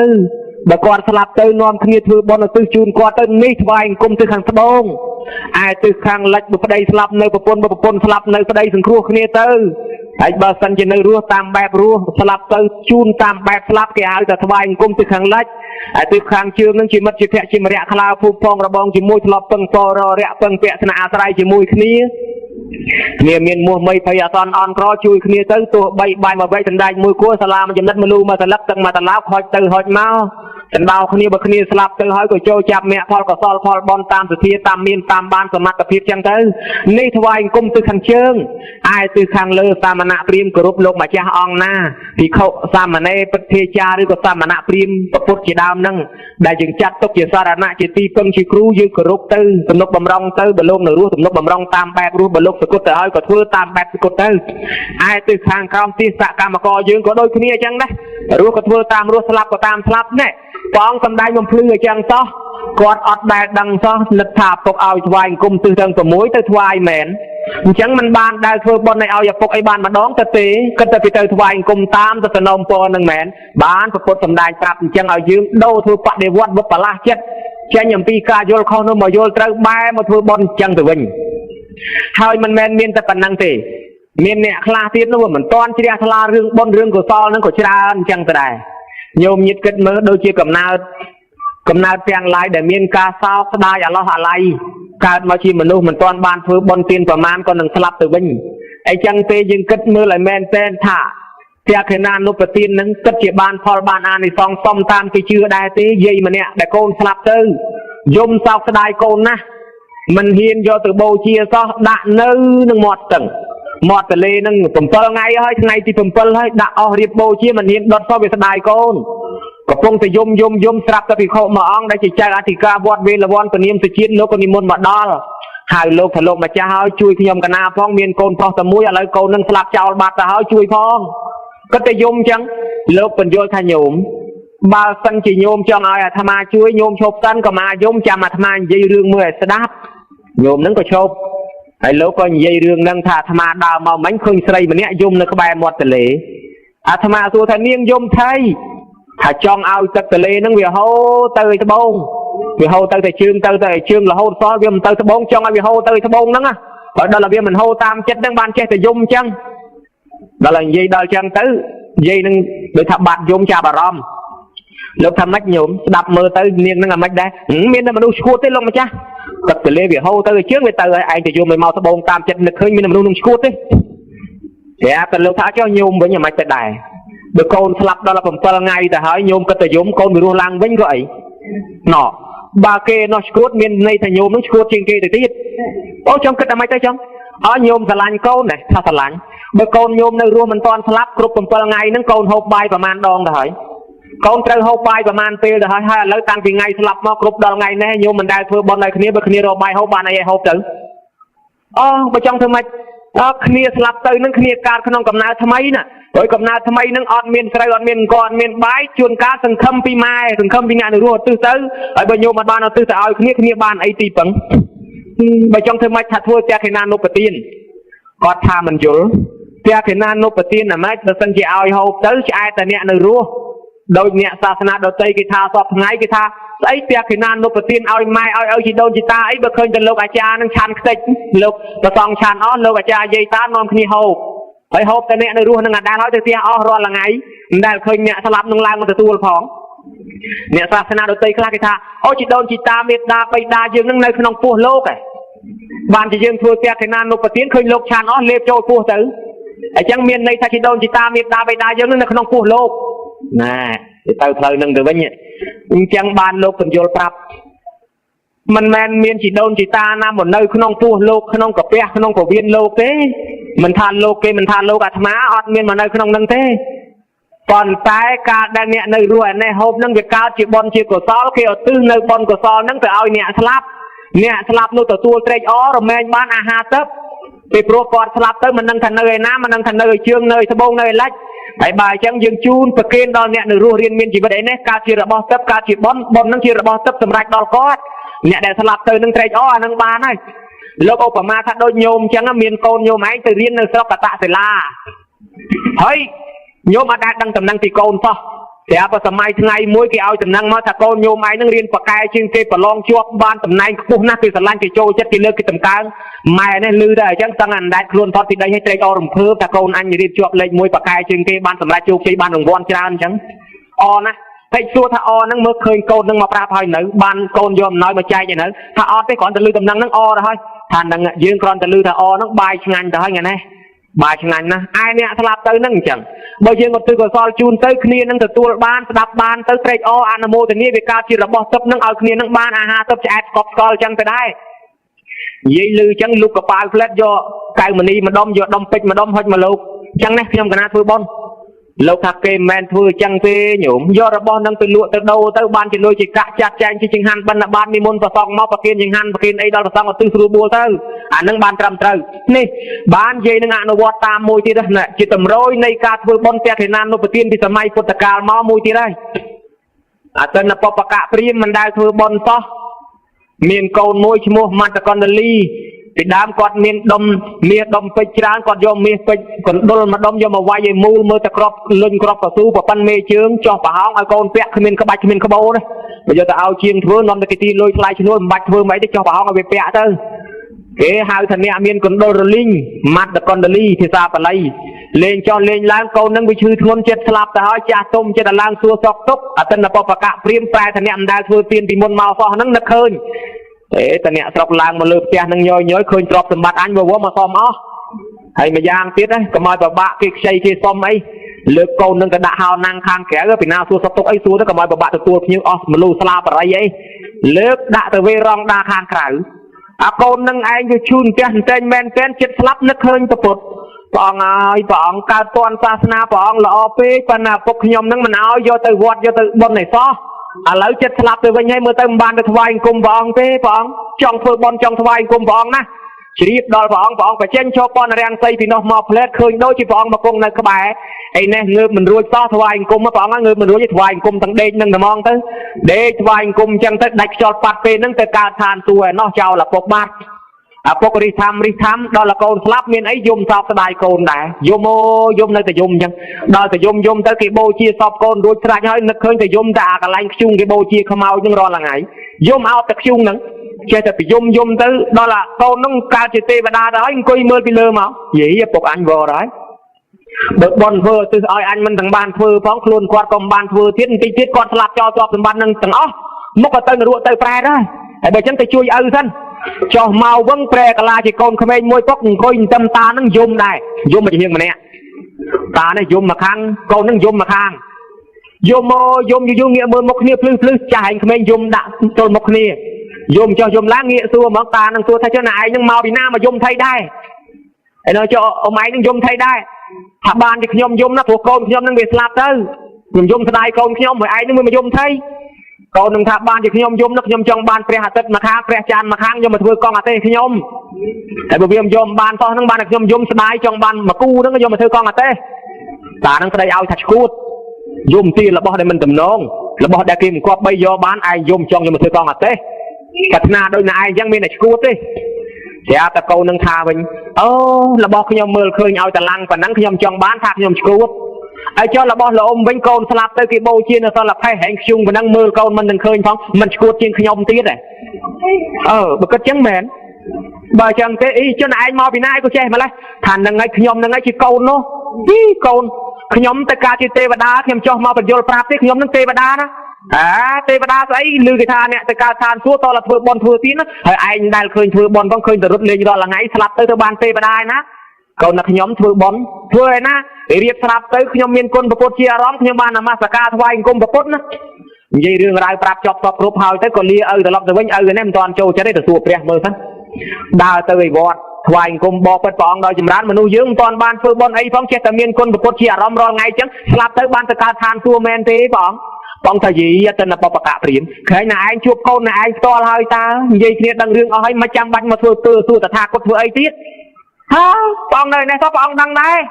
បើគាត់ស្លាប់ទៅនាំគ្នាធ្វើបុណ្យឧទ្ទិសជូនគាត់ទៅនេះថ្វាយបង្គំទិសខាងត្បូងឯទិសខាងលិចបើប្តីស្លាប់នៅប្រពន្ធបើប្រពន្ធស្លាប់នៅប្តីសង្គ្រោះគ្នាទៅហើយបើសិនជានៅរស់តាមបែបរស់ស្លាប់ទៅជូនតាមបែបស្លាប់គេហៅថាថ្វាយបង្គំទិសខាងលិចហើយទិសខាងជើងនឹងជាមិត្តជាភក្តិជាមរៈខ្លាភូមិផងរបងជាមួយធ្លាប់ពឹងពររៈពឹងពាក់ស្នាក់អាស្រ័យជាមួយគ្នាមានមោះមីភ័យអសន្នអន់ក្រជួយគ្នាទៅទោះបីបាយមកវែកដណ្ដែកមួយគួរសាលាមួយចំណិតមួយលូមួយសន្លឹកទឹកមួយតឡោកហុចទៅហុចមកដណ្ដោគ្នាបើគ្នាស្លាប់ទៅហើយក៏ចូលចាប់មគ្គផលកុសលផលបន់តាមសទ្ធាតាមមានតាមបានសមត្ថភាពចឹងទៅនេះថ្វាយបង្គំទិសខាងជើងឯទិសខាងលើសាមណៈព្រាហ្មណ៍គោរពលោកម្ចាស់អង្គណាភិក្ខុសាមណេរពិទ្ធាចារ្យឬក៏សាមណៈព្រាហ្មណ៍ពុទ្ធជាដើមហ្នឹងដែលយើងចាត់ទុកជាសារណៈជាទីពឹងជាគ្រូយើងគោរពទៅទំនុកបំរុងទៅបើលោកនៅរស់ទំនុកបំរុងតាមបែបរស់បើលោកសគត់ទៅហើយក៏ធ្វើតាមបែបសគត់ទៅឯទិសខាងក្រោមទិសសកម្មករយើងក៏ដូចគ្នាអញ្ចឹងដែររស់ក៏ធ្វើតាមរស់ស្លាប់ក៏តាមស្លាប់ដែរបងសំដែងបំភ្លឺអញ្ចឹងសោះគាត់អត់ដែលដឹងសោះនឹកថាពុកឲ្យថ្វាយបង្គំទិសទាំង6ទៅថ្វាយមែនអញ្ចឹងមិនបានដែលធ្វើបុណ្យឲ្យឪពុកអីបានម្ដងទៅទេគិតតែពីទៅថ្វាយបង្គំតាមទៅសំណូមពរនឹងមែនបានប្រពុតសំដែងប្រាប់អញ្ចឹងឲ្យយើងដូរធ្វើបដិវត្តវិបលាសចិត្តចេញអំពីការយល់ខុសនោះមកយល់ត្រូវបែរមកធ្វើបុណ្យអញ្ចឹងទៅវិញហើយមិនមែនមានតែប៉ុណ្្នឹងទេមានអ្នកខ្លះទៀតនោះមិនតាន់ជ្រះថ្លារឿងបុណ្យរឿងកុសលហ្នឹងក៏ច្រើនអញ្ចឹងទៅដែរញោមញាតិគិតមើលដូចជាកំណើតទាំងឡាយដែលមានការសោកស្ដាយអាឡោះអាល័យកើតមកជាមនុស្សមិនទាន់បានធ្វើបុណ្យទានប្រមាណក៏នឹងស្លាប់ទៅវិញអញ្ចឹងទេយើងគិតមើលឲ្យមែនតែនថាទក្ខិណានុប្រទាននឹងគិតជាបានផលបានអានិសង្សសមតាមគេជឿដែរទេយាយម្នាក់ដែលកូនស្លាប់ទៅយំសោកស្ដាយកូនណាស់មិនហ៊ានយកទៅបូជាសោះដាក់នៅនឹងមាត់ទឹកមាត់ទលេនឹង7ថ្ងៃហើយថ្ងៃទី7ហើយដាក់អស់រៀបបូជាមិនហ៊ានដុតសោះវាស្ដាយកូនកំពុងតែយំស្រាប់តែភិក្ខុមួយអង្គដែលជាចៅអធិការវត្តវេលវ័នពនាមសុជាតិលោកក៏និមន្តមកដល់ហើយលោកថាលោកម្ចាស់ហើយជួយខ្ញុំកណាផងមានកូនប្រុសតែមួយឥឡូវកូននឹងស្លាប់ចោលបាត់ទៅហើយជួយផងគាត់តែយំអញ្ចឹងលោកបញ្យល់ថាញោមបើសិនជាញោមចង់ឲ្យអាត្មាជួយញោមឈប់សិនក៏មកយំចាំអាត្មានិយាយរឿងមួយឲ្យស្ដាប់ញោមនឹងក៏ឈប់ហើយលោកក៏និយាយរឿងហ្នឹងថាអាត្មាដើរមកមិញឃើញស្រីម្នាក់យំនៅក្បែរមាត់ទន្លេអាត្មាសួរថានាងយំថៃថាចង់ឲ្យទឹកទន្លេហ្នឹងវាហូរទៅឯត្បូងវាហូរទៅតែជើងទៅតែជើងរហូតសល់វាមិនទៅត្បូងចង់ឲ្យវាហូរទៅឯត្បូងហ្នឹងបើដល់តែវាមិនហូរតាមចិត្តហ្នឹងបានចេះតែយំអញ្ចឹងដល់តែនិយាយដល់អញ្ចឹងទៅនិយាយនឹងដូចថាបាត់យំចាប់អារម្មណ៍លោកថាម៉េចញោមស្ដាប់មើលទៅនាងហ្នឹងអាម៉េចដែរមានតែមនុស្សឈួតទេលោកម្ចាស់ទឹកទន្លេវាហូរទៅជើងវាទៅហើយឯងទៅយំឲ្យមកត្បូងតាមចិត្តនឹកឃើញមានមនុស្សនឹងឈួតទេតែតែលោកថាចុះញោមវិញអាម៉េចទៅដែរបើកូនស្លាប់ដល់7ថ្ងៃទៅហើយញោមគិតតែយំកូនវារស់ឡើងវិញក៏អីណោះបើគេនោះឈួតមានន័យថាញោមនឹងឈួតជាងគេទៅទៀតអូចង់គិតតែម៉េចទៅចង់ឲ្យញោមស្រឡាញ់កូនណាថាស្រឡាញ់បើកូនញោមនៅរស់មិនទាន់ស្លាប់គ្រប់7ថ្ងៃហ្នឹងកូនហូបបាយប្រមាណដងទៅហើយកូនត្រូវហូបបាយប្រមាណពេលទៅហើយឥឡូវតាំងពីថ្ងៃស្លាប់មកគ្រប់ដល់ថ្ងៃនេះញោមមិនដែលធ្វើបន់ឲ្យគ្នាបើគ្នារកបាយហូបបានអីឲ្យហូបទៅអូបើចង់ធ្វើម៉េចគ្នាស្លាប់ទៅនឹងគ្នាកើតក្នុងកំណើតថ្មីណាព្រោះកំណើតថ្មីនឹងអត់មានស្រូវអត់មានអង្គអត់មានបាយជួនកាលសង្ឃឹមពីម៉ែសង្ឃឹមពីអ្នកនៅរស់ទិសទៅហើយបើញោមមិនបានទិសទៅឲ្យគ្នាបានអីទីពឹងបើចង់ធ្វើម៉េចថាធ្វើទក្ខិណានុប្រទានគាត់ថាមិនយល់ទក្ខិណានុប្រទានអាម៉េចបើសិនជាឲ្យហូបទៅឆ្អែតតែអ្នកនៅរស់ដោយអ្នកសាសនាដទៃគេថាសពថ្ងៃគេថា ស្អីផ្ទះខេណានលោកប្រទានឲ្យម៉ែឲ្យជីដូនជីតាអីបើឃើញតែលោកអាចារ្យនឹងឆានខ្ទេចលោកប្រសងឆានអស់លោកអាចារ្យយាយតានាំគ្នាហូបហើយហូបតែអ្នកនៅរស់នឹងអាដាលហើយទៅផ្ទះអស់រាល់ថ្ងៃមិនដែលឃើញអ្នកស្លាប់នឹងឡើងមកទទួលផងអ្នកសាសនាដទៃខ្លះគេថាអូជីដូនជីតាមេត្តាបិតាយើងនឹងនៅក្នុងពោះលោកឯងបានជាយើងធ្វើផ្ទះខេណានលោកប្រទានឃើញលោកឆានអស់លេបចូលពោះទៅអញ្ចឹងមានន័យថាជីដូនជីតាមេត្តាបិតាយើងនឹងនៅក្នុងពោះលោកណែទៅផ្លូវនឹងទៅវិញអញ្ចឹងបានលោកបញ្យល់ប្រាប់មិនមែនមានជីដូនជីតាណាមកនៅក្នុងពោះលោកក្នុងកាពះក្នុងពវៀនលោកទេមិនថាលោកគេមិនថាលោកអាត្មាអត់មានមកនៅក្នុងនឹងទេប៉ុន្តែការដែលអ្នកនៅរស់ឯនេះហូបនឹងវាកើតជាបុណ្យជាកុសលគេឧទ្ទិសនៅបុណ្យកុសលនឹងទៅឲ្យអ្នកស្លាប់នោះទទួលត្រេកអររមែងបានអាហារទឹកពីព្រោះគាត់ស្លាប់ទៅមិនដឹងថានៅឯណាមិនដឹងថានៅឯជើងនៅឯត្បូងនៅឯលិចហើយបើអញ្ចឹងយើងជូនប្រគេនដល់អ្នកនៅរស់រៀនមានជីវិតអីនេះកើតជារបស់ទឹកកើតជាបុណ្យនឹងជារបស់ទឹកសម្រាប់ដល់គាត់អ្នកដែលស្លាប់ទៅនឹងត្រេកអរអានឹងបានហើយលោកឧបមាថាដូចញោមអញ្ចឹងមានកូនញោមឯងទៅរៀននៅស្រុកកតសិលាហើយញោមអត់ដែលដឹងតំណែងពីកូនសោះតែបើសម័យថ្ងៃមួយគេឲ្យតំណែងមកថាកូនញោមឯងនឹងរៀនបកែជាងគេប្រឡងជាប់បានតំណែងខ្ពស់ណាស់គេស្រឡាញ់គេចូលចិត្តគេលើកគេតម្កើងម៉ែនេះលឺតែអញ្ចឹងតាំងអណ្ដែតខ្លួនផុតពីដីឲ្យត្រេកអររំភើបថាកូនអញរៀនជាប់លេខ1បកែជាងគេបានសម្រេចជោគជ័យបានរង្វាន់ច្រើនអញ្ចឹងអរណាស់តែសួរថាអហ្នឹងមើលឃើញកូននឹងមកប្រាប់ហើយនៅបានកូនយកអំណោយមកចែកឯនៅថាអត់ទេគ្រាន់តែលឺតំណែងហ្នឹងអរទៅហើយថានឹងយើងគ្រាន់តែលឺថាអហ្នឹងបាយឆ្ងាញ់ទៅហើយថ្ងៃនេះបាយឆ្ងាញ់ណាស់ឯអ្នកស្លាប់ទៅហ្នឹងអញ្ចឹងបើយើងឧទ្ទិសកុសលជូនទៅគ្នានឹងទទួលបានស្ដាប់បានទៅត្រេកអរអនុមោទនាវាកើតជារបស់ទឹកនឹងឲ្យគ្នានឹងបានអាហារទឹកឆ្អែតស្កប់ស្កល់អញ្ចឹងទៅដែរនិយាយលឺអញ្ចឹងលោកកប៉ាល់ផ្លែតយកកៅមនីម្ដុំយកដុំពេជ្រម្ដុំហុចមកលោកអញ្ចឹងនេះខ្ញុំកណាធ្វើបុណ្យលោកថាគេមិនមែនធ្វើអញ្ចឹងទេញោមយករបស់នឹងទៅលក់ទៅដូរទៅបានជំនួយជាកាក់ចាត់ចែងជាចង្ហាន់បិណ្ឌបាតនិមន្តប្រសងមកប្រគិនចង្ហាន់ប្រគិនអីដល់ប្រសងឧទ្ទិសស្រួលបួលទៅអានឹងបានត្រឹមត្រូវនេះបាននិយាយនឹងអនុវត្តតាមមួយទៀតណាជាតម្រុយនៃការធ្វើបុណ្យព្រះខេណាននុប្រទានពីសម័យពុទ្ធកាលមកមួយទៀតហើយអតិនបបកៈព្រាមមិនដែលធ្វើបុណ្យសោះមានកូនមួយឈ្មោះមន្តកណ្ដលីពីដើមគាត់មានដុំមាសដុំពេជ្រច្រើនគាត់យកមាសពេជ្រកណ្ដុលមួយដុំយកមកវាយឲ្យមូលមើលតែក្របលុញក្របកស៊ូប្រប៉ិនមេជើងចោះប្រហោងឲ្យកូនពាក់គ្មានក្បាច់គ្មានក្បូរទេបើយកទៅឲ្យជាងធ្វើនាំតែគេទីលុយថ្លៃឈ្នួលមិនបាច់ធ្វើមិនអីទេចោះប្រហោងឲ្យវាពាក់ទៅគេហៅថាអ្នកមានកណ្ដុលរលីងម៉ាត់កណ្ដលីភាសាបាលីលេងចោះលេងឡើងកូននឹងវាឈឺធ្ងន់ចិត្តស្លាប់ទៅហើយចាស់ទុំចិត្តឡើងសួរសក់ទុកអតិនបបកៈព្រាមប្រែថាអ្នកមិនដែលធ្វើទានពីមុនមកសោះហ្នឹងនឹកឃើញតែអ្នកស្រុកឡើងមកលើផ្ទះនឹងញយឃើញទ្រព្យសម្បត្តិអញវមកសុំអស់ហើយម្យ៉ាងទៀតកុំឲ្យប្របាក់គេខ្ចីគេសុំអីលើកកូននឹងទៅដាក់ហោណាំងខាងក្រៅពីណាសួរសពទុកអីសួរទៅកុំឲ្យប្របាក់ទទួលភ្ញៀវអស់មលូស្លាបរិយអីលើកដាក់ទៅវេរងដាខាងក្រៅអាកូននឹងឯងវាឈូនផ្ទះតែងមែនតែនចិត្តស្លាប់នឹកឃើញប្រពុតព្រះអង្គហើយព្រះអង្គកើតតនសាសនាព្រះអង្គល្អពេកប៉ុន្តែពុកខ្ញុំនឹងមិនឲ្យយកទៅវត្តយកទៅបុណ្យឯសោះឥឡូវចិត្តស្លាប់ទៅវិញហើយមើលទៅមិនបានទៅថ្វាយអង្គមព្រះអង្គទេព្រះអង្គចង់ធ្វើបុណ្យចង់ថ្វាយអង្គមព្រះអង្គណាជ្រាបដល់ព្រះអង្គបញ្ចេញចូលប៉ុនរាំងសីពីនោះមកផ្លែតឃើញដូចជាព្រះអង្គមកគង់នៅក្បែរអីនេះងើបមិនរួចសោះថ្វាយអង្គមព្រះអង្គងើបមិនរួចថ្វាយអង្គមទាំងដេកនឹងត្មងទៅដេកថ្វាយអង្គមអញ្ចឹងទៅដាច់ខ្យល់ប៉ាត់ពេលហ្នឹងទៅកើតឋានសួគ៌ឯណោះចោលឪពុកបាត់ឪពុករិះថាមដល់កូនស្លាប់មានអីយំសោកស្ដាយកូនដែរយំយំនៅតែយំអញ្ចឹងដល់តែយំទៅគេបូជាសពកូនរួចស្រាច់ហើយនឹកឃើញតែយំតែអាកន្លែងខ្ជុងគេបូជាខ្មោចនឹងរាល់ថ្ងៃយំអោបតែខ្ជុងហ្នឹងចេះតែយំទៅដល់អាកូនហ្នឹងកើតជាទេវតាទៅហើយអង្គុយមើលពីលើមកយីឪពុកអញវល់ហើយបើបនធ្វើទិសឲ្យអញមិនទាំងបានធ្វើផងខ្លួនគាត់ក៏មិនបានធ្វើទៀតបន្តិចទៀតគាត់ស្លាប់ចោលទ្រព្យសម្បត្តិនឹងទាំងអស់មុខក៏ទៅនរកទៅប្រែដែរហើយបើចឹងទៅជួយឪសិនចោះមកវឹងប្រែកាឡាជាកូនក្មេងមួយពុកអង្គុយតាមតានឹងយំដែរយំមកជាងម្នាក់តានេះយំមកខាងកូននឹងយំមកខាងយំមកយំយូរងាកមើលមុខគ្នាភ្លឺចាស់ឯងក្មេងយំដាក់ទល់មុខគ្នាយំចោះយំឡើងងាកសួរមកតានឹងសួរថាចុះណាឯងនឹងមកពីណាមកយំថៃដែរហើយនៅចុះអ៊ំឯងនឹងយំថៃដែរថាបានជាខ្ញុំយំណាព្រោះកូនខ្ញុំនឹងវាស្លាប់ទៅខ្ញុំយំស្ដាយកូនខ្ញុំហើយឯងនឹងមកយំថៃកូននឹងថាបានជាខ្ញុំយំណាខ្ញុំចង់បានព្រះអាទិត្យមកខាងព្រះច័ន្ទមកខាងយកមកធ្វើកងអាទេសខ្ញុំហើយបើវាមិនយំបានសោះនឹងបានតែខ្ញុំយំស្ដាយចង់បានមកគូនឹងយកមកធ្វើកងអាទេសតានឹងប្តីឲ្យថាឈួតយំទីរបស់ដែលមិនតំណងរបស់ដែលគេមិនគប់បីយកបានឯងយំចង់យកមកធ្វើកងអាទេសប្រាថ្នាដូចណាឯងអញ្ចឹងមានតែឈួតទេស្រាប់តែកូននឹងថាវិញអូរបស់ខ្ញុំមើលឃើញឲ្យតឡាំងប៉ុណ្ណឹងខ្ញុំចង់បានថាខ្ញុំឈួត ai cho là bao là ôm vinh con slap tới cái bầu chiên là sao là phải hẹn chung và năng mưa con mình đừng khơi phong mình cuột chiên nhom tiết này bực cái trắng mền bà chẳng thế ý cho này anh mau bị nai của che mà lại thành đằng ngay nhom đằng ngay chỉ câu nó câu nhóm tất cả chỉ tê và đá thêm cho mau phải vô prap tiếp nhóm năng tê và đá đó tê và đá ấy lư cái than nè tất cả than suốt to là thừa bon thừa tín á hồi anh đang khơi thừa bon con khơi từ rút lên đó là ngay slap tới ban tê và đá na còn là nhóm thừa bon thừa na để riệp slap tới nhóm miền quân bột chia róm nhóm ban là masaka thay cùng bột na vậy riêng rải prap chọc chọc rụp hồi tới còn lia từ lọc từ vĩnh rồi em toàn châu cho đấy từ sụp rẻ mơ thân đào tới bọt hoài cùng bò bật bỏng đòi chìm rán mà nuôi dưỡng toàn ban phơi bon ấy phóng chết tầm miên quân bột chia róm rồi ngay chăng slap tới ban tất cả than tua men thế bỏng thời gì tên là bọc bạc cả phím cái này anh chụp con này anh to hơi ta vậy kia đăng riêng ở hay mà chăm bánh mà thưa ta có thưa ấy tiết ha bỏng này sao bỏng đăng đây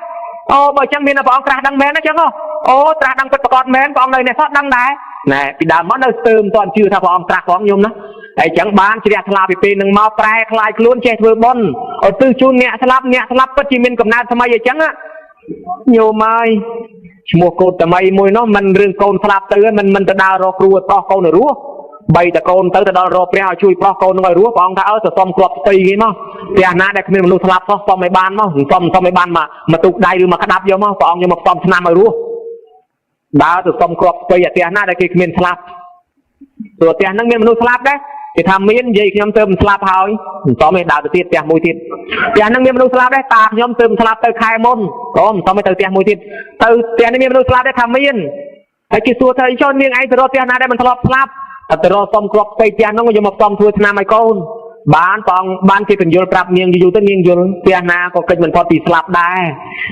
bởi chẳng miên là bỏng tra đăng men đó chứ không tra đăng bật bọt men bỏng này sao đăng đây nè thì đàm mất nơi tươm toàn chưa tha bỏng tra bỏng nhung đóไอ้จังบ้านเสียทลาไปเป็นหนึ่งมาแปรคลายคล้วนเจตเวอร์บอนตื้อจูนเนี่ยสลับก็จีมินกับนานทำไมอย่างจังอะโยมายชัวโกดแต่ไม่มวยเนาะมันเรื่องโกนสลับเตือนมันจะดาวรอครัวปลอกโกนหรือรู้ใบแต่โกนเตือนแต่ดาวรอเปรี้ยวช่วยปลอกโกนหน่อยรู้ปองถ้าจะซ่อมกรอบตีงี้มั้งเปียนาได้ขมิ้นมันรู้สลับซ่อมไม่บานมั้งซ่อมไม่บานมาตุกได้หรือมาขดับเยอะมั้งปองยังมาซ่อมชนะไม่รู้ดาวจะซ่อมกรอบตีเปียนาได้ขมิ้นสลับตัวเปียนั่งเมียมันรู้สลับได้thì tham miên gì nhóm tôm slap hỏi có mấy đào từ tiết tiệt mùi tiết thì anh năng miên mình slap đấy ta nhóm tôm slap tới khai môn có mấy từ tiệt mùi tiết từ tiền miên mình slap đấy tham miên cái kia xua thấy cho miên ai từ đó tiền nào đây mình slap từ đó xong crop tay tiền nó có một xong thua nam mai con bán thì cần vô prap miên dù tới miên vô tiền nào có cần mình phật thì slap đây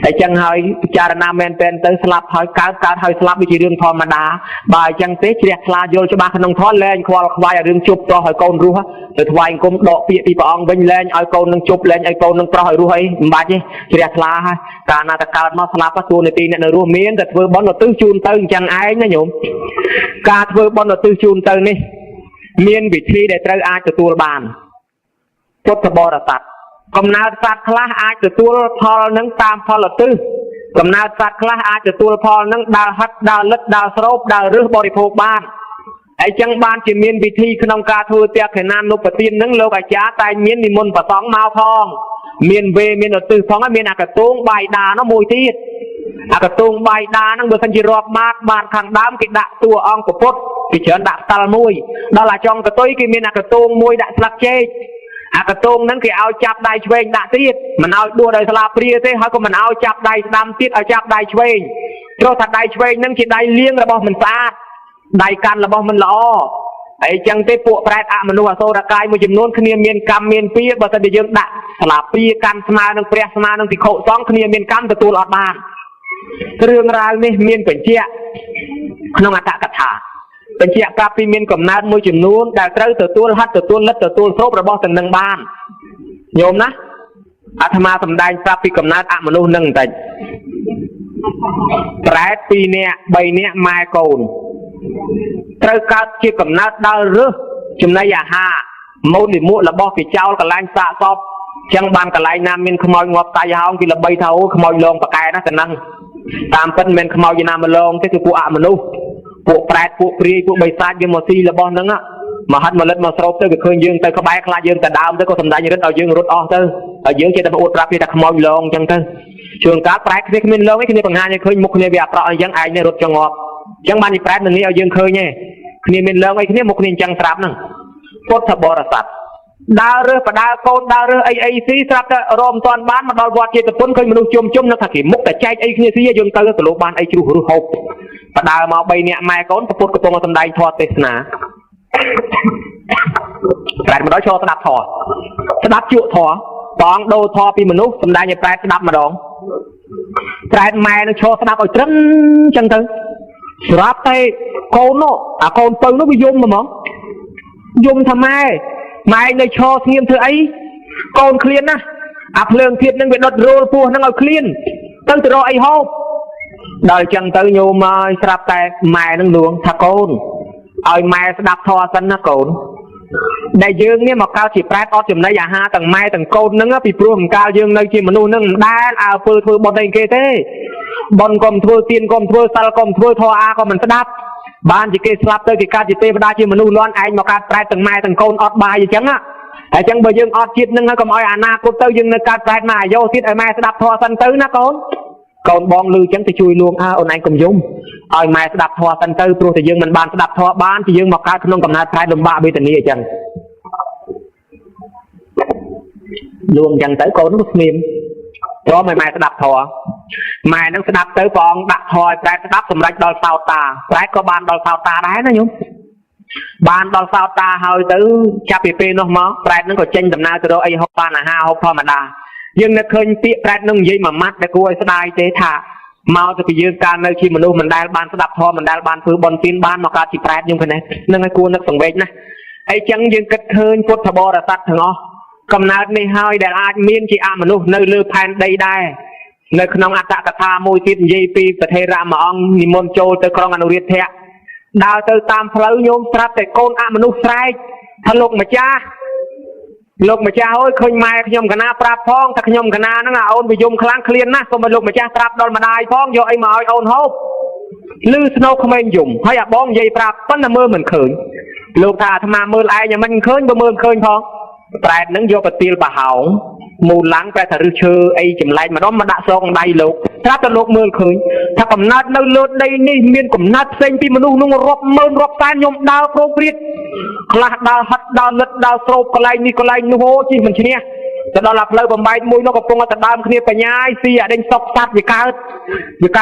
để chẳng hỏi cha nam men pen tới slap hỏi cá hỏi slap bị chỉ đường thò mà đá bài chẳng tế chỉ đẹp là vô cho ba khăn nông thoát lên khoai ở đường chụp cho hỏi con rú rồi thoại cũng độ bị bỏng vinh lên ở con nông chụp lên ở con nông pro hỏi rú ấy ba chứ chỉ đẹp là ha cả na ta cả mà slap xuống này tin này rú miên thật vừa bón vào tư chun tư chẳng ai nó nhổm cả vừa bón vào tư chun tư này miên bị thi để tới ai từ tua bànพุทธบริษัทกำเนิดสัตว์คลาอาจจะตัวพอนังตามพอละตื้อกำเนิดสัตว์คลาอาจจะตัวพอนังดาวฮัดดาวเล็ดดาวสโลปดาวรื้อบริโภคบ้านไอ้จังบ้านจะมีวิธีขนมกาทัวเตียขนานนุปตินนังโลกอาจารย์ตายมีนิมนต์ประสองมาพองมีนเวมีนตื้อพองมีนอากาศตงใบดาโนมวยทีอากาศตงใบดานังเบอร์สัญจิรอกมากบ้านขังดำกิดดะตัวองกพุทธกิเชิญดะตาลมวยดาลาจองกระตุ้ยกิมีนอากาศตงมวยดะสลักเจอากาศตรงนั้นคือเอาจับได้ช่วยด่าตีดมันเอาดูได้สลาปรีเต้เขาก็มันเอาจับได้ดำตีดเอาจับได้ช่วยเพราะถ้าได้ช่วยนั่นคือได้เลี้ยงระบบมันสะอาดได้กันระบบมันล้อไอ้จังเตปวดแปรอะมันนัวโซดากายมันจำนวนขณีเมียนกรรมเมียนปีบริษัทเดียร์ด่าสลาปรีกันสมาหนึ่งเปรียสมาหนึ่งติโคสองขณีเมียนกรรมแต่ตัวหลอดบานเรื่องราวนี่เมียนเป็นเชี่ยน้องอาตากถาเป็นเชี่ยกราบปีเมียนกับนัดมวยจำนวนแต่เต้าตัวฮัดตัวเล็ดตัวโซบระบบสันนังบ้านโยมนะอาตมาสำได้กราบปีกับนัดอะมนุษย์นั่งแต่แปรปีเนี่ยใบเนี่ยไม้โกนเต้ากราบปีกับนัดดาวเรือจุ่มในยาห้ามูลดิมุระบบปีเจ้ากับแรงสะสมจังบานกับแรงน้ำมินขโมยงบตายห้องกินละใบเท้าขโมยลงปากแกนะแต่นั่งตามเป็นเมนขโมยยานามาลงที่คือผู้อะมนุษย์พวกแปรพวกปรีพวกใบซาดยังมาซีละบอลนั่งอ่ะมาหัดมาเล็ดมาสโลปเตอร์ก็เคยยืงแต่เขาใบคลายืงแต่ดาวเตอร์ก็ทำได้ยังรถเอายืงรถออกเตอร์เอายืงเจตนาอุตราพีแต่ขโมยลงจังเตอร์ช่วงการแปรที่ขมิ้นลงไอ้ขมิ้นปัญหาเนี่ยเคยมุกเนี่ยแบบเรายังไอเนี่ยรถจังงอบจังบ้านอีแปรหนึ่งนี้เอายืงเคยเนี่ยขมิ้นลงไอ้ขมิ้นมุกเนี่ยจังตราบนั่งพุทธบริษัทดาวเรือปะดาวโกนดาวเรือไอซีตราบแต่รวมตอนบ้านมาดอลวัดเจตปุ่นเคยมนุษย์จุ่มนักขัดมุกแต่ใจไอ้ขมิ้นซียืงเตอร์ตลกบ้านไอจูหรือหกปะดาวมาใบเนี่ยไม้ก้นกระปุกกระปงมาทำได้ทอดเตสนาแปดมาด้อยโชว์สนับถอดสนับจุถอตองโดทอปีมนุษย์ทำได้เนี่ยแปดสนับมาดองแปดไม้เนี่ยโชว์สนับเอาตรึ้งจังตึงสนับเตะโคนโน่โคนตึงnó bịยุ่งmà mỏngยุ่งทำไมไม้เนี่ยโชว์เงียบเธอไอ้โคนเคลียนนะเพลิงเทียนนั่งเป็นรถโรลปูนั่งเอาเคลียนตั้งแต่รอไอ้ฮอบđời chẳng tới nhiều mà sạp tại mẹ nâng luồng thà côn ơi mẹ sẽ đạp thoa sân nó côn đại dương nếu mà cao chỉ prát ở chùm này giả ha tầng mai tầng côn nâng á bị pruom cao dương nơi chỉ mà nu nâng đá ảo phơi phơi bọt đầy kia thế bon com thưa tiên com thưa sal com thưa thọ a com mình sẽ đáp ban chỉ kê slap tới cái ca chỉ tê đa chỉ mình nuôi loan anh mà ca trai từng mai từng con ọt bài gì chẳng á tại chẳng bây giờ ọt chiết nâng cầm oi ana cô tới nhưng ca trai mà vô tiết ở mai sẽ đáp thọ sân tứ nó con bong lư chẳng thì chui luôn ôn anh cùng dung oi mai sẽ đáp thọ sân tứ pro thì dương mình ban sẽ đáp thọ ban thì dương mà ca không cầm nát trai lùm bạ bị tình nghĩa chẳng luôn chẳng tới con nó mềm đó mày sẽ đáp thọ mày nó sẽ đáp tới con đặt thọ trai sẽ đáp sầm rạch đòi sao ta trai có ban đòi sao ta đấy nó nhung ban đòi sao ta hơi tới cha pì pì nó mà trai nó có tranh tầm nào từ đâu ai hộp ban là ha hộp mà đà nhưng nó khơi tiện trai nó gì mà mắt để cô ấy sẽ đai thế thả mau từ cái dương can nơi khi mà luôn mình đai ban sẽ đáp thọ mình đai ban thứ bon tin ban mà ca chỉ trai nhưng cái này nên cái cô nó sòng bệt này ai chẳng dương kết khơi cốt thà bò là sát thằng ó cầm nát này hơi để ai miên chỉ mà luôn nơi lư pan đây đây nơi khung anh ta tha môi tiết dây piประเทศรามาองนิมนต์ចូលទៅក្រុងអនុរាជធៈដើរទៅតាមផ្លូវញោមស្រាប់តែកូនអមនុស្សស្រែកថាលោកម្ចាស់អើយឃើញម៉ែខ្ញុំកណាប្រាប់ផងថាខ្ញុំកណាហ្នឹងអូនវិយមខ្លាំងឃ្លានណាស់សូមឲ្យលោកម្ចាស់ប្រាប់ដល់ម្ដាយផងយកអីមកឲ្យអូនហូបលឺស្នូក្មេងយំហើយអាបងនិយាយប្រាប់ប៉ុន្តែមើលមិនឃើញលោកថាអាត្មាមើលឯងមិនឃើញបើមើលឃើញផងប្រែតហ្នឹងយកប្រទាលបហោងមូលឡើងប្រែថារឹសឈើអីចម្លែកម្ដងមកដាក់សងដៃលោកស្រាប់តែលោកមើលឃើញថាកំណត់នៅលើដីនេះមានកំណត់ផ្សេងពីមនុស្សនោះរាប់ម៉ឺនរាប់សែនខ្ញុំដើរប្រងព្រាតខ្លះដើរហិតដើរលិតដើរស្រោបកន្លែងនេះកន្លែងនោះជិះមិនឈ្នះទៅដល់ផ្លូវបំបែកមួយនោះកំពុងតែដើមគ្នាបញ្ញាយស៊ីអាដេញសុកសัตว์វាកើ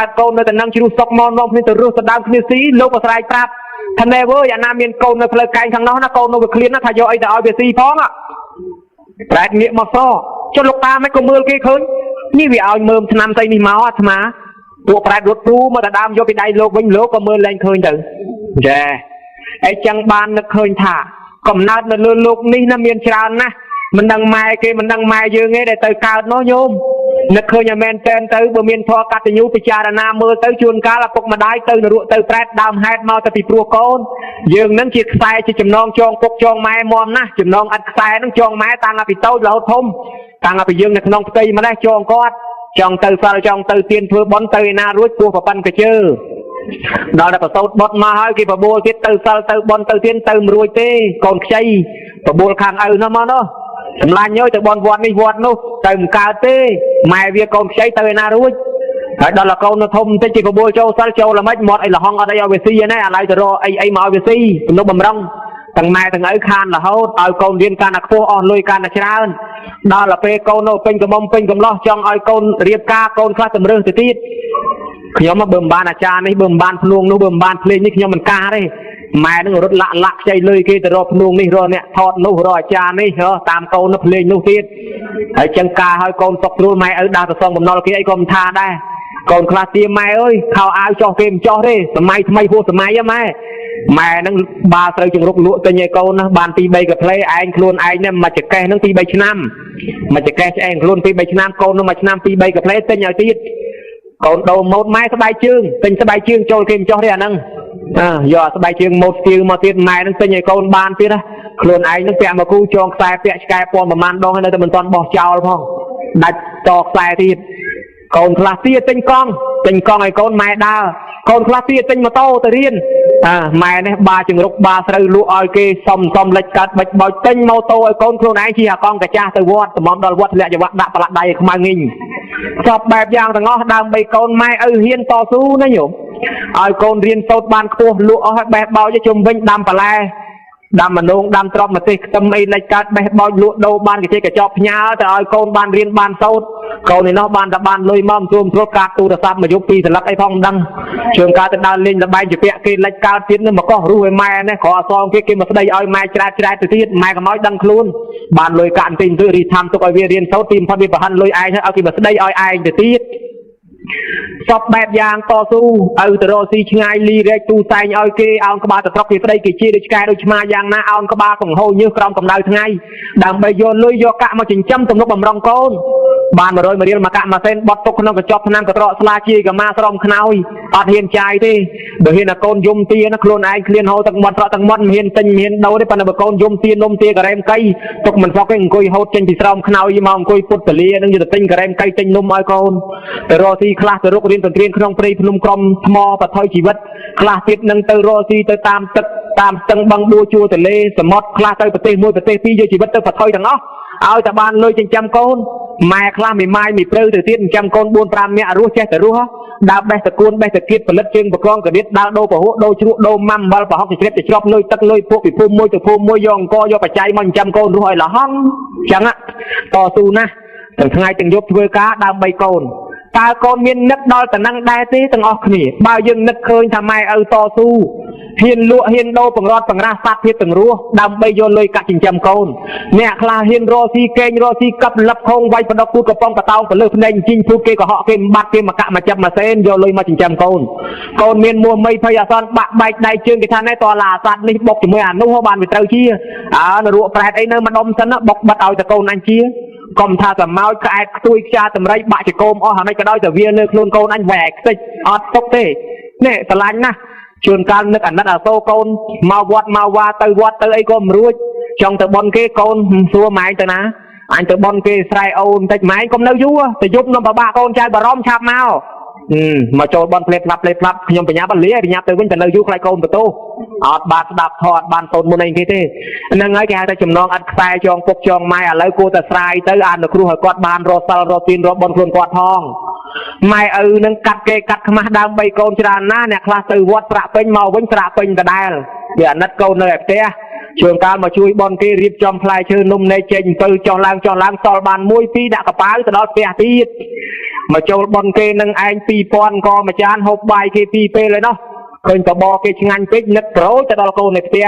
តកូននៅតែនឹងជ្រុះសុកមកនាំគ្នាទៅរស់ទៅដើមគ្នាស៊ីលោកក៏ស្រែកប្រាប់ថាណែវើអាណាមានកូននៅផ្លូវកែងខាងនោះណាកូននោះវាឃ្លានណាថាយកអីទៅឲ្យវាស៊ីផងប្រែតងាកមកសចុះលោកតាមិនក៏មើលគេឃើញនេះវាឲ្យមើលឆ្នាំស្អីនេះមកអាត្មាពួកប្រែតរត់ទូមកតែដើមយកពីដៃលោកវិញលោកក៏មើលលែងឃើញទៅចាអីចឹងបាននឹកឃើញថាកំណើតនៅលើលោកនេះណាមានច្រើនណាស់មិនដឹងម៉ែគេមិនដឹងម៉ែយើងទេដែលទៅកើតនោះញោមនឹកឃើញតែមែនតែនទៅបើមានធម៌កតញ្ញូពិចារណាមើលទៅជួនកាលឪពុកម្ដាយទៅនរកទៅប្រែតដើមហេតុមកទៅពីព្រោះកូនយើងនឹងជាខ្សែជាចំណងចងពុកចងម៉ែមមណាស់ចំណងអត់ខ្សែនឹងចងម៉ែតាំងពីតូចរហូតធំតាំងពីយើងនៅក្នុងផ្ទៃម្លេះចងគាត់ចង់ទៅសិលចង់ទៅទៀនធ្វើបន់ទៅឯណារួចពោះប្រប៉ិនកជើដល់តែប្រសូតបត់មកហើយគេបបួលទៀតទៅសិលទៅបន់ទៅទៀនទៅមិនរួចទេកូនខ្ចីបបួលខាងឪនោះមកនោះសម្លាញ់យកទៅបន់វត្តនេះវត្តនោះទៅមិនកើតទេម៉ែវាកូនខ្ចីទៅឯណារួចហើយដល់តែកូននៅធំបន្តិចគេបបួលចូលសិលចូលល្មិចមាត់អីលហងអត់អីឲ្យវាស៊ីណាឥឡូវទៅរកអីមកឲ្យវាស៊ីទំនុកបំរុងទាំងម៉ែទាំងឪខានរហូតឲ្យកូនរៀនកាន់តែខ្ពស់អស់លុយកាន់តែច្រើនដល់ទៅពេលកូននៅពេញកំមុំពេញកំឡោះចង់ឲ្យកូនរៀបការកូនខ្លះតម្រើសទៅទៀតខ្ញុំបើមិនបានអាចារ្យនេះបើមិនបានភ្នួងនោះបើមិនបានភ្លេងនេះខ្ញុំមិនការទេម៉ែនឹងរត់លាក់ខ្ចីលុយគេទៅរកភ្នួងនេះរកអ្នកថតនោះរកអាចារ្យនេះតាមកូននោះភ្លេងនោះទៀតហើយចឹងការឲ្យកូនសុកស្រួលម៉ែឪដើរទៅសងបំណុលគេអីក៏មិនថាដែរកូនខ្លះទាម៉ែអើយខោអាវចោះគេមិនចោះទេសម័យថ្មីហួសសម័យហ៎ម៉ែនឹងបាត្រូវជង្រុកលក់ទិញឲ្យកូនណាបាន 2-3 កាផ្លេឯងខ្លួនឯងនេះមកចកេះនឹង 2-3 ឆ្នាំមកចកេះឆ្អែងខ្លួន 2-3 ឆ្នាំកូននឹងមួយឆ្នាំ 2-3 កាផ្លេទិញឲ្យទៀតកូនដូរម៉ូតម៉ែស្បែកជើងទិញស្បែកជើងចូលគេមិនចោះទេអាហ្នឹងយកស្បែកជើងម៉ូតស្ទៀវមកទៀតម៉ែនឹងទិញឲ្យកូនបានទៀតណាខ្លួនឯងនឹងពាក់មកគូចងខ្សែពាក់ឆ្កែពណ៌ប្រមាណដងហើយនៅតែមិនទាន់បោះចោលផងដាច់តខ្សែទៀតកូនខ្លះទៀតទិញកង់ឲ្យកូនម៉ែដើរកូនខ្លះទៀតទិញម៉ូតូទៅរៀនម៉ែនេះបាជង្រុកបាស្រូវលក់ឲ្យគេសំលិចកាត់បិចបោចទិញម៉ូតូឲ្យកូនខ្លួនឯងជិះអាកង់កាចាស់ទៅវត្តតំំដល់វត្តធ្លាក់ចង្វាក់ដាក់ប្រឡាក់ដៃឲ្យខ្មៅងីងសពបែបយ៉ាងទាំងអស់ដើម្បីកូនម៉ែឪហ៊ានតស៊ូណាញោមឲ្យកូនរៀនសូត្របានខ្ពស់លក់អស់ឲ្យបេះបោចជុំវិញដាំបន្លែដាំម្នងដាំត្រប់ម្ទេសខ្ទឹមអីលិចកាត់បេះបោចលក់ដូរបានកញ្ចក់ផ្ញើទៅឲ្យកូនបានរៀនបានសូត្រកូននេះនោះបានតែបានលុយមកជួមព្រោះកាត់ទូរស័ព្ទមកយក2សន្លឹកអីផងមិនដឹងជើងការទៅដើរលេងល្បែងជាពាក់គេលិចកើតទៀតនឹងមកកោះរស់ឲ្យម៉ែនេះក្រអសងគេមកស្ដីឲ្យម៉ែច្រែតទៅទៀតម៉ែកុំឲ្យដឹងខ្លួនបានលុយកាក់បន្តិចទៅរីthamទុកឲ្យវារៀនសូត្រទីបំផុតវាប្រហិនលុយឯងឲ្យគេមកស្ដីឲ្យឯងទៅទៀតសពបែបយ៉ាងតស៊ូឪទៅរកស៊ីឆ្ងាយលីរែកទូសែងឲ្យគេអោនក្បាលទៅត្រកគេស្ដីគេជាដូចឆ្កែដូចឆ្មាយ៉ាងណាអោនក្បាលកង្ហូរញើសក្រោមកម្ដៅថ្ងៃដើម្បីយកលុយយកកាក់មកចិញ្ចឹមទំនុកបំរុងកូន បាន100រៀលមកកាក់មកសេនបត់ទុកក្នុងកញ្ចប់ឆ្នាំកត្រកស្លាជាក៏មកស្រោមខ្នើយអត់ហ៊ានចាយទេបើហ៊ានតែកូនយំទាណាខ្លួនឯងឃ្លានហូរទឹកមាត់ត្រកទឹកមាត់មិនហ៊ានទិញមិនហ៊ានដូរទេប៉ុន្តែបើកូនយំទានំទាការ៉េមកៃទុកមិនស្រុកទេអង្គុយហូតចេញពីស្រោមខ្នើយមកអង្គុយពុតពលានឹងទៅទិញការ៉េមកៃទិញនំឲ្យកូនទៅរកស៊ីខ្លះទៅរុករៀនទៅរៀនក្នុងព្រៃភ្នំក្រំថ្មបថុយជីវិតខ្លះទៀតនឹងទៅរកស៊ីទៅតាមទឹកតាមស្ទឹងបឹងបួជួរទលេសមុទ្រខ្លះទៅប្រទេសមួយប្រទេសពីរយកជីវិតទៅបថុយទាំងអស់ឲ្យតែបានលុយចិញ្ចឹមកូនម៉ែខ្លះមីម៉ាយមីព្រៅទៅទៀតចិញ្ចឹមកូន4 5នាក់រស់ចេះតែរស់ដើរបេះតគួនបេះតគៀតផលិតជើងប្រកងកដៀតដើរដូរពហុដូរជ្រក់ដូរម៉ាំអំបិលប្រហុកជ្រាបជ្រប់លុយទឹកលុយពួកពីភូមិមួយទៅភូមិមួយយកអង្គយកបច្ច័យមកចិញ្ចឹមកូនរស់ឲ្យលះហង់ចឹងតស៊ូណាស់ទាំងថ្ងៃទាំងយប់ធ្វើការដើម្បីកូនតើកូនមាននឹកដល់តំណែងដែរទេទាំងអស់គ្នាបើយើងនឹកឃើញថាម៉ែឪតស៊ូហ៊ានលក់ហ៊ានដូរបង្រត់បង្រាស់សត្វភាពទាំងរស់ដើម្បីយកលុយកាក់ចិញ្ចឹមកូនអ្នកខ្លះហ៊ានរកស៊ីកេងរកស៊ីកັບលឹបខងវាយបដកពូតកំប៉ុងកតោងទៅលើភ្នែកជីងពូតគេកុហកគេបាត់គេមកកាក់មកចាប់មកសេនយកលុយមកចិញ្ចឹមកូនកូនមានមួមីភ័យអសន្នបាក់បែកដៃជើងគេថាណែតឡាសត្វនេះបុកជាមួយអានោះបានវាត្រូវជានរកប្រែតអីនៅម្ដុំសិនបុកបាត់ឲ្យតកូនអញជាកុំថាសម្ោចក្អែតខ្ទួយខ្យាតម្រៃបាក់ចកោមអស់ហើយក៏ដោយតែវាលើខ្លួនកូនអញវ៉ែខ្ទេចអត់ទុកទេនេះស្រឡាញ់ណាស់ជួនកាលនឹកអាណិតអាសូរកូនមកវត្តមកវ៉ាទៅវត្តទៅអីក៏មិនរួចចង់ទៅបន់គេកូនសួរម៉ែទៅណាអញទៅបន់គេស្រែអូនបន្តិចម៉ែកុំនៅយូរទៅយប់នំប្របាក់កូនចៅបារម្ភឆាប់មកចូលបន់ផ្លេតផ្លាប់ខ្ញុំបញ្ញាបលាបញ្ញាទៅវិញទៅនៅយូរខ្លាចកូនបន្ទោអត់បានស្ដាប់ធម៌អត់បានសូត្រមុនអីគេទេហ្នឹងហើយគេហៅថាចំណងអត់ខ្សែចងពុកចងម៉ែឥឡូវគួរតែស្រាយទៅអានគ្រូឲ្យគាត់បានរកសិលរកទានរកបន់ខ្លួនគាត់ផងម៉ែឪនឹងកាត់គេកាត់ខ្មាស់ដើម3កូនច្រើនណាស់អ្នកខ្លះទៅវត្តប្រាក់ពេញមកវិញប្រាក់ពេញដដែលវាអាណិតកូននៅឯផ្ទះជួនកាលមកជួយបន់គេរៀបចំផ្លែឈើនំនែកចេញ7ចុះឡើងសល់បាន1 2ដាក់កប៉ាវទៅដល់ផ្ទះទៀតមកចូលបន់គេនឹងឯង2000ក៏មួយចានហូបបាយគេ2ពេលហើយណោះឃើញតបគេឆ្ងាញ់ពេកនឹកប្រូចទៅដល់កូននៅផ្ទះ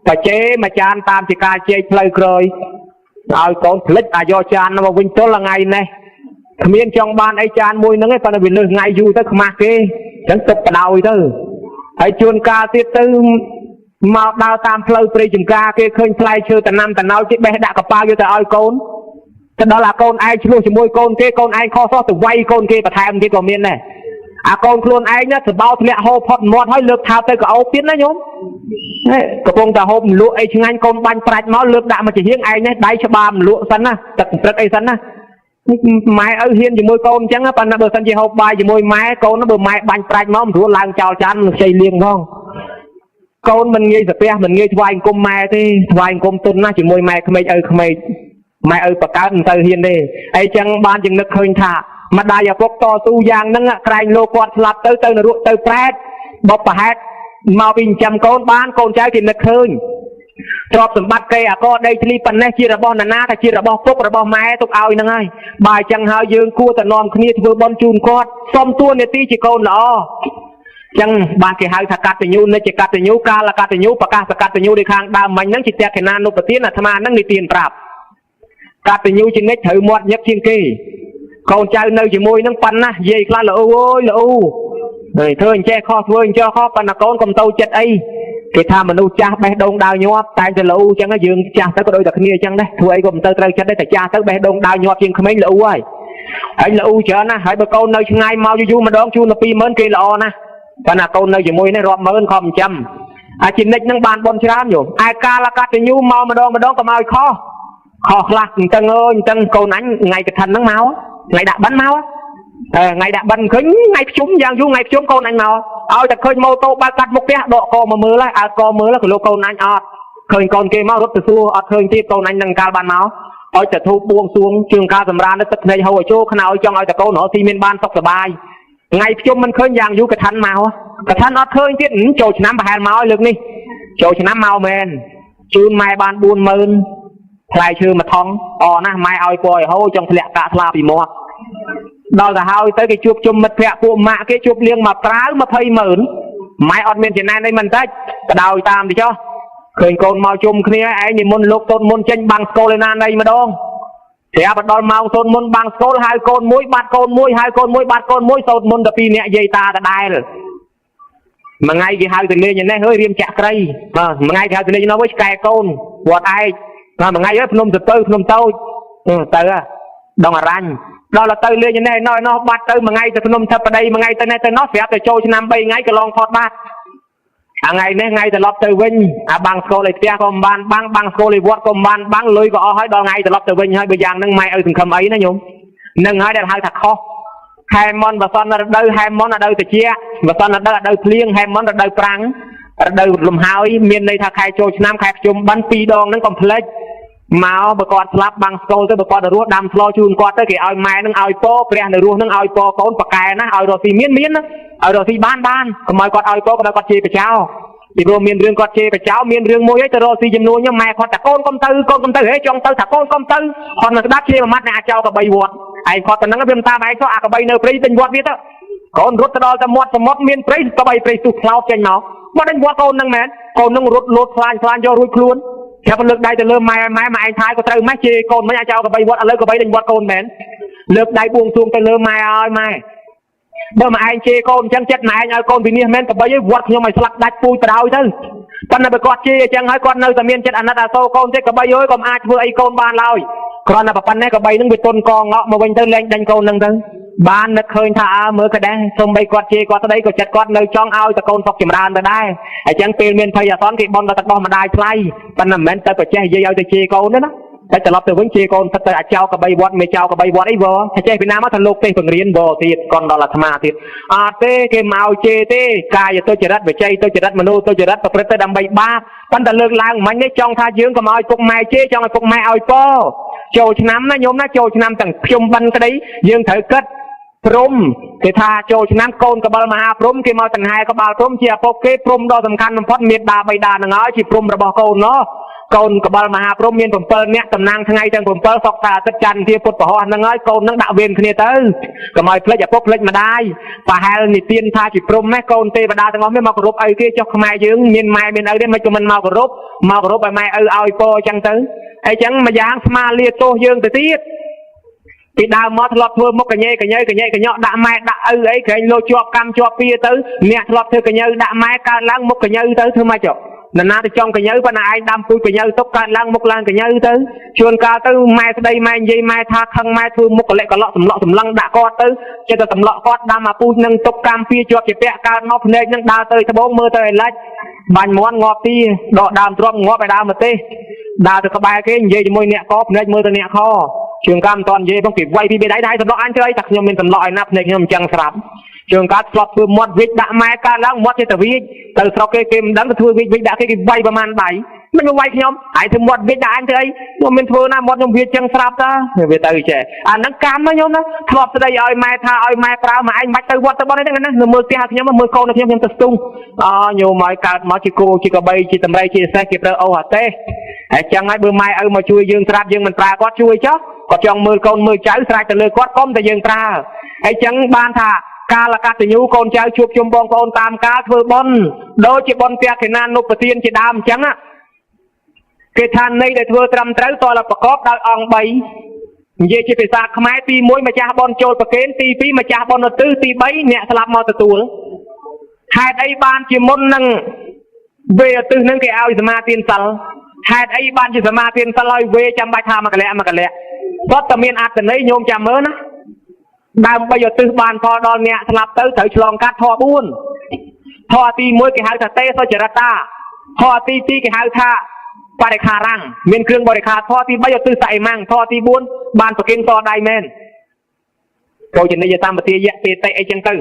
តែជេមួយចានតាមជាការជែកផ្លូវក្រោយឲ្យកូនផ្លិចអាយកចានមកវិញទល់ថ្ងៃនេះគ្មានចង់បានអីចានមួយហ្នឹងឯងប៉ុន្តែវាលើសថ្ងៃយូរទៅខ្មាស់គេអញ្ចឹងទុកបដ ாய் ទៅហើយជួនកាលទៀតទៅមកដើរតាមផ្លូវព្រៃចំការគេឃើញផ្លែឈើតំណាំតំណោចគេបេះដាក់កប៉ាល់យកទៅឲ្យកូនទៅដល់អាកូនឯងឆ្លោះជាមួយកូនគេកូនឯងខុសសោះទៅវាយកូនគេបន្ថែមទៀតក៏មានដែរអាកូនខ្លួនឯងណាសបោធ្លាក់ហូបផុតមាត់ហើយលើកថើបទៅក៏អោបទៀតណាញោមកំពុងតែហូបមលក់អីឆ្ងាញ់កូនបាញ់ប្រាច់មកលើកដាក់មកជាហៀងឯងនេះដៃច្បាមលក់សិនណាទឹកព្រឹកអីសិនណាម៉ែឪហ៊ានជាមួយកូនអញ្ចឹងប៉ុន្តែបើសិនជាហូបបាយជាមួយម៉ែកូនបើម៉ែបាញ់ប្រាច់មកមិនស្រួលឡើងចោលចានខ្ចីលៀងផងកូនមិនងាយសាពះមិនងាយថ្វាយអង្គមម៉ែទេថ្វាយអង្គមទុនណាជាមួយម៉ែក្មេកឪក្មេកម៉ែឪបកើតមិនទៅហ៊ានទេអីចឹងបានជានឹកឃើញថាម្ដាយឪពុកតស៊ូយ៉ាងហ្នឹងក្រែងលោកគាត់ស្លាប់ទៅនរកទៅប្រែតបបប្រហែតមកពីចិញ្ចឹមកូនបានកូនចៅគេនឹកឃើញទ្រព្យសម្បត្តិគេអាកដីធ្លីប៉ុណ្ណេះជារបស់ណាថាជារបស់ពុករបស់ម៉ែទុកឲ្យហ្នឹងហើយបើអញ្ចឹងហើយយើងគួរតែនាំគ្នាធ្វើបុណ្យជូនគាត់សុំតួនាទីជាកូនល្អចឹងបានគេហៅថាកតញ្ញូនិច្ចកតញ្ញូកាលកតញ្ញូប្រកាសកតញ្ញូដូចខាងដើមមិញហ្នឹងជាតេខេណានុប្រទានអាត្មាហ្នឹងនិទានប្រាប់កតញ្ញូជានិច្ចត្រូវមាត់ញឹកជាងគេកូនចៅនៅជាមួយនឹងប៉ុណ្ណានិយាយខ្លះល្អអូយល្អហើយធ្វើអញ្ចេះខុសធ្វើអញ្ចេះខុសប៉ុន្តែកូនកុំទៅចិត្តអីគេថាមនុស្សចាស់បេះដូងដាវញាប់តែទៅល្អអញ្ចឹងយើងចាស់ទៅក៏ដូចតែគ្នាអញ្ចឹងដែរធ្វើអីក៏មិនទៅត្រូវចិត្តដែរតែចាស់ទៅបេះដូងដាវញាប់ជាងក្មេងល្អហើយល្អច្រើនណាស់ហើយបើកូននៅឆ្ងាយមកយូរម្ដងជូនទៅ20000គេល្អណាស់ប៉ុន្តែកូននៅជាមួយនេះរាប់ម៉ឺនខំចិញ្ចឹមអាជីនិចនឹងបានបនច្រើនយោឯកាលកតញ្ញូមកម្ដងក៏មកឲ្យខុសខ្លះអញ្ចឹងអើយអញ្ចឹងកូនអញថ្ងៃកឋិនហ្នឹងមកថ្ងៃដាក់បិណ្ឌមកថ្ងៃដាក់បិណ្ឌឃើញថ្ងៃភ្ជុំយ៉ាងយូរថ្ងៃភ្ជុំកូនអញមកឲ្យតែឃើញម៉ូតូបើកាត់មុខផ្ទះដកកមកមើលហើយអើកមើលក៏លោកកូនអញអត់ឃើញកូនគេមករត់ទៅសួរអត់ឃើញទៀតកូនអញនឹងកាលបានមកឲ្យតែធូបបួងសួងជើងការសម្រានទឹកភ្នែកហូរឲ្យចូលខ្នើយចង់ឲ្យតែកូនរកស៊ីមានបានសុខសប្បាយថ្ងៃភ្ជុំមិនឃើញយ៉ាងយូរកឋិនមកកឋិនអត់ឃើញទៀតចូលឆ្នាំប្រហែលមកលើកនេះចូលឆ្នាំមកមែនជូនម៉ែបាន40000ផ្លែឈើមួយថងអណាស់ម៉ែឲ្យពណ៌ឲ្យហូរចង់ធ្លាក់កាក់ស្លាពីមាត់ដល់ទៅហើយទៅគេជួបជុំមិត្តភក្តិពួកម៉ាក់គេជួបលៀងមកប្រាវ20000ម៉ែអត់មានចំណែនអីមិនតិចក៏ដោយតាមទៅចុះឃើញកូនមកជុំគ្នាឯងនិមន្តលោកតូនមុនចេញបាំងស្គលឯណាណីម្ដងស្រាប់ដល់ម៉ោងសូនមុនបាំងស្គលហៅកូនមួយបាត់កូនមួយហៅកូនមួយបាត់កូនមួយសូនមុនតែ2នាក់យាយតាដដែលមួយថ្ងៃគេហៅទៅលេងនេះហើយរៀមចាក់ក្រៃបាទមួយថ្ងៃគេហៅទៅលេងនោះវិញឆ្កែកូនវត្តឯកមួយថ្ងៃហើយភ្នំទៅភ្នំតូចទៅដងអរញ្ញ ដល់ទៅលេងណែណោះបាត់ទៅមួយថ្ងៃទៅភ្នំថឹបប្តីមួយថ្ងៃទៅណែទៅណោះស្រាប់តែចូលឆ្នាំ3ថ្ងៃក៏ឡងផុតបាត់ថ្ងៃនេះថ្ងៃត្រឡប់ទៅវិញអាបាំងស្គរលេខផ្ទះក៏មិនបានបាំងស្គរលេខវត្តក៏មិនបានបាំងលុយក៏អស់ហើយដល់ថ្ងៃត្រឡប់ទៅវិញហើយបើយ៉ាងហ្នឹងម៉ែឪសង្ឃឹមអីណាញោមនឹងហើយដែលហៅថាខុសហែមន់បើសិនរដូវហែមន់រដូវត្រជាក់បើសិនរដូវភ្លៀងហែមន់រដូវប្រាំងរដូវលំហើយមានន័យថាខែចូលឆ្នាំខែភ្ជុំបិណ្ឌ2ដងហ្នឹងកុំភ្លេចមកបើគាត់ស្លាប់បាំងស្គរទៅបើគាត់រស់ដាំស្លជូនគាត់ទៅគេឲ្យម៉ែនឹងឲ្យពរព្រះនៅរស់នឹងឲ្យពរកូនប៉កែណាឲ្យរស់ស៊ីមានឲ្យរស់ស៊ីបានកុំឲ្យគាត់ឲ្យពរគាត់ជេរបចោពីព្រោះមានរឿងគាត់ជេរបចោមានរឿងមួយឯងទៅរស់ស៊ីចំនួនម៉ែគាត់ថាកូនកុំទៅហេចង់ទៅថាកូនកុំទៅគាត់នឹងស្ដាប់ជាមួយម៉ាត់អ្នកអាចោកបីវត្តឯងគាត់ទៅហ្នឹងវាមិនតាមឯងទៅអាកបីនៅព្រៃពេញវត្តវាទៅកូនរត់ទៅដល់តែមាត់សមុទ្រមានព្រៃកបីព្រៃទុះខ្លោបចេញមកមកដេញវត្តកូនហ្នឹងមែនកូនហ្នឹងរត់លោតខ្លាញយករួចខ្លួនចាប់លើកដៃទៅលើម៉ែឯងថាក៏ត្រូវម៉េះជេរកូនមិនអាចោកបីវត្តឥឡូវកបីដេញវត្តកូនមែនលើកដៃបួងសួងទៅលើម៉ែឲ្យម៉ែបើម៉ែឯងជេរកូនអញ្ចឹងចិត្តម៉ែឯងឲ្យកូនវិនិច្ឆ័យមែនកបីឯងវត្តខ្ញុំឲ្យស្លាប់ដាច់ពូជទៅហើយទៅប៉ុន្តែបើគាត់ជេរអញ្ចឹងហើយគាត់នៅតែមានចិត្តអាណិតអាសូរកូនទេកបីអើយកុំអាចធ្វើអីកូនបានឡើយគ្រាន់តែប៉ុណ្ណេះកបីនឹងវាទុនកងក់មកវិញទៅលែងដេញកូននឹងទៅបាននឹកឃើញថាមើលក៏ដែរសូម្បីគាត់ជេរគាត់ស្ដីក៏ចិត្តគាត់នៅចង់ឲ្យតកូនសុខចម្រើនទៅដែរអញ្ចឹងពេលមានភ័យអាសន្នគេបន់ទៅទឹកដោះម្ដាយថ្លៃប៉ុន្តែមិនមែនទៅប្រចេះនិយាយឲ្យទៅជេរកូនទេណាតែត្រឡប់ទៅវិញជេរកូនទឹកទៅអាចចោលកបីវត្តមេចោលកបីវត្តអីវតែចេះពីណាមកថាលោកទេសបង្រៀនវទៀតកនដល់អាត្មាទៀតអត់ទេគេមកជេរទេកាយទុច្ចរិតវិច័យទុច្ចរិតមនោទុច្ចរិតប្រព្រឹត្តទៅដើម្បីបាបប៉ុន្តែលើកឡើងមិញនេះចង់ថាយើងកុំឲ្យពុកម៉ែជេរចង់ឲ្យពុកម៉ែឲ្យពរចូលឆ្នាំណាញោមណាចូលឆ្នាំទាំងខ្ញុំបិណ្ឌក្តីយើងត្រូវគិតព្រំគេថាចូលឆ្នាំកូនកបិលមហាព្រំគេមកដង្ហែក្បាលព្រំជាឪពុកគេព្រំដ៏សំខាន់បំផុតមេត្តាបិតានឹងហើយជាព្រំរបស់កូនណោះកូនកបិលមហាព្រំមាន7នាក់តំណាងថ្ងៃទាំង7សុកតាអាទិត្យច័ន្ទទាពុទ្ធពហោះនឹងហើយកូននឹងដាក់វេនគ្នាទៅកុំឲ្យភ្លេចឪពុកភ្លេចម្ដាយប្រហែលនិទានថាជាព្រំម៉េះកូនទេវតាទាំងអស់មានមកគោរពអីគេចុះខ្មែរយើងមានម៉ែមានឪទេមិនក៏មិនមកគោរពឲ្យម៉ែឪឲ្យពរអញ្ចឹងទៅអញ្ចឹងម្យ៉ាងស្មាលាទោសយើងទៅទៀតពីដើមមកធ្លាប់ធ្វើមុខកញ៉េកញ៉ក់ដាក់ម៉ែដាក់ឪអីក្រែងលោជាប់កម្មជាប់ពៀទៅអ្នកធ្លាប់ធ្វើកញ៉ៅដាក់ម៉ែកើតឡើងមុខកញ៉ៅទៅធ្វើម៉េចនរណាទៅចង់កញ៉ៅប៉ុន្តែឯងដាំពូជកញ៉ៅទុកកើតឡើងមុខឡើងកញ៉ៅទៅជួនកាលទៅម៉ែស្ដីម៉ែនិយាយម៉ែថាខឹងម៉ែធ្វើមុខកលិកកឡក់សម្លក់សម្លឹងដាក់គាត់ទៅចិត្តតែសម្លក់គាត់ដាំអាពូជនឹងទុកកម្មពៀជាប់ជាពាក់កើតមកភ្នែកនឹងដើរទៅត្បូងមើលទៅឲ្យលិចបាញ់មាន់ងាប់ទីដកដើមទ្រាំងាប់ឲ្យដើមម្ទេសដើរទៅក្បែរគេនិយាយជាមួយអ្នកកភ្នែកមើលទៅអ្នកខជួនកាលមិនតន់និយាយផងពីវាយពីបេដៃដៃសម្លក់អញទៅអីតែខ្ញុំមានសម្លក់ឲ្យណាភ្នែកខ្ញុំអញ្ចឹងស្រាប់ជួនកាលធ្លាប់ធ្វើមាត់វិចដាក់ម៉ែកើតឡើងមាត់ចេះតែវិចទៅស្រុកគេមិនដឹងទៅធ្វើវិចដាក់គេវាយប្រហែលដៃមិនវាយខ្ញុំហើយធ្វើមាត់វិចដាក់អញទៅអីខ្ញុំមានធ្វើណាមាត់ខ្ញុំវាចឹងស្រាប់តាវាទៅចេះអាហ្នឹងកម្មណាខ្ញុំណាធ្លាប់ស្ដីឲ្យម៉ែថាឲ្យម៉ែប្រើមកឯងមិនទៅវត្តទៅបន់អីហ្នឹងណានៅមើលផ្ទះខ្ញុំមើលកូនខ្ញុំទៅស្ទុះញោមឲ្យកើតមកជាគោជាកបីជាតម្រៃជាសេះគេប្រើអូអាទេហើយចឹងហើយបើម៉ែឪមកជួយយើងស្រាប់យើងមិនប្រើគាត់ជួយចុះគាត់ចង់មើលកូនមើលចៅស្រេចទៅលើគាត់កុំតែយើងប្រើហើយចឹងបានថាកាលកតញ្ញូកូនចៅជួបជុំបងប្អូនតាមការធ្វើបុណ្យដូចជាបុណ្យព្រះកេណានុប្រទានជាដើមអញ្ចឹងគេថានៃដែលធ្វើត្រឹមត្រូវតើប្រកបដោយអង្គ3និយាយជាភាសាខ្មែរទី1ម្ចាស់បុណ្យចូលប្រគេនទី2ម្ចាស់បុណ្យឧទ្ទិសទី3អ្នកស្លាប់មកទទួលហេតុអីបានជាមុននឹងវេឧទ្ទិសនឹងគេឲ្យសមាទានសិលហេតុអីបានជាសមាទានសិលឲ្យវេចាំបាច់ថាមួយកលៈគាត់តែមានអត្តន័យញោមចាំមើលណាដើម្បីឧទ្ទិសបានផលដល់អ្នកស្លាប់ទៅត្រូវឆ្លងកាត់ធម៌4ធម៌ទី1គេហៅថាទេសុចរិតាធម៌ទី2គេហៅថាបរិខារាំងមានគ្រឿងបរិខាធម៌ទី3ឧទ្ទិសសៃម៉ាំងធម៌ទី4បានប្រគិនតដៃមែនចូលជានិយតាមពទាយៈទេតិអីចឹងទៅ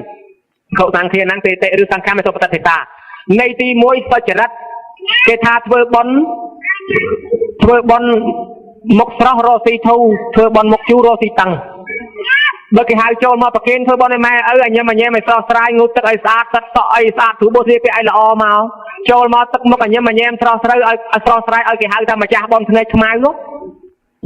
ខុសសង្ឃាហ្នឹងទេតិឬសង្ឃាមេសុបតទេតានៃទី1សុចរិតគេថាធ្វើបុណ្យមុខស្រស់រស់ស៊ីធូធ្វើបុណ្យមុខជូររស់ស៊ីតឹងបើគេហៅចូលមកប្រគេនធ្វើបុណ្យឲ្យម៉ែឪឲ្យញ៉ាំឲ្យស្រស់ស្រាយងូតទឹកឲ្យស្អាតទឹកសក់អីស្អាតទូបោះវាគេឲ្យល្អមកចូលមកទឹកមុខឲ្យញ៉ាំស្រស់ស្រាយឲ្យស្រស់ស្រាយឲ្យគេហៅថាម្ចាស់បុណ្យភ្នែកខ្មៅនោះ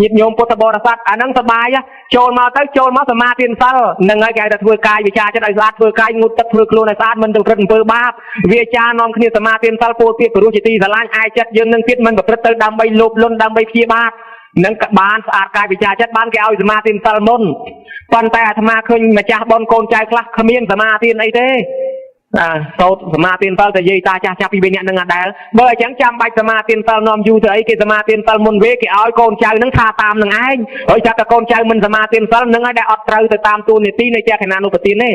ញាតិញោមពុទ្ធបរិស័ទអាហ្នឹងសប្បាយចូលមកសមាទានសិលនឹងហើយគេហៅថាធ្វើកាយវិចារចិត្តឲ្យស្អាតធ្វើកាយងូតទឹកធ្វើខ្លួនឲ្យស្អាតមិនទៅប្រព្រឹត្តអំពើបាបវាចានាំគ្នាសមាទានសិលពោលពាក្យព្រោះជាទីស្រឡាញ់អាយចិត្តយើងនឹងទៀតមិនប្រព្រឹត្តទៅដើម្បីលោភលន់ដើម្បីព្យាបាទនឹងបានស្អាតកាយវិចារចិត្តបានគេឲ្យសមាទានសិលមុនប៉ុន្តែអាត្មាឃើញម្ចាស់បុណ្យកូនចៅខ្លះគ្មានសមាទានអីទេ សូត្រសមាធិ7តែនិយាយតាចាស់ចាប់ពី2នាក់នឹងអត់ដែលបើអញ្ចឹងចាំបាច់សមាធិ7នាំយូរទៅអីគេសមាធិ7មុនវេគេឲ្យកូនចៅនឹងថាតាមនឹងឯងហើយចាប់តែកូនចៅមិនសមាធិ7នឹងឲ្យដែលអត់ត្រូវទៅតាមទូនីតិនៃចក្ខណានុបទានទេ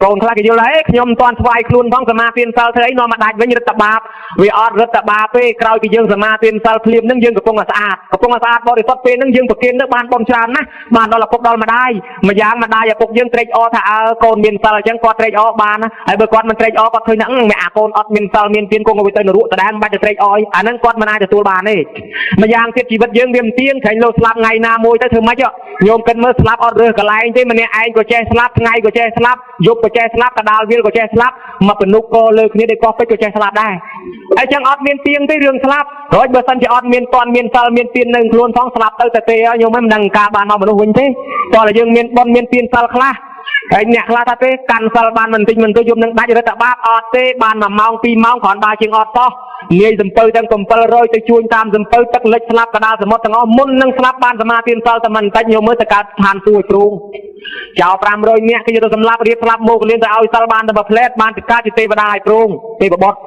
កូនខ្លះគេយល់ហើយខ្ញុំមិនទាន់ស្វែងខ្លួនផងសមាធិ7ធ្វើអីនាំមកដាច់វិញរឹតតបាបវាអត់រឹតតបាបទេក្រោយពីយើងសមាធិ7ភ្លាមនឹងយើងកំពុងតែស្អាតបរិសុទ្ធពេលនឹងយើងប្រគិនទៅបានបនច្រើនណាស់បានដល់ឪពុកដល់ម្ដាយម្យ៉ាងម្ដាយឪពុកយើងត្រេកអរថាកូនមានសិលអញ្ចឹងគាត់ត្រេកអរបានណាហើយបើគាត់មិនត្រេកអរគាត់ឃើញថាអាកូនអត់មានសិលមានទានគង់ទៅនរកដដែលមិនបាច់ទៅត្រេកអរអាហ្នឹងគាត់មិនអាចទទួលបានទេម្យ៉ាងទៀតជីវិតយើងវាមិនទៀងក្រែងលោស្លាប់ថ្ងៃណាមួយទៅធ្វើម៉េចញោមគិតមើលស្លាប់អត់រើសកន្លែងទេម្នាក់ឯងក៏ចេះស្លាប់ថ្ងៃក៏ចេះស្លាប់យប់ក៏ចេះស្លាប់កដាលវាលក៏ចេះស្លាប់មកពនុកក៏លើគ្នាដូចកោះពេជ្រក៏ចេះស្លាប់ដែរអញ្ចឹងអត់មានទៀងទេរឿងស្លាប់រួចបើសិនជាអត់មានតន់មានសិលមានទាននៅខ្លួនផងស្លាប់ទៅទេញោមមិនដឹងការបានមកមនុស្សវិញទេតោះតែយើងមានបន់មានទានសិលខ្លះហើយអ្នកខ្លះថាទេកាន់សិលបានមិនតិចមិនទៅយប់នឹងដាច់រឹតបាបអត់ទេបាន1ម៉ោង2ម៉ោងគ្រាន់បើជាងអត់តោះនាយសំពៅទាំង700ទៅជួញតាមសំពៅទឹកលិចស្លាប់កដាលសមុទ្រទាំងអស់មុននឹងស្លាប់បានសមាធិសិលតែមិនតិចញោមមើលទៅកើតឋានសួគ៌ទ្រូងចោល500នាក់គេយកទៅសម្លាប់រៀបស្លាប់មកលៀនទៅឲ្យសិលបានតែ1ផ្លែតបានទៅកើតជាទេវតាឲ្យទ្រូងទេវបុត្រ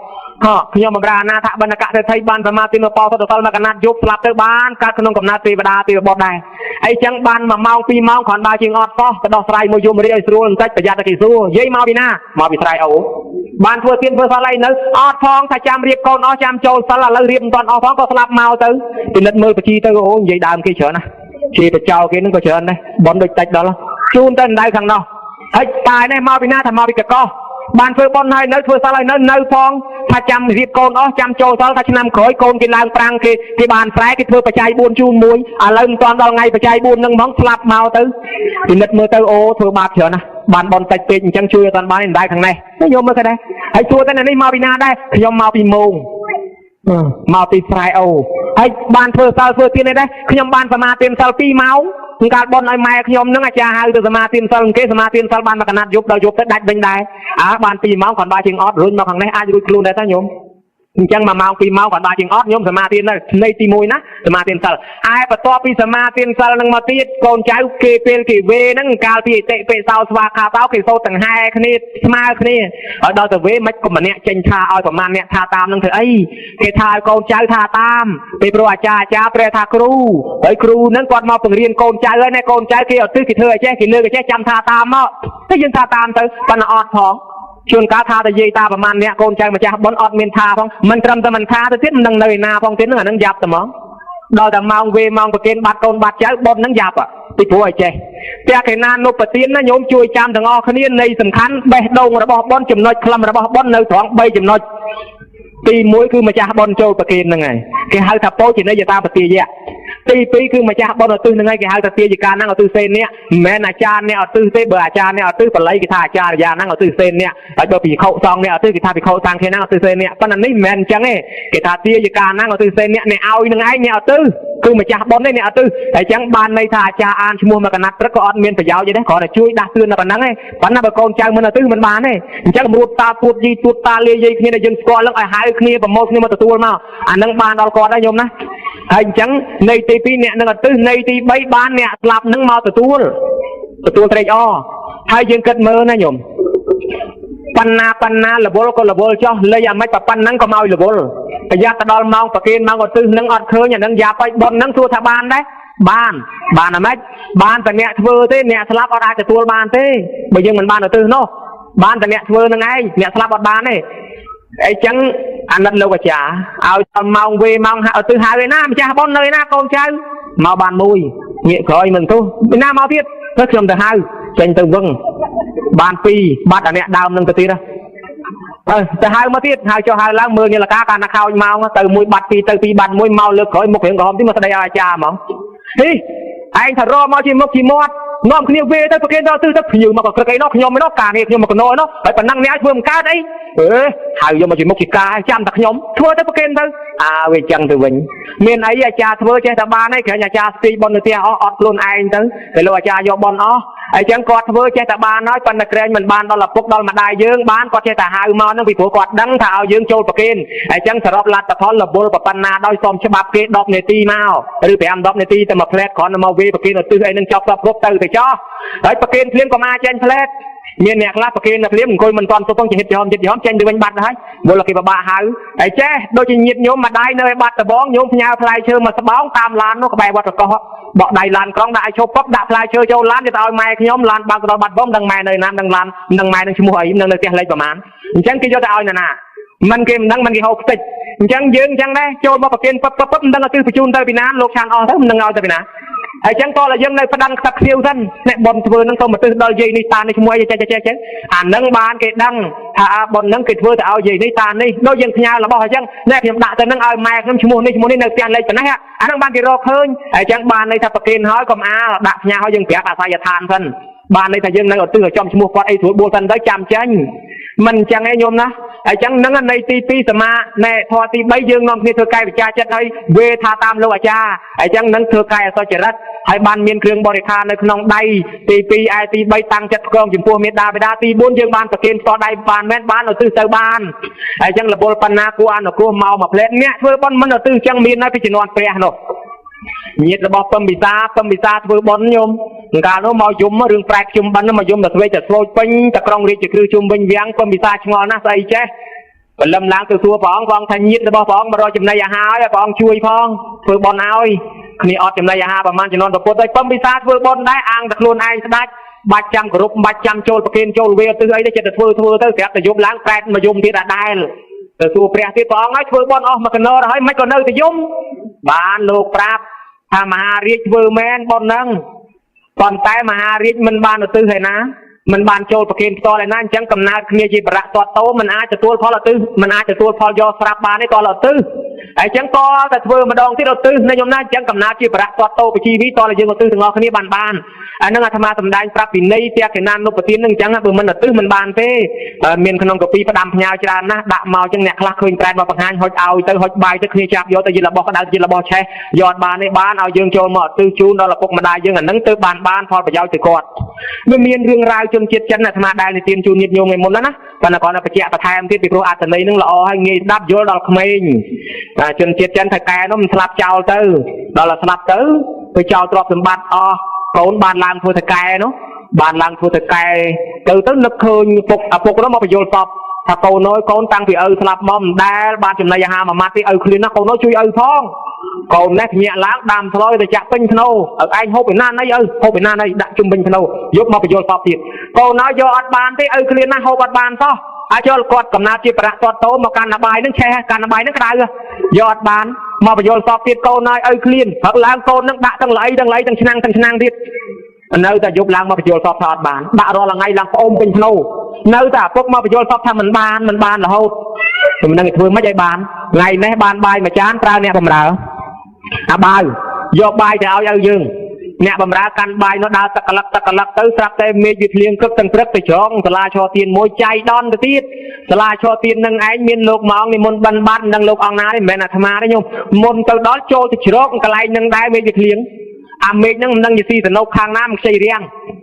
ខ្ញុំបម្រើអាណាថាបណ្ឌកសេដ្ឋីបានសមាធិនៅបោសុទ្ធសិលមកកណាត់យប់ស្លាប់ទៅបានកើតក្នុងកំណត់ទេវតាទេវបុត្រដែរអីចឹងបាន1ម៉ោង2ម៉ោងគ្រាន់បើជាងអត់តោះទៅដោះស្រាយមួយយមរាជឲ្យស្រួលបន្តិចប្រយ័ត្នតែគេសួរនិយាយមកពីណាមកពីស្រែអូបានធ្វើទៀនធ្វើសិលអីនៅអត់ផងថាចាំរៀបកូនអស់ចាំចូលសិលឥឡូវរៀបមិនទាន់អស់ផងក៏ស្លាប់មកទៅពិនិត្យមើលបជីទៅអូនិយាយដើមគេច្រើនណាជាបចោគេនឹងក៏ច្រើនដែរបនដូចតិចដល់ជូនទៅដៅខាងនោះហើយតានេះមកពីណាថាមកពីកកោបានធ្វើបន់ហើយនៅធ្វើសិលហើយនៅផងថាចាំរៀបកូនអស់ចាំចូលសិលថាឆ្នាំក្រោយកូនគេឡើងប្រាំងគេបានស្រែគេធ្វើបច្ច័យ4ជូន1ឥឡូវមិនទាន់ដល់ថ្ងៃបច្ច័យ4នឹងហ្មងស្លាប់មកទៅពិនិត្យមើលទៅអូធ្វើបាបច្រើនណាស់បានបន់តិចពេកអញ្ចឹងជួយអត់បានឯខាងនេះខ្ញុំមើលទៅដែរហើយសួរតែនេះមកពីណាដែរខ្ញុំមកពីមោងមកពីស្រែអូហើយបានធ្វើសិលធ្វើទាននេះដែរខ្ញុំបានសមាធិសិល2ម៉ោងខ្ញុំកាលបន់ឲ្យម៉ែខ្ញុំនឹងអាចារ្យហៅទៅសមាធិសិលគេសមាធិសិលបានមកកណាត់យប់ដល់យប់ទៅដាច់វិញដែរបាន2ម៉ោងគាត់បានជាងអត់រុញមកខាងនេះអាចរួចខ្លួនដែរតាញោមអញ្ចឹង1ម៉ោង2ម៉ោងគាត់បានជាងអត់ញោមសមាធិនៅនៃទី1ណាសមាធិសិលហើយបន្ទាប់ពីសមាធិសិលនឹងមកទៀតកូនចៅគេពេលគេវេហ្នឹងកាលពីអតិពេសោស្វាខាតោគេសូត្រទាំងហែគ្នាស្មើគ្នាហើយដល់ទៅវេមិនក៏ម្នាក់ចេញថាឲ្យប្រមាណអ្នកថាតាមនឹងធ្វើអីគេថាឲ្យកូនចៅថាតាមពេលព្រោះអាចារ្យព្រះថាគ្រូហើយគ្រូហ្នឹងគាត់មកបង្រៀនកូនចៅហើយណាកូនចៅគេឲ្យទិសគេធ្វើឲ្យចេះគេលើកឲ្យចេះចាំថាតាមមកតែយើងថាតាមទៅប៉ុន្តែអត់ផងជួនកាលថាតែយាយតាប្រមាណអ្នកកូនចៅម្ចាស់ប៉ុនអត់មានថាផងមិនត្រឹមតែមិនថាទៅទៀតមិនដឹងនៅឯណាផងទៀតហ្នឹងអាហ្នឹងយ៉ាប់តែហ្មងដល់តែម៉ោងវេម៉ោងប្រគិនបាត់កូនបាត់ចៅប៉ុនហ្នឹងយ៉ាប់ពីព្រោះឲ្យចេះតែកេណានុបទានណាញោមជួយចាំទាំងអស់គ្នានៃសំខាន់បេះដូងរបស់ប៉ុនចំណុចខ្លឹមរបស់ប៉ុននៅត្រង់3ចំណុចទី1គឺម្ចាស់ប៉ុនចូលប្រគិនហ្នឹងហើយគេហៅថាពោជនីយតាបទាយៈទី2គឺម្ចាស់ប៉ុនឧទ្ទិសហ្នឹងហើយគេហៅថាទាយិកាហ្នឹងឧទ្ទិសសេននេះមិនមែនអាចារ្យអ្នកឧទ្ទិសទេបើអាចារ្យអ្នកឧទ្ទិសបល័យគេថាអាចារ្យាហ្នឹងឧទ្ទិសសេននេះហើយបើភិក្ខុសង្ឃអ្នកឧទ្ទិសគេថាភិក្ខុសង្ឃហ្នឹងឧទ្ទិសសេននេះប៉ុន្តែនេះមិនមែនអញ្ចឹងទេគេថាទាយិកាហ្នឹងឧទ្ទិសសេននេះអ្នកឲ្យនឹងឯងអ្នកឧទ្ទិសគឺម្ចាស់ប៉ុនទេអ្នកឧទ្ទិសហើយអញ្ចឹងបានន័យថាអាចារ្យអានឈ្មោះមកកណាត់ព្រឹកក៏អត់មានប្រយោជន៍ទេគ្រាន់តែជួយដាស់តឿនតែប៉ុណ្្នឹងទេប៉ុន្តែបើកូនចៅមិនឧទ្ទិសមិនបានទេអញ្ចឹងរួតតាពួតយីទួតតាលាយាយគ្នាដែលយើងស្គាល់ឡើងឲ្យហៅគ្នាប្រមូលគ្នាមកទទួលមកអាហ្នឹងបានដល់គាត់ដែរញោមណាហើយអញ្ចឹងនៃទី2អ្នកនឹងឧទ្ទិសនៃទី3បានអ្នកស្លាប់នឹងមកទទួលត្រេកអរហើយយើងគិតមើលណាញោមបណ្ណារវល់ក៏រវល់ចោះលេអាមិនប៉ុណ្ណឹងក៏មករវល់ប្រយ័ត្នទៅដល់ម៉ោងប្រគេនម៉ោងឧទ្ទិសនឹងអត់ឃើញអានឹងយ៉ាប់ឲ្យប៉ុននឹងសួរថាបានដែរបានអាម៉េចបានតែអ្នកធ្វើទេអ្នកស្លាប់អត់អាចទទួលបានទេបើយើងមិនបានឧទ្ទិសនោះបានតែអ្នកធ្វើនឹងឯងអ្នកស្លាប់អត់បានទេអីចឹងអាណិតលោកអាចារ្យឲ្យដល់ម៉ោងវេម៉ោងឧទ្ទិសហៅឯណាម្ចាស់ប៉ុននៅឯណាកូនចៅមកបានមួយងាកក្រោយមិនទុះពីណាមកទៀតទៅខ្ញុំទៅហៅចេញទៅវឹងបាន2បាត់អាអ្នកដើមនឹងទៅទៀតទៅហៅមកទៀតហៅចុះហៅឡើងមើលនាឡិកាកាលណាខោចម៉ោងទៅ1បាត់2ទៅ2បាត់1មកលើកក្រោយមុខរៀងក្រហមទីមកស្ដីឲ្យអាចារ្យហ្មងហីឯងថារមកជាមុខជាមាត់នាំគ្នាវេទៅប្រគេនដល់ទិសទៅភ្ញៀវមកក៏ក្រឹកអីនោះខ្ញុំឯនោះការងារខ្ញុំមកកណោឯនោះហើយប៉ុណ្ណឹងអ្នកធ្វើមិនកើតអីហៅយកមកជាមុខជាការចាំតែខ្ញុំធ្វើទៅប្រគេនទៅវាចឹងទៅវិញមានអីអាចារ្យធ្វើចេះតែបានហើយក្រែងអាចារ្យស្ទីបនទៅផ្ទះអត់ខ្លួនឯងទៅគេលោកអាចារ្យយកបនអស់អញ្ចឹងគាត់ធ្វើចេះតែបានហើយប៉ុន្តែក្រែងមិនបានដល់ឪពុកដល់ម្ដាយយើងបានគាត់ចេះតែហៅមកហ្នឹងពីព្រោះគាត់ដឹងថាឲ្យយើងចូលប្រគេនអញ្ចឹងសរុបលទ្ធផលរវល់ប៉ុណ្ណាដោយសុំច្បាប់គេ10នាទីមកឬ5-10នាទីតែមកផ្លែតគ្រាន់តែមកវេប្រគេនឧទ្ទិសអីនឹងចប់គ្រប់ទៅចោះហើយប្រគេនភ្លាមកុំអាចចេញផ្លែត មានអ្នកខ្លះប្រគេននៅភ្លាមអង្គុយមិនតាន់ទៅចិត្តយំចេញទៅវិញបាត់ហើយមុនគេបបាក់ហៅហើយចេះដូចជាញាតញោមម្ដាយនៅឯបាត់ដបងញោមផ្ញើផ្លែឈើមកស្បោងតាមឡាននោះក្បែរវត្តកោះបកដៃឡានក្រុងដាក់ឲ្យឈប់ពប់ដាក់ផ្លែឈើចូលឡានទៅឲ្យម៉ែខ្ញុំឡានបើកដល់បាត់បងដឹងម៉ែនៅណាដឹងឡានដឹងម៉ែនឹងឈ្មោះអីនឹងនៅផ្ទះលេខប្រហែលអញ្ចឹងគេយកទៅឲ្យណាមិនគេមិនដឹងមិនគេហូបខ្ទេចអញ្ចឹងយើងអញ្ចឹងដែរចូលមកប្រគេនពឹបមិនដឹងទៅបញ្ជូនទៅពីណាលោកឆានអស់ទៅមិនដឹងឲ្យទៅពីណាហើយអញ្ចឹងតើយើងនៅផ្ដាំខ្ទឹកខៀវសិនអ្នកបនធ្វើនឹងទៅមកទិសដល់យាយនេះតានេះឈ្មោះអីចេះអានឹងបានគេដឹងថាបននឹងគេធ្វើទៅឲ្យយាយនេះតានេះដូចយើងផ្ញើរបស់អញ្ចឹងអ្នកខ្ញុំដាក់ទៅនឹងឲ្យម៉ែខ្ញុំឈ្មោះនេះនៅផ្ទះលេខប៉ុណ្ណេះអានឹងបានគេរកឃើញហើយអញ្ចឹងបានន័យថាប្រគេនហើយកុំអាលដាក់ផ្ញើឲ្យយើងប្រាប់អាស័យដ្ឋានសិនបានន័យថាយើងនៅឧទ្ទិសឲ្យចំឈ្មោះគាត់អីស្រួលបួលសិនទៅចាំចាញ់មិនអញ្ចឹងឯងញោមណាអញ្ចឹងនឹងនៃទី2សមាណែធម៌ទី3យើងនាំគ្នាធ្វើកាយវិចារចិត្តហើយវេថាតាមលោកអាចារ្យអញ្ចឹងនឹងធ្វើកាយអសុចរិតហើយបានមានគ្រឿងបរិខារនៅក្នុងដៃទី2ឯទី3តាំងចិត្តក្រងចំពោះមេដាបិតាទី4យើងបានប្រគេនផ្ទាល់ដៃបានមែនបានឧទ្ទិសទៅបានហើយអញ្ចឹងរបុលបណ្ណាគួរអនុគ្រោះមកមួយផ្លែអ្នកធ្វើបុណ្យមិនឧទ្ទិសអញ្ចឹងមាននៅពីជំនាន់ព្រះនោះញាតិរបស់ពំពិសាធ្វើបុណ្យញោមកាលនោះមកយំរឿងប្រែកជុំបិណ្ឌមកយំទៅស្វេចទៅស្លូចពេញតក្រងរាជគ្រឹះជុំវិញវាំងពំពិសាឆ្ងល់ណាស់ស្អីចេះបលឹមឡើងទៅសួរព្រះអង្គថាញាតិរបស់ព្រះអង្គមករកចំណីអាហារឲ្យព្រះអង្គជួយផងធ្វើបុណ្យឲ្យគ្នាអត់ចំណីអាហារប្រហែលជំនាន់ប្រពុតហើយពំពិសាធ្វើបុណ្យដែរអាងតែខ្លួនឯងស្ដាច់បាច់ចាំគោរពបាច់ចាំចូលប្រគេនចូលវេទិសអីទេចិត្តទៅធ្វើទៅស្រាប់តែយប់ឡើងប្រែតមកយំទៀតដដែលទៅសួរព្រះទៀតព្រះអង្គឲ្យធ្វើបុណ្យអស់មួយកណោរហើយមិនក៏នៅតែយំបានលោកប្រាប់ថាមហារាជធ្វើមែនបុណ្យហ្នឹងប៉ុន្តែមហារាជមិនបានឧទ្ទិសឯណាមិនបានចូលប្រគេនផ្ទាល់ឯណាអញ្ចឹងកំណើតគ្នាជាបរៈតតោមិនអាចទទួលផលឧទ្ទិសមិនអាចទទួលផលយកស្រាប់បានទេតលឧទ្ទិសហើយអញ្ចឹងតតែធ្វើម្ដងទៀតឧទ្ទិសនៅខ្ញុំណាអញ្ចឹងកំណើតជាបរៈតតោបជីវីតតែយើងឧទ្ទិសទាំងអស់គ្នាបានអានឹងអាត្មាសម្ដែងប្រាប់ពីនៃទក្ខិណានុបទាននឹងអញ្ចឹងបើមិនឧទ្ទិសមិនបានទេមានក្នុងកពីផ្ដាំផ្ញើច្រើនណាស់ដាក់មកអញ្ចឹងអ្នកខ្លះឃើញប្រែតមកបង្ហាញហុចឲ្យទៅហុចបាយទៅគ្នាចាប់យកទៅជារបស់ក្តៅជារបស់ឆេះយកបានទេបានឲ្យយើងចូលមកឧទ្ទិសជូនដល់ឪពុកម្ដាយយើងអានឹងទៅបានផលប្រយោជន៍ទៅគាត់វាមានរឿងរ៉ាវជនជាតិចិនអាត្មាដែលនិទានជូនញាតិញោមឯមុនណាប៉ុន្តែគាត់នៅបញ្ជាក់បន្ថែមទៀតពីព្រោះអត្ថន័យនឹងល្អហើយងាយស្ដាប់យល់ដល់ក្មេងជនជាតិចិនថៅកែនោះមិនស្លាប់ចោលទៅដល់ស្លាប់ទៅទៅចោលទ្រព្យសម្បត្តិអស់កូនបានឡើងធ្វើថៅកែនោះបានឡើងធ្វើថៅកែទៅនឹកឃើញឪពុកនោះមកបញ្យល់សពថាកូនកូនតាំងពីឪស្លាប់មកមិនដែលបានចំណីអាហារមួយម៉ាត់ទេឪឃ្លានណាកូននោះជួយឪផងកូននេះញាក់ឡើងដាំធ្លោទៅចាក់ពេញធ្នោឲ្យឯងហូបពីណាណីហូបពីណាណីដាក់ជុំវិញធ្នោយកមកបញ្យល់សពទៀតកូននោះយកអត់បានទេឪឃ្លានណាហូបអត់បានសោះអាចលគាត់កំណត់ជាប្រៈតតោមកកាន់បាយនឹងឆេះកាន់បាយនឹងក្តៅយកអត់បានមកបញ្យល់សពទៀតកូនហើយឪឃ្លានព្រឹកឡើងកូននឹងដាក់ទាំងឡៃទាំងឆ្នាំងទៀតនៅតែយប់ឡើងមកបញ្យល់សពថាអត់បានដាក់រាល់ថ្ងៃឡើងផ្អូមពេញធ្នោនៅតែឪពុកមកបញ្យល់សពថាមិនបានរហូតខ្ញុំនឹងធ្វើមិនឲ្យបានថ្ងៃនេះបានបាយមួយចានប្រើអ្នកបម្រើអាបាយយកបាយទៅឲ្យឪយើងអ្នកបម្រើកាន់បាយនោះដើរទឹកកលឹកទៅស្រាប់តែមេឃវាភ្លៀងគឹកទាំងព្រឹកទៅច្រងសាលាឈរទៀនមួយចៃដនទៅទៀតសាលាឈរទៀននឹងឯងមានលោកម៉ោងនិមន្តបិណ្ឌបាត់នឹងលោកអង្គណាទេមិនមែនអាត្មាទេញោមមុនទៅដល់ចូលទៅច្រកកន្លែងនឹងដែរមេឃវាភ្លៀងអាមេឃនឹងមិនដឹងជាស៊ីសនុកខាងណាមិនខ្ចីរៀង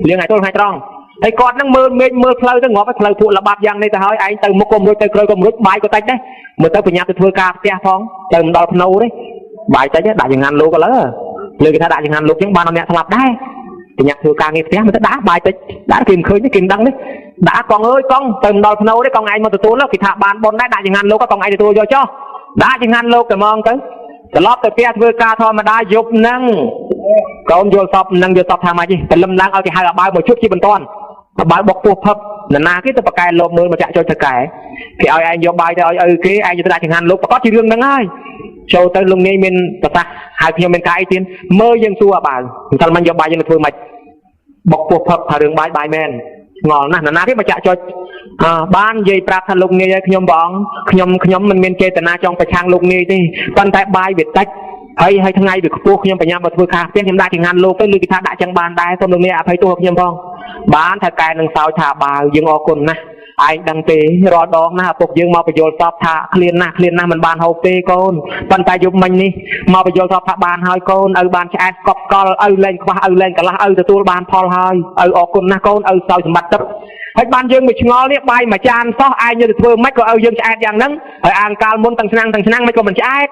លៀងឲ្យទល់ឲ្យត្រង់ហើយគាត់នឹងមើលមេឃមើលផ្លូវទៅងាប់ឲ្យផ្លូវពួកល្បាប់យ៉ាងនេះទៅហើយឯងទៅមុខក៏មិនរួចទៅក្រោយក៏មិនរួចបាយក៏តិចដែរមើលទៅប្រញាប់ទៅធ្វើការផ្ទះផងទៅមិនដល់ភ្នៅទេបាយតិចដាក់ចង្ហាន់លោកឥឡូវលើគេថាដាក់ចង្ហាន់លោកចឹងបានអ្នកស្លាប់ដែរប្រញាប់ធ្វើការងារផ្ទះមិនទៅដាក់បាយតិចដាក់គេមិនឃើញទេគេមិនដឹងទេដាក់កងអើយកងទៅមិនដល់ភ្នៅទេកងឯងមកទទួលគេថាបានប៉ុនដែរដាក់ចង្ហាន់លោកក៏កងឯងទទួលយកចុះដាក់ចង្ហាន់លោកតែហ្មងទៅត្រឡប់ទៅផ្ទះធ្វើការធម្មតាយប់ហ្នឹងកូនយល់សពនឹងយល់សពថាម៉េចទេតែលឹមឡើងឲ្យគេហៅអាបើមកជប់ជាបន្តអាបើបុកពោះផឹបណាគេទៅបកកែលោកមើលមកចាក់ចុចទៅកែគេឲ្យឯងយកបាយទៅឲ្យឪគេឯងទៅដាក់ចង្ហាន់លោកប្រកាសជារឿងហ្នឹងហើយចូលទៅលោកនាយមានប្រសាសន៍ហៅខ្ញុំមានកាយទៀតមើលយើងសួរអាបើមិនថាមិនយកបាយយើងទៅធ្វើម៉េចបុកពោះផឹបថារឿងបាយមែនងល់ណាស់ណាគេមកចាក់ចុចបាននិយាយប្រាប់ថាលោកនាយឲ្យខ្ញុំព្រះអង្គខ្ញុំមិនមានចេតនាចង់ប្រឆាំងលោកនាយទេប៉ុន្តែបាយវាតិចហើយថ្ងៃវាខ្ពស់ខ្ញុំបញ្ញាមកធ្វើការផ្ទះខ្ញុំដាក់ចង្ហាន់លោកទៅលើគេថាដាក់ចឹងបានដែរសូមលោកនាយអភ័យទោសខ្ញុំផងបានថាកែនឹងសោយថាបើយើងអរគុណណាស់ឯងដឹងទេរាល់ដងណាឪពុកយើងមកបញ្យល់សពថាឃ្លានណាស់មិនបានហូបទេកូនប៉ុន្តែយប់មិញនេះមកបញ្យល់សពថាបានហើយកូនឪបានឆ្អែតកប់កលឪលែងខ្វះឪលែងកន្លះឪទទួលបានផលហើយឪអរគុណណាស់កូនឪសោយសម្បត្តិទឹកហើយបានយើងមួយឆ្ងល់នេះបាយមួយចានសោះឯងទៅធ្វើម៉េចក៏ឪយើងឆ្អែតយ៉ាងហ្នឹងហើយអានកាលមុនទាំងឆ្នាំងមិនក៏មិនឆ្អែត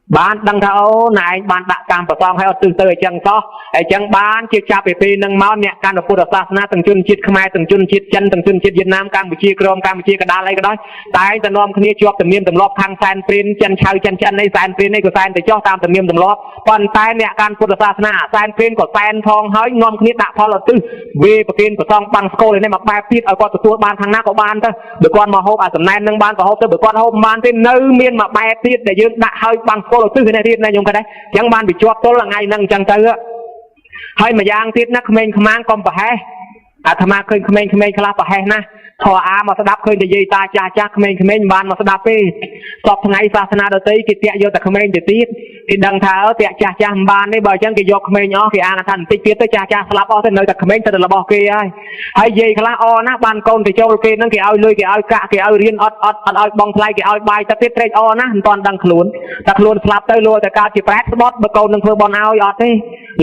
បានដឹងថាអូណែឯងបានដាក់កម្មប្រសងឲ្យអត់ទិសទៅអញ្ចឹងសោះអញ្ចឹងបានជាចាប់ពីពេលនឹងមកអ្នកកាន់ពុទ្ធសាសនាទាំងជនជាតិខ្មែរទាំងជនជាតិចិនទាំងជនជាតិវៀតណាមកម្ពុជាក្រមកម្ពុជាកដាលអីក៏ដោយតែតែនាំគ្នាជាប់ទំនៀមទម្លាប់ខាងសែនព្រានចិនឆៅចិនចិនអីសែនព្រានអីក៏សែនទៅចោះតាមទំនៀមទម្លាប់ប៉ុន្តែអ្នកកាន់ពុទ្ធសាសនាសែនព្រានក៏សែនផងហើយនាំគ្នាដាក់ផលឧទ្ទិសវេប្រគិនប្រសងបាំងស្គលនេះមកបែបទៀតឲ្យគាត់ទទួលបានខាងណាក៏បានទៅបើគាត់មកហូបអាសំណែននឹងបានក៏ហូបទៅបើគាត់ហូបមិនបានទេនៅមានមកបែបទៀតដែលយើងដាក់ឲ្យបាំងស្គលឧទ្ទិសនេះទៀតណាខ្ញុំគាត់ដែរអញ្ចឹងបានវាជាប់ទល់ថ្ងៃហ្នឹងអញ្ចឹងទៅហើយម្យ៉ាងទៀតណាក្មេងខ្មាំងកុំប្រហែសអាត្មាឃើញក្មេងខ្លះប្រហែសណាធរអាមកស្ដាប់ឃើញតែយាយតាចាស់ក្មេងមិនបានមកស្ដាប់ទេសពថ្ងៃសាសនាដទៃគេតាក់យកតែក្មេងទៅទៀតគេដឹងថាតាក់ចាស់មិនបានទេបើអញ្ចឹងគេយកក្មេងអស់គេអានថាបន្តិចទៀតទៅចាស់ស្លាប់អស់ទៅនៅតែក្មេងទៅរបស់គេហើយយាយខ្លះអណាបានកូនទៅចូលគេហ្នឹងគេឲ្យលុយគេឲ្យកាក់គេឲ្យរៀនអត់ឲ្យបងថ្លៃគេឲ្យបាយទៅទៀតត្រេកអណាមិនទាន់ដឹងខ្លួនតែខ្លួនស្លាប់ទៅលោតែកើតជាប្រែតស្បត់បើកូននឹងធ្វើបន់ឲ្យអត់ទេ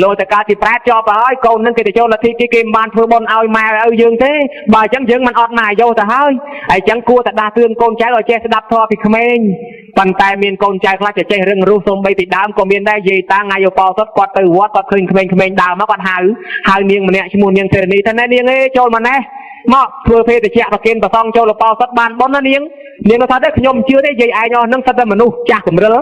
លោតែកើតជាប្រែតជាប់ហើយកូននឹងគេទៅចូលលទ្ធិគេមិនបានធ្វើបន់ឲ្យម៉ែឲ្យយើងទេបើអញ្ចឹងយើងមិនអត់ណាយកទៅហើយអញ្ចឹងគួរតែដាស់តឿនកូនចៅឲ្យចេះស្ដាប់ធម៌ពីក្មេងប៉ុន្តែមានកូនចៅខ្លះចេះរឹងរូសសូម្បីពីដើមក៏មានដែរយាយតាថ្ងៃឧបោសថគាត់ទៅវត្តគាត់ឃើញក្មេងដើមមកគាត់ហៅនាងម្នាក់ឈ្មោះនាងធរណីថានាងចូលមកណែមកធ្វើភេទជ្ជៈប្រគិនប្រសងចូលឧបោសថបានប៉ុណ្ណានាងថាទេខ្ញុំជឿទេយាយឯងអស់ហ្នឹងសិតតែមនុស្សចាស់កម្រិល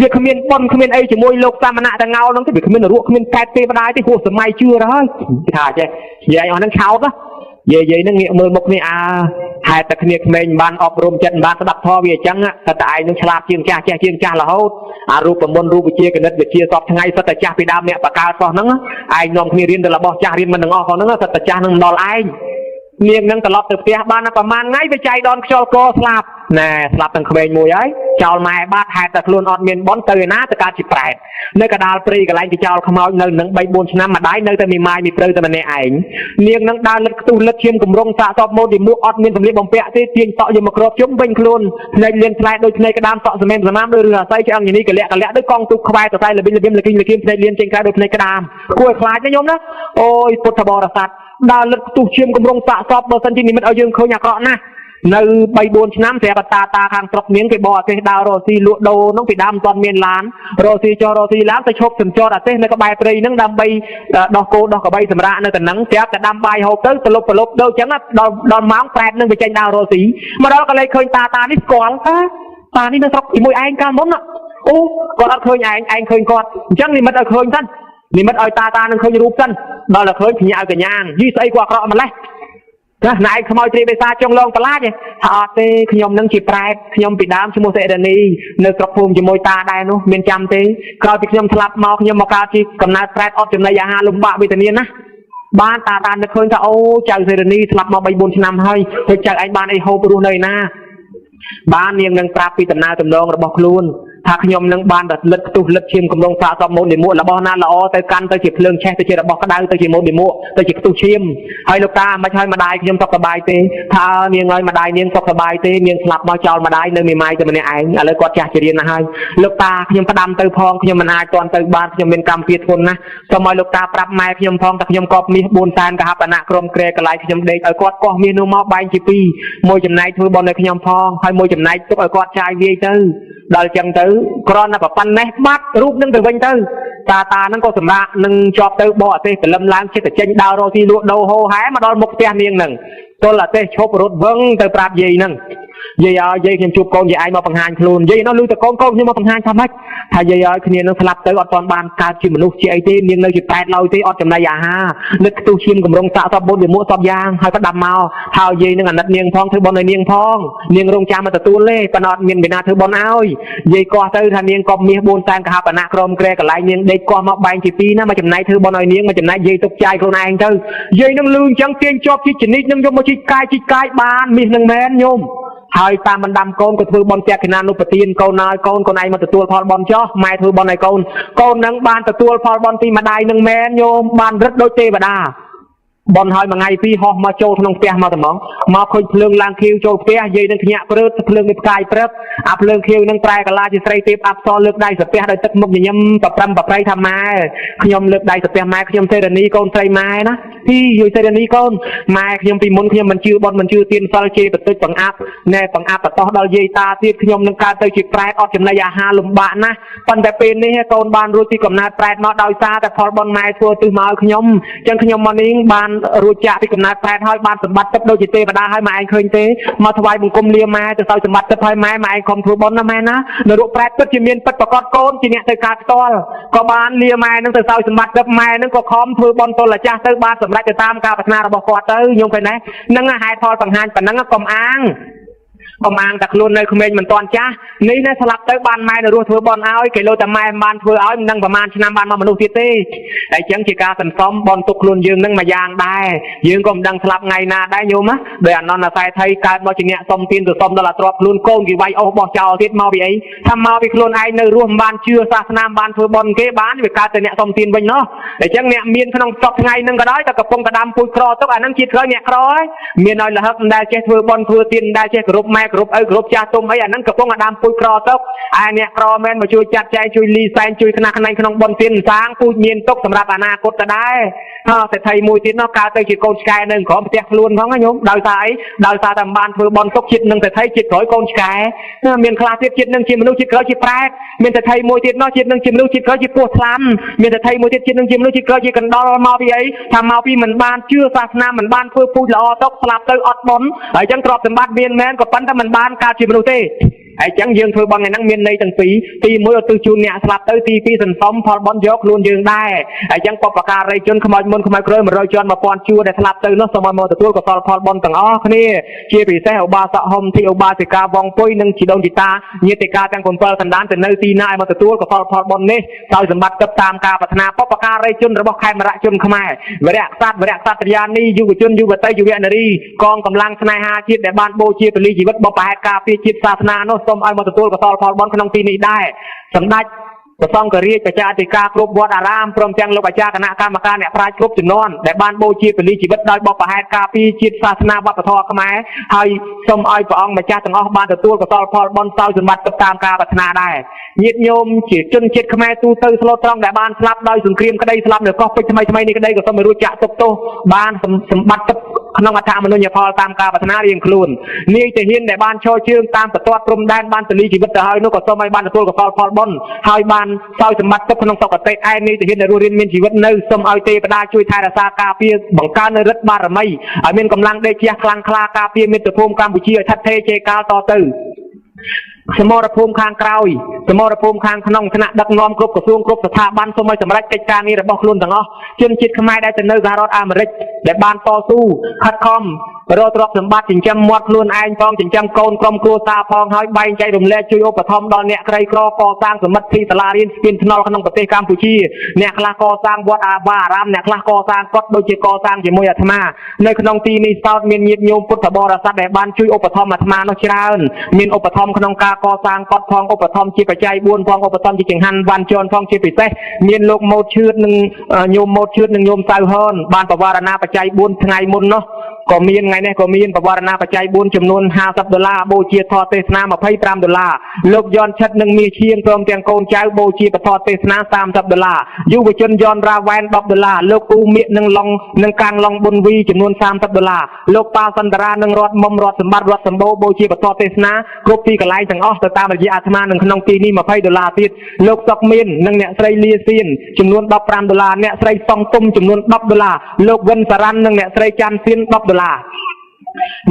វាគ្មានប៉ុនគ្មានអីជាមួយលោកសមណៈទាំងងោហ្នឹងទេវាគ្មានរੂគ្មានកែតទេបដាយទេហួសសម័យជឿទៅហើយថាចេះយាយឯងអស់ហ្នឹងឆោតណាយាយនឹងងាកមើលមុខនេះហេតុតែគ្នាក្មេងមិនបានអប់រំចិត្តមិនបានស្ដាប់ធម៌វាអញ្ចឹងតែឯងនឹងឆ្លាតជាងចាស់ចេះជាងចាស់រហូតអារូបមន្តរូបវិជាគណិតវិជាសពថ្ងៃសិតតែចាស់ពីដើមអ្នកបកកើតផងហ្នឹងឯងនាំគ្នារៀនទៅរបស់ចាស់រៀនមិនទាំងអស់ផងហ្នឹងសិតតែចាស់នឹងដល់ឯងនាងនឹងត្រឡប់ទៅផ្ទះបានប្រហែលថ្ងៃវាចៃដនខ្យល់កស្លាប់ណែស្លាប់ទាំងក្មេងមួយហើយចោលម៉ែបាត់ហេតុតែខ្លួនអត់មានបន់ទៅឯណាទៅកើតជាប្រែតនៅកដាលព្រៃកន្លែងគេចោលខ្មោចនៅនឹង 3-4 ឆ្នាំម្ដាយនៅតែមីម៉ាយមីព្រៅតែម្នាក់ឯងនាងនឹងដើរលិតខ្ទុះលិតឈាមកម្រងសាកសពម៉ូឌីមួកអត់មានសម្លៀកបំពាក់ទេទាញតក់យកមកគ្របជុំវិញខ្លួនភ្នែកលៀនផ្លែដូចភ្នែកក្តាមតក់សម្មាមដូចរឿងអាស័យឆ្អឹងញីកលាក់ដូចកងទូកក្បែរតសៃលបិញលគិមភ្នែកលៀនចេញក្រៅដូចភ្នែកក្តាមគួរឲ្យខ្លាចណាញោមណាអូយពុទ្ធបរិស័ទដើរលិតខ្ទុះឈាមកម្រងសាកសពបើសិនជានិមិត្តឲ្យយើងឃើញអាក្រក់ណាស់នៅ 3-4 ឆ្នាំស្រាប់តាខាងស្រុកនាងគេបោះអាទេសដើររកស៊ីលក់ដូរនោះពីដើមមិនទាន់មានឡានរកស៊ីចោះរកស៊ីឡានទៅឈប់សំចតអាទេសនៅក្បែរព្រៃហ្នឹងដើម្បីដោះគោដោះក្របីសម្រាប់នៅតំណឹងស្រាប់តែដាំបាយហូបទៅប្រឡប់ដូចអញ្ចឹងដល់ម៉ោងប្រែតនឹងវាចេញដើររកស៊ីមកដល់ក៏លេចឃើញតានេះស្គាល់តានេះនៅស្រុកជាមួយឯងកាលមុនអូគាត់អត់ឃើញឯងឃើញគាត់អញ្ចឹងនិមិត្តឲ្យឃើញសិននិមិត្តឲ្យតានឹងឃើញរូបសិនដល់តែឃើញភញាឲ្យកញ្ញាយីស្អីគាត់អាក្រក់ម្លេះណាណែខ្មោចទ្រាបេសាចុងឡងតឡាចថាអត់ទេខ្ញុំនឹងជាប្រែតខ្ញុំពីដើមឈ្មោះសេរនីនៅស្រុកភូមិជាមួយតាដែរនោះមានចាំទេក្រោយពីខ្ញុំស្លាប់មកខ្ញុំមកកើតជាកំណើតប្រែតអត់ចំណីអាហារលំបាកវេទនាណាបានតានឹកឃើញថាអូចៅសេរនីស្លាប់មក 3-4 ឆ្នាំហើយចៅឯងបានអីហូបរស់នៅឯណាបាននាងនឹងប្រាប់ពីដំណើរទំនងរបស់ខ្លួនថាខ្ញុំនឹងបានតែលិតខ្ទុះលិតឈាមកម្រងសាកសពម៉ូឌីមួករបស់ណាល្អទៅកាន់ទៅជាភ្លើងឆេះទៅជារបស់ក្តៅទៅជាម៉ូឌីមួកទៅជាខ្ទុះឈាមហើយលោកតាមិនឲ្យម្ដាយខ្ញុំសុខសប្បាយទេថានាងឲ្យម្ដាយនាងសុខសប្បាយទេនាងស្លាប់មកចោលម្ដាយនៅមីម៉ាយតែម្នាក់ឯងឥឡូវគាត់ចាស់ជារៀនណាស់ហើយលោកតាខ្ញុំផ្ដាំទៅផងខ្ញុំមិនអាចទាន់ទៅបានខ្ញុំមានកម្មពៀធ្ងន់ណាស់សូមឲ្យលោកតាប្រាប់ម៉ែខ្ញុំផងថាខ្ញុំកប់មាស4សែនកហបណៈក្រុមក្រែកន្លែងខ្ញុំដេកឲ្យគាត់កោះមាសនោះមកបែងជា2មួយចំណែកធ្វើបន់ឲ្យខ្ញុំផងហើយមួយចំណែកទុកឲ្យគាត់ចាយវាយទៅដល់ចឹងទៅគ្រាន់តែប៉ុណ្ណេះបាត់រូបនឹងទៅវិញទៅតានឹងក៏សម្រាប់នឹងជាប់ទៅបកអាទេសព្រលឹមឡើងចិត្តចេញដើររកទីលក់ដូរហោហែមកដល់មុខផ្ទះនាងនឹងទល់អាទេសឈប់រត់វឹងទៅប្រាប់យាយនឹងយាយឲ្យយាយខ្ញុំជួបកូនយាយឯងមកបង្ហាញខ្លួនយាយនោះលឺតែកូនខ្ញុំមកបង្ហាញថាម៉េចថាយាយឲ្យគ្នានឹងស្លាប់ទៅអត់ទាន់បានកើតជាមនុស្សជាអីទេនាងនៅជាប្រែតឡើយទេអត់ចំណីអាហារនឹកខ្ទុះឈាមកម្រងសាកសពបុតវាមួកសពយ៉ាងហើយក៏ដាំមកហើយយាយនឹងអាណិតនាងផងធ្វើបុណ្យឲ្យនាងផងនាងរងចាំមកទទួលទេប៉ុន្តែអត់មានវិណាធ្វើបុណ្យឲ្យយាយកោះទៅថានាងកប់មាស4សែនកហបណៈក្រុមក្រែកន្លែងនាងដេកកោះមកបែងជា2ណាមកចំណែកធ្វើបុណ្យឲ្យនាងមកចំណែកយាយទុកចាយខ្លួនឯងទៅយាយនឹងលឺអញ្ចឹងទាញជាប់ជីចនិចនឹងយកមកជីកាយបានមាសនឹងមែនញោមហើយតាមបណ្ដាំកូនក៏ធ្វើបន់តេកិណានុបទានកូនឲ្យកូនឯងមកទទួលផលបន់ចោះម៉ែធ្វើបន់ឲ្យកូននឹងបានទទួលផលបន់ពីម្ដាយនឹងមែនញោមបានរឹតដូចទេវតាបន់ឲ្យមួយថ្ងៃពីរហោះមកចូលក្នុងផ្ទះមកតែហ្មងមកឃើញភ្លើងឡើងខៀវចូលផ្ទះយាយនឹងភ្ញាក់ព្រឹតភ្លើងនេះផ្កាយព្រឹកអាភ្លើងខៀវនឹងប្រែកាឡាជាស្រីទេពអប្សរលើកដៃសាពះដោយទឹកមុខញញឹមប្រប្រៃថាម៉ែខ្ញុំលើកដៃសាពះម៉ែខ្ញុំសេរនីកូនស្រីម៉ែណា ពីយល់ទៅនេះកូនម៉ែខ្ញុំពីមុនខ្ញុំមិនជឿបនមិនជឿទៀនសិលជេរបន្តិចបង្អាប់ណែបង្អាប់បតោះដល់យាយតាទៀតខ្ញុំនឹងកើតទៅជាប្រែតអត់ចំណីអាហារលំបាកណាស់ប៉ុន្តែពេលនេះកូនបានរួចពីកំណើតប្រែតមកដោយសារតែផលបនម៉ែធ្វើទិសមកឲ្យខ្ញុំអញ្ចឹងខ្ញុំមកនេះបានរួចចាក់ពីកំណើតប្រែតហើយបានសម្បត្តិទឹកដូចជាទេវតាហើយម៉ែឯងឃើញទេមកថ្វាយបង្គំលាម៉ែទៅឲ្យសម្បត្តិទឹកឲ្យម៉ែឯងខំធ្វើបនណាម៉ែណានរកប្រែតពិតជាមានពិតប្រកបកូនជាអ្នកទៅកើតផ្ទាល់ក៏បានលាម៉ែនឹងទៅឲ្យសម្បត្តិទឹកម៉ែនឹងក៏ខំធ្វើបនទល់អាចាស់ទៅបានសម្រេចទៅតាមការប្រាថ្នារបស់គាត់ទៅខ្ញុំឃើញដែរនឹងហេតុផលបង្ហាញប៉ុណ្ណឹងកុំអាងតែខ្លួននៅក្មេងមិនទាន់ចាស់នេះណាស្លាប់ទៅបានម៉ែនៅរស់ធ្វើបនឲ្យគេលោតែម៉ែបានធ្វើឲ្យមិនដឹងប្រហែលឆ្នាំបានមកមនុស្សទៀតទេតែអញ្ចឹងជាការសន្សំបនទុកខ្លួនយើងនឹងមួយយ៉ាងដែរយើងក៏មិនដឹងស្លាប់ថ្ងៃណាដែរញោមណាដោយអនន្តអាស័យថៃកើតមកជាអ្នកសុំទានទៅសុំដល់អាទ្របខ្លួនកូនគេវាយអស់បោះចោលទៀតមកពីអីថាមកពីខ្លួនឯងនៅរស់មិនបានជឿសាសនាមិនបានធ្វើបនគេបានវាកើតទៅអ្នកសុំទានវិញណោះអញ្ចឹងអ្នកមានក្នុងស្រុកថ្ងៃហ្នឹងក៏ដោយតែកំពុងតែដាំពូជក្រទុកអាហ្នឹងជាតិក្រោយអ្នកក្រហើយមានឲ្យលហឹកមិនដែលចេះធ្វើបនធ្វើទានមិនដែលចេះគោរពម៉ែគោរពឪគោរពចាស់ទុំអីអាហ្នឹងកំពុងតែដាំពូជក្រទុកឯអ្នកក្រមែនមកជួយចាត់ចែងជួយលីសែងជួយខ្នះខ្នែងក្នុងបនទានសាងពូជមានទុកសម្រាប់អនាគតទៅដែរសេដ្ឋីមួយទៀតនោះកើតទៅជាកូនឆ្កែនៅក្រោមផ្ទះខ្លួនផងណាញោមដោយសារអីដោយសារតែបានធ្វើបនទុកជាតិនឹងសេដ្ឋីជាតិក្រោយកូនឆ្កែមានខ្លះទៀតជាតិនឹងជាមនុស្សជាតិក្រោយជាប្រែតមានសេដ្ឋីមួយទៀតនោះជាតិនឹងជាមនុស្សជាតិក្រោយជាពស់ថ្លាំមានសេដ្ឋីមួយទៀតជាតិនឹងជាមនុស្សជាតិក្រោយជាកណ្ដុរមកពីអីថាមកពីមិនបានជឿសាសនាមិនបានធ្វើពូជល្អទុកស្លាប់ទៅអត់បនហើយអញ្ចឹងទ្រព្យសម្បត្តិមានមែនក៏ប៉ុន្តែមិនបានកើតជាមនុស្សទេហើយអញ្ចឹងយើងធ្វើបន់ហ្នឹងមានន័យទាំងពីរទី1ឧទ្ទិសជូនអ្នកស្លាប់ទៅទី2សន្សំផលបន់យកខ្លួនយើងដែរហើយអញ្ចឹងបុព្វការីជនខ្មោចមុនខ្មោចក្រោយ100ជាន់1000ជួរដែលស្លាប់ទៅនោះសូមឲ្យមកទទួលកុសលផលបន់ទាំងអស់គ្នាជាពិសេសឧបាសកហុំធីឧបាសិកាវងពុយនិងជីដូនជីតាញាតិកាទាំង7សន្តានទៅនៅទីណាឲ្យមកទទួលកុសលផលបន់នេះដោយសម្បត្តិទឹកតាមការប្រាថ្នាបុព្វការីជនរបស់ខេមរៈជនខ្មែរវរៈក្សត្រវរៈក្សត្រិយានីយុវជនយុវតីយុវនារីកងកម្លាំងស្នេហាជាតិដែលបានបូជាពលីជីវិតបបហេតុការពារជាតិសាសនានោះសូមឲ្យមកទទួលកុសលផលបុណ្យក្នុងទីនេះដែរសម្ដេចព្រះសង្ឃរាជបច្ចាអធិការគ្រប់វត្តអារាមព្រមទាំងលោកអាចារ្យគណៈកម្មការអ្នកប្រាជ្ញគ្រប់ចំនួនដែលបានបូជាពលីជីវិតដោយបបហេតុការពារជាតិសាសនាវប្បធម៌ខ្មែរហើយសូមឲ្យព្រះអង្គម្ចាស់ទាំងអស់បានទទួលកុសលផលបុណ្យសោយសម្បត្តិតាមការប្រាថ្នាដែរញាតិញោមជាជនជាតិខ្មែរទូទៅស្លូតត្រង់ដែលបានស្លាប់ដោយសង្គ្រាមក្តីស្លាប់នៅកោះពេជ្រថ្មីនេះក្តីក៏សូមឲ្យរួចចាក់ទុកទោសបានសម្បត្តិក្នុងអត្ថមនុញ្ញផលតាមការប្រាថ្នារៀងខ្លួននាយទាហានដែលបានឈរជើងតាមបន្ទាត់ព្រំដែនបានពលីជីវិតទៅហើយនោះក៏សូមឲ្យបានទទួលកុសលផលបុណ្យហើយបានសោយសម្បត្តិទុកក្នុងសុគតិឯនាយទាហានដែលរស់រានមានជីវិតនៅសូមឲ្យទេវតាជួយថែរក្សាការពារបង្កើននៅរិទ្ធបារមីឲ្យមានកម្លាំងដេកជះខ្លាំងក្លាការពារមាតុភូមិកម្ពុជាឲ្យថិតថេរជ័យកាលតទៅសមរភូមិខាងក្រោយសមរភូមិខាងក្នុងថ្នាក់ដឹកនាំគ្រប់ក្រសួងគ្រប់ស្ថាប័នសូមឲ្យសម្រេចកិច្ចការងាររបស់ខ្លួនទាំងអស់ជនជាតិខ្មែរដែលទៅនៅសហរដ្ឋអាមេរិកដែលបានតស៊ូខិតខំរកទ្រព្យសម្បត្តិចិញ្ចឹមមាត់ខ្លួនឯងផងចិញ្ចឹមកូនក្រុមគ្រួសារផងហើយបែងចែករំលែកជួយឧបត្ថម្ភដល់អ្នកក្រីក្រកសាងសមិទ្ធិសាលារៀនស្ពានថ្នល់ក្នុងប្រទេសកម្ពុជាអ្នកខ្លះកសាងវត្តអារាមអ្នកខ្លះកសាងកុដិដូចជាកសាងជាមួយអាត្មានៅក្នុងទីនេះសោតមានញាតិញោមពុទ្ធបរិស័ទដែលបានជួយឧបត្ថម្ភអាត្មានោះច្រើនមានឧបត្ថម្ភក្នុងការកសាងកុដិផងឧបត្ថម្ភជាបច្ច័យ4ផងឧបត្ថម្ភជាចង្ហាន់វ៉ាន់ជន់ផងជាពិសេសមានលោកម៉ូតឈឿតនិងញោមម៉ូតឈឿតនិងញោមសៅហនបានបវារណាបច្ច័យ4ថ្ងៃមុននោះក៏មានថ្ងៃនេះក៏មានបវារណាបច្ច័យ4ចំនួន$50បូជាធម៌ទេសនា$25លោកយន់ឆិតនិងមាសឈៀងព្រមទាំងកូនចៅបូជាពធទេសនា$30យុវជនយន់រ៉ាវ៉ែន$10លោកពូមៀកនិងកាំងឡុងប៊ុនវីចំនួន$30លោកប៉ាសន្តរានិងរតមុំរតសម្បត្តិរតសម្បូរបូជាពធទេសនាគ្រប់ទីកន្លែងទាំងអស់ទៅតាមរយៈអាត្មានឹងក្នុងទីនេះ$20ទៀតលោកសុកមាននិងអ្នកស្រីលាសៀនចំនួន$15អ្នកស្រីសុងទុំចំនួន$10លោកវិនសារ៉ាន់និងអ្នកស្រីច័ន្ទសៀន$10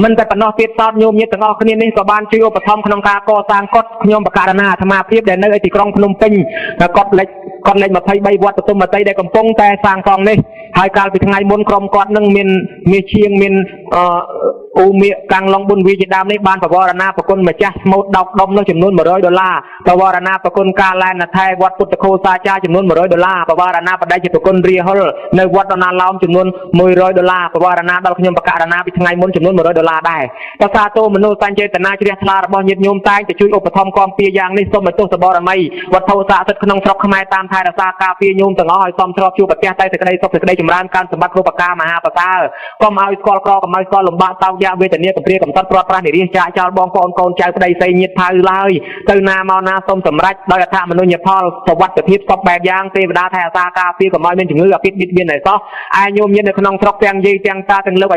មិនតែប៉ុណ្ណោះទៀតសោតញោមញាតិទាំងអស់គ្នានេះក៏បានជួយឧបត្ថម្ភក្នុងការកសាងកុដិខ្ញុំបករណាអាត្មាភាពដែលនៅឯទីក្រុងភ្នំពេញកុដិលេខ23វត្តបទុមវតីដែលកំពុងតែសាងសង់នេះហើយកាលពីថ្ងៃមុនក្រុមគាត់នឹងមានមាសឈៀងមានអ៊ូមៀកកាំងឡុងប៊ុនវីជាដើមនេះបានបវរណាប្រគុណម្ចាស់ស្មូតដោកដុំនោះចំនួន$100បវរណាប្រគុណការឡែនថែវត្តពុទ្ធខោសាចាចំនួន$100បវរណាបដិជាប្រគុណរាហុលនៅវត្តដណាឡោមចំនួន$100បវរណាដល់ខ្ញុំបករណាពីថ្ងៃមុនចំនួន$100ដែរប្រសាទោមនុស្សសញ្ចេតនាជ្រះថ្លារបស់ញាតិញោមតែងតែជួយឧបត្ថម្ភគាំពារយ៉ាងនេះសូមឲ្យទោសបរមីវត្ថុស័ក្តិសិទ្ធិក្នុងស្រុកខ្មែរតាមថែរក្សាការពារញោមទាំងអស់ឲ្យសមស្របជួបប្រទះតែសេចក្តីសុខសេចក្តីចម្រើនការសម្បត្តិគ្រប់ប្រការមហាប្រសើរកុំឲ្យស្គាល់ក្រកុំឲ្យស្គាល់លំបាកសោក ยาเวทเนียกับเปรียกับตัดปลอดปราณีเรียนจ่าจอลบองกอนกอนใจประเดี๋ยวใส่เงียบพายเลยเตินามานาสมสำรัจโดยธรรมนุญพอสวัสดิ์ทิพย์ซอกแบบยางเทวดาแทสากาฟีกับมอยเป็นถึงเลือกพิษบิดเบียนไหนซออายุมเย็นในขนมทรอกแตงยีแตงตาแตงเลือก